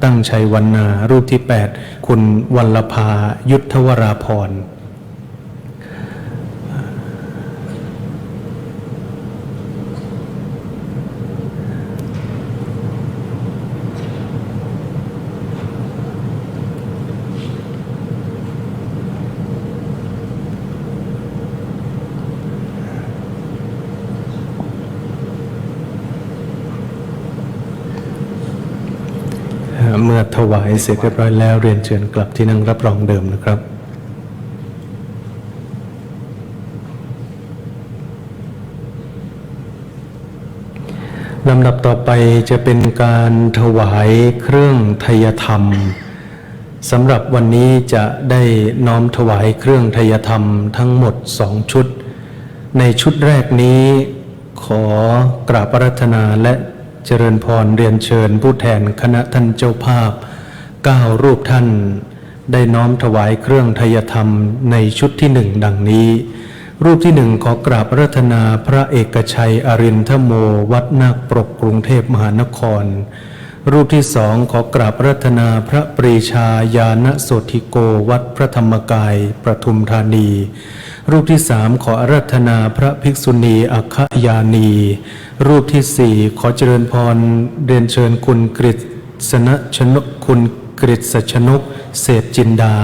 ตั้งชัยวรรณารูปที่แปดคุณวัลภายุทธวราพรเมื่อถวายเสร็จเรียบร้อยแล้วเรียนเชิญกลับที่นั่งรับรองเดิมนะครับลำดับต่อไปจะเป็นการถวายเครื่องไทยธรรมสำหรับวันนี้จะได้น้อมถวายเครื่องไทยธรรมทั้งหมด2ชุดในชุดแรกนี้ขอกราบอาราธนาและเจริญพรเรียนเชิญผู้แทนคณะท่านเจ้าภาพ9รูปท่านได้น้อมถวายเครื่องไทยธรรมในชุดที่1ดังนี้รูปที่1ขอกราบอาราธนาพระเอกชัยอรินทโมวัดนาคปรกกรุงเทพมหานครรูปที่2ขอกราบอาราธนาพระปรีชาญาณโสธิโกวัดพระธรรมกายประทุมธานีรูปที่3ขออาราธนาพระภิกษุณีอัคคยานีรูปที่4ขอเจริญพรเรียนเชิญคุณกฤษณชนกคุณกฤษชนกเศรษฐจินดา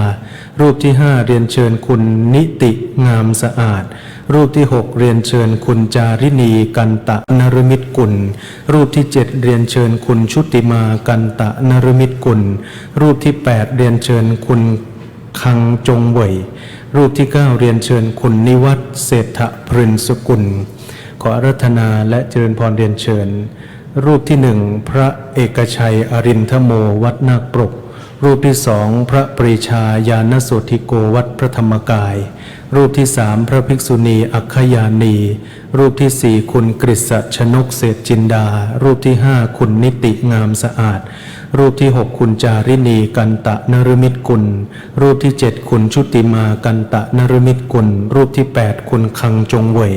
รูปที่5เรียนเชิญคุณนิติงามสะอาดรูปที่6เรียนเชิญคุณจาริณีกันตะนฤมิตกุลรูปที่7เรียนเชิญคุณชุติมากันตะนฤมิตกุลรูปที่8เรียนเชิญคุณคังจงเว่ยรูปที่9เรียนเชิญคุณนิวัฒน์เศรษฐพรินสกุลขออาราธนาและเจริญพรเรียนเชิญรูปที่1พระเอกชัยอรินทโมวัดนาคปรกรูปที่2พระปรีชาญาณโสธิโกวัดพระธรรมกายรูปที่3พระภิกษุณีอัคคยานีรูปที่4คุณกฤษชนกเศรษฐจินดารูปที่5คุณนิติงามสะอาดรูปที่6คุณจาริณีกันตะนฤมิตกุลรูปที่7คุณชุติมากันตะนฤมิตกุลรูปที่8คุณคังจงเว่ย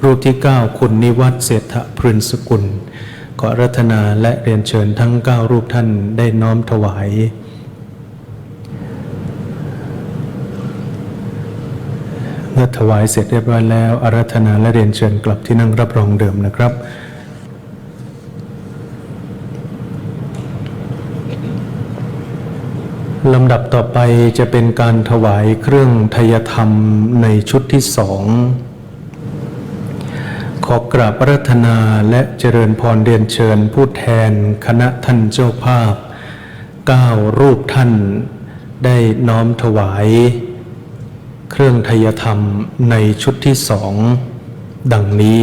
รูปที่9คุณนิวัฒน์เศรษฐพรินสกุลขออาราธนาและเรียนเชิญทั้ง9รูปท่านได้น้อมถวายเมื่อถวายเสร็จเรียบร้อยแล้วอาราธนาและเรียนเชิญกลับที่นั่งรับรองเดิมนะครับลำดับต่อไปจะเป็นการถวายเครื่องไทยธรรมในชุดที่2ขอกราบอาราธนาและเจริญพรเรียนเชิญผู้แทนคณะท่านเจ้าภาพ9รูปท่านได้น้อมถวายเครื่องไทยธรรมในชุดที่2ดังนี้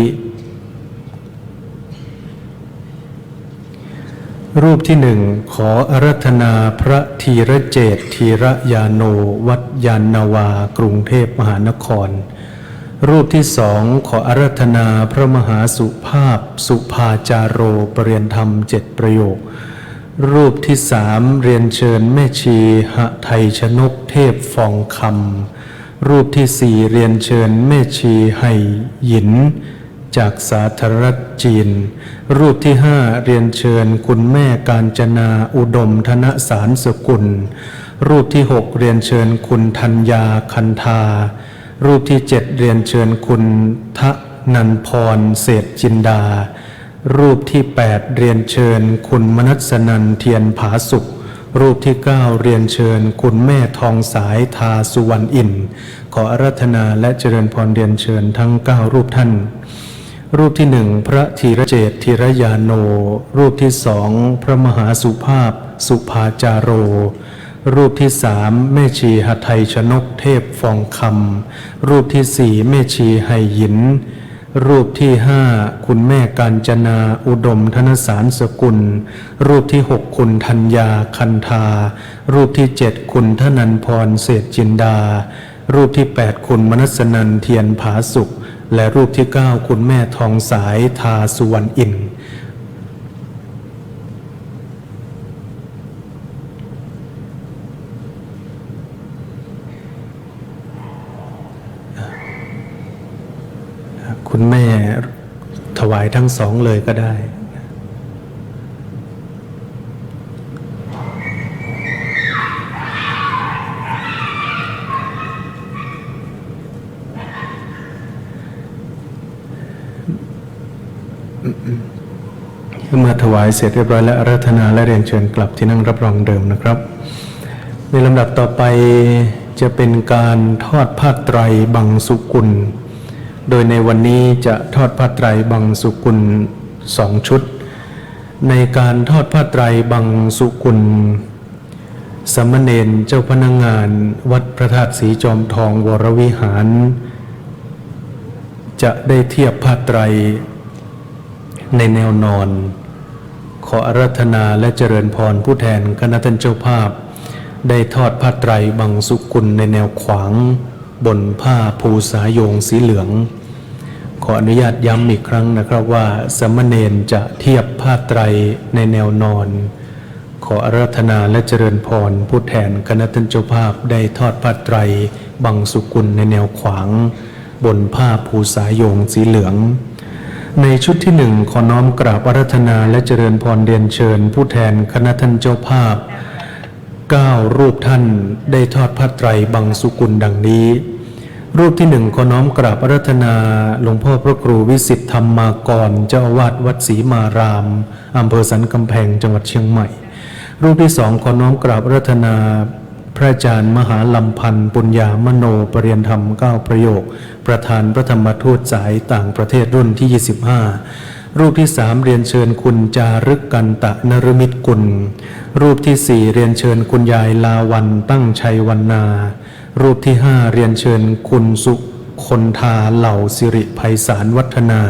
รูปที่1ขออาราธนาพระธีรเจตธีรยาโนวัดยานนาวากรุงเทพมหานครรูปที่2ขออาราธนาพระมหาสุภาพสุภาจาโรปรริยนธรรม7ประโยครูปที่3เรียนเชิญแม่ชีหไทยชนกเทพฟองคำรูปที่4เรียนเชิญแม่ชีไหหยินจากสาธารณรัฐจีนรูปที่5เรียนเชิญคุณแม่กาญจนาอุดมธนสารสกุลรูปที่6เรียนเชิญคุณธัญญาคันธารูปที่7เรียนเชิญคุณทะนันพรเศรษฐจินดา รูปที่ 8 เรียนเชิญคุณมนัสนันเทียนผาสุขรูปที่ 9 เรียนเชิญคุณแม่ทองสายทาสุวรรณอินทร์ขออาราธนาและเจริญพรเรียนเชิญทั้ง 9 รูปท่านรูปที่ 1 พระธีรเจตธีรยาโนรูปที่ 2 พระมหาสุภาพสุภาจาโรรูปที่ 3 แม่ชีหทัยชนกเทพฟองคำรูปที่ 4 แม่ชีไหหยินรูปที่ 5 คุณแม่กาญจนาอุดมธนสารสกุลรูปที่ 6 คุณธัญญาคันธารูปที่ 7 คุณธนันพรเศรษฐจินดารูปที่ 8 คุณมนัสนันเทียนผาสุขและรูปที่ 9 คุณแม่ทองสายทาสุวรรณอินทร์คุณแม่ถวายทั้งสองเลยก็ได้เมื่อถวายเสร็จเรียบร้อยและอาราธนาและเรียนเชิญกลับที่นั่งรับรองเดิมนะครับในลำดับต่อไปจะเป็นการทอดผ้าไตรบังสุกุลโดยในวันนี้จะทอดผ้าไตรบังสุกุล2 ชุดในการทอดผ้าไตรบังสุกุลสามเณรเจ้าพนักงานวัดพระธาตุศรีจอมทองวรวิหารจะได้เทียบผ้าไตรในแนวนอนขออาราธนาและเจริญพรผู้แทนคณะท่านเจ้าภาพได้ทอดผ้าไตรบังสุกุลในแนวขวางบนผ้าภูสายโยงสีเหลืองขออนุญาตย้ำอีกครั้งนะครับว่าสามเณรจะเทียบผ้าไตรในแนวนอนขออาราธนาและเจริญพรผู้แทนคณะท่านเจ้าภาพได้ทอดผ้าไตรบังสุกุลในแนวขวางบนผ้าภูสายโยงสีเหลืองในชุดที่ 1ขอน้อมกราบอาราธนาและเจริญพรเรียนเชิญผู้แทนคณะท่านเจ้าภาพ9 รูปท่านได้ทอดผ้าไตรบังสุกุลดังนี้รูปที่ 1ขอน้อมกราบอาราธนาหลวงพ่อพระครูวิสิทธธรรมากรเจ้าอาวาสวัดศรีมารามอำเภอสันกำแพงจังหวัดเชียงใหม่รูปที่ 2ขอน้อมกราบอาราธนาพระอาจารย์มหาลำพันธ์ปุญญามโนปริยนธรรม9 ประโยคประธานพระธรรมทูตสายต่างประเทศรุ่นที่ 25รูปที่ 3เรียนเชิญคุณจารึกกันตะนฤมิตกุลรูปที่ 4เรียนเชิญคุณยายลาวันตั้งชัยวรรณารูปที่ 5เรียนเชิญคุณสุคนธาเหล่าสิริไพศาลวัฒนา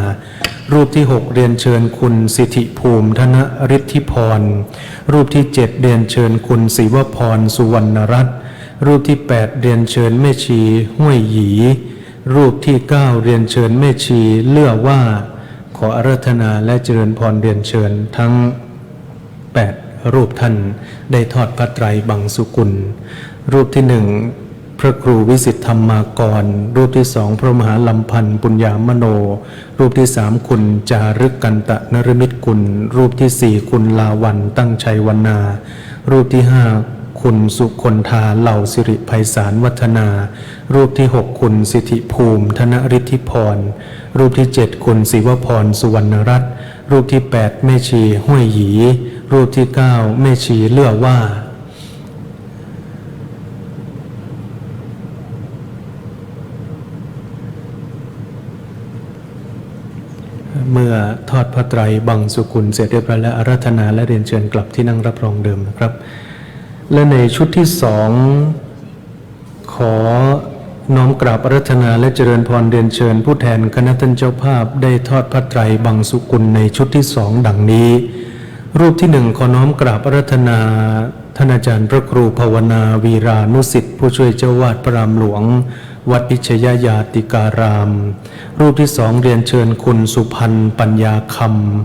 รูปที่ 6เรียนเชิญคุณสิทธิภูมิธนฤทธิพรรูปที่ 7เรียนเชิญคุณศิวพรสุวรรณรัตน์รูปที่ 8เรียนเชิญแม่ชีห้วยหยีรูปที่ 9เรียนเชิญแม่ชีเลื่อว่าขออาราธนาและเจริญพรเรียนเชิญทั้ง8 รูปท่านได้ทอดผ้าไตรบังสุกุลรูปที่ 1พระครูวิสิทธธรรมากรรูปที่ 2พระมหาลำพันธ์ปุญญามโนรูปที่ 3คุณจารึกกันตะนฤมิตกุลรูปที่ 4คุณลาวันตั้งชัยวรรณารูปที่ 5คุณสุคนธาเหล่าสิริไพศาลวัฒนารูปที่ 6คุณสิทธิภูมิธนฤทธิพรรูปที่ 7คุณศิวพรสุวรรณรัตน์รูปที่ 8แม่ชีห้วยหยีรูปที่ 9แม่ชีเลื่อว่าเมื่อทอดผ้าไตรบังสุกุลเสร็จเรียบร้อยแล้วอาราธนาและเรียนเชิญกลับที่นั่งรับรองเดิมนะครับและในชุดที่ 2ขอน้อมกราบอาราธนาและเจริญพรเรียนเชิญผู้แทนคณะท่านเจ้าภาพได้ทอดผ้าไตรบังสุกุลในชุดที่ 2ดังนี้รูปที่ 1ขอน้อมกราบอาราธนาท่านอาจารย์พระครูภาวนาวีรานุสิทธิ์ผู้ช่วยเจ้าวาดพระรามหลวงวัดพิชยญาติการามรูปที่ 2เรียนเชิญคุณสุพันธ์ปัญญาค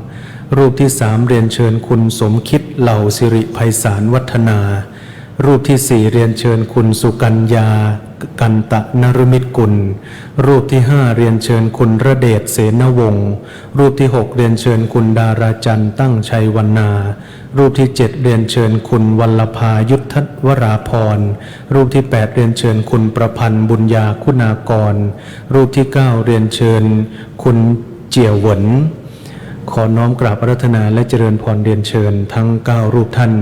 ำรูปที่ 3เรียนเชิญคุณสมคิดเหล่าสิริไพศาลวัฒนารูปที่ 4เรียนเชิญคุณสุกัญญากันตะนฤมิตกุลรูปที่ 5เรียนเชิญคุณระเดชเสนวงศ์รูปที่ 6เรียนเชิญคุณดาราจันทร์ตั้งชัยวรรณารูปที่ 7เรียนเชิญคุณวัลภายุทธวราพรรูปที่ 8เรียนเชิญคุณประพันธ์บุญญาคุณากรรูปที่ 9เรียนเชิญคุณเจียวหวน ขอน้อมกราบอาราธนาและเจริญพรเรียนเชิญทั้ง9รูปท่าน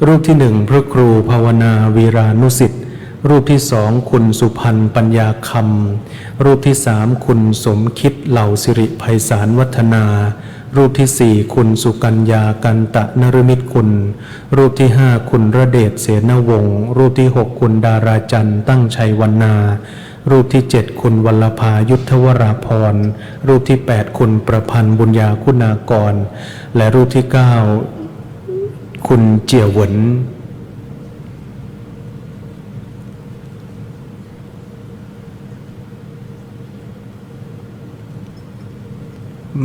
รูปที่1พระครูภาวนาวีรานุสิทธิ์รูปที่2คุณสุพันธ์ปัญญาคำรูปที่3คุณสมคิดเหล่าสิริไพศาลวัฒนารูปที่4คุณสุกัญญากันตะนฤมิตคุณรูปที่5คุณระเดชเสนวงศ์รูปที่6คุณดาราจันทร์ตั้งชัยวรรณารูปที่7คุณวัลภายุทธวราพรรูปที่8คุณประพันธ์บุญญาคุณากรและรูปที่9คุณเจียวหวน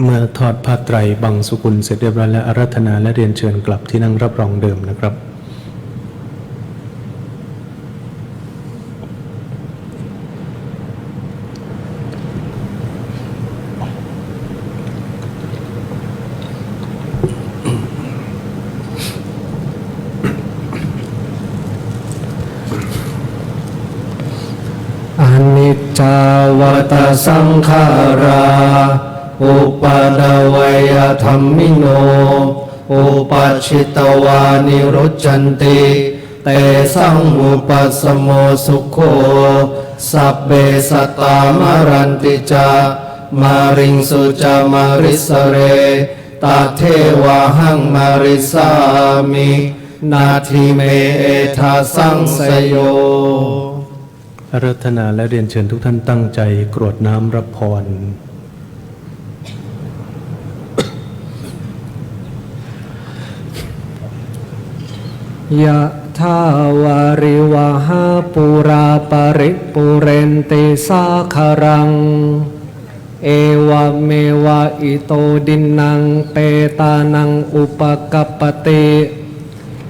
เมื่อทอดผ้าไตรบังสุกุลเสร็จเรียบร้อยแล้วอาราธนาและเรียนเชิญกลับที่นั่งรับรองเดิมนะครับอนิจจาวัตสังขาราอุปาดวัยธรรมิโนอุปัชชิตวานิรุจจันติเตสังอุปัสสโมสุโขสัพเบสัตตามรันติจามาริงสุจามาริสเรตาเทวาหังมาริสามินาทิเมเอทาสังสโยอาราธนาและเรียนเชิญทุกท่านตั้งใจกรวดน้ำรับพรยะทาวาริวหาปุราปริปุเรนติสาคารังเอวเมวะอิโตดินังเปตานังอุปกัปปติ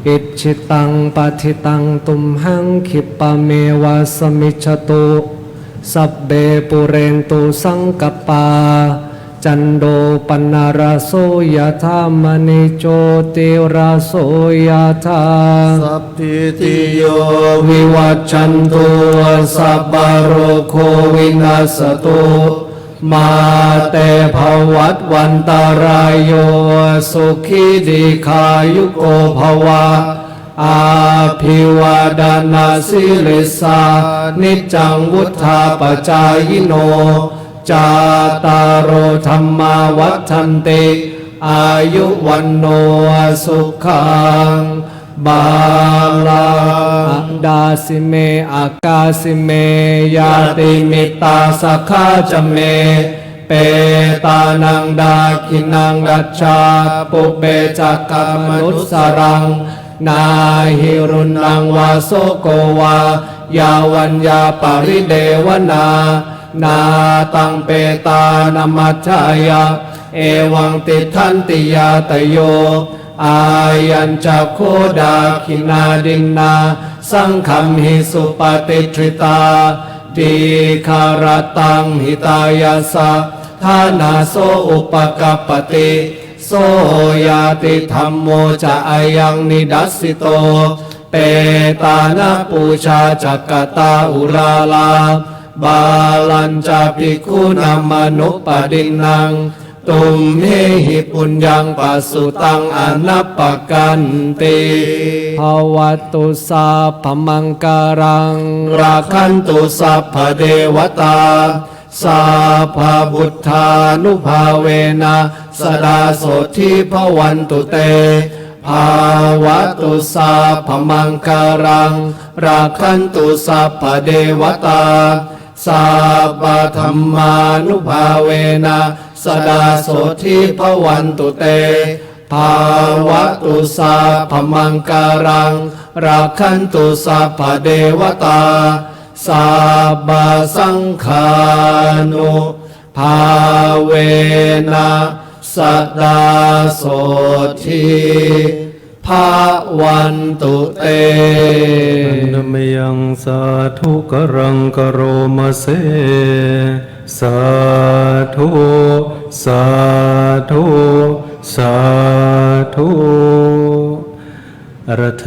อิจิตังปฏิตังตุมหังคิปะเมวะสมิจฉตุสัพเบปุเรนตุสังกปปาจันโดปนาราโสยธามณิโจติราโสยธาสัพพิติโยวิวัจจันตุสัพพะโรโควินาศตุมาเตภวัตวันตารายโยสุขีดีขายุโกภวะอาภิวาดานาสิริสานิจังวุธาปจายโนจาตารโอธรรมาวัฏันติอายุวันโนสุขังบาลังดาสิเมอากาสิเมยาติมิตาสกขาจเมเปตานังดาคินังดัชชาปุเบจักกมนุสสรังนาหิรุนังวาโสโกวายาวัญญาปริเดวนานาตังเปตานมัจฉายะเอวังติทันติยาตโยอายัญจักโคดาคินาดินนาสังคัมหิสุปฏิทริตาดีคารตังหิตายาสะทานาโสอุปกัปปติโสยาติธรรมโมจะอายังนิดัสสิโตเปตานาปูชาจักกตาอุราลาบาลัญจาภิกขุนามนุปดินังตุมเมหิปุญญังปัสสุตังอนัปปกันติภวตุสัพพมังการังราคันตุสัพพเทวตาสัพพบุทธานุภาเวนะสดาโสทิภวันตุเตภาวะตุสัพพมังการังราคันตุสัพพเทวตาสัพพธรรมานุภาเวนะสดาโสทิภวันตุเตภาวะตุสัพพมังการังราคันตุสัพพเทวตาสัพพสังฆานุภาเวนะสดาโสทิภวันตุเตนมยังสาธุกรังกโรมเสสาธุสาธุสาธุอาราธ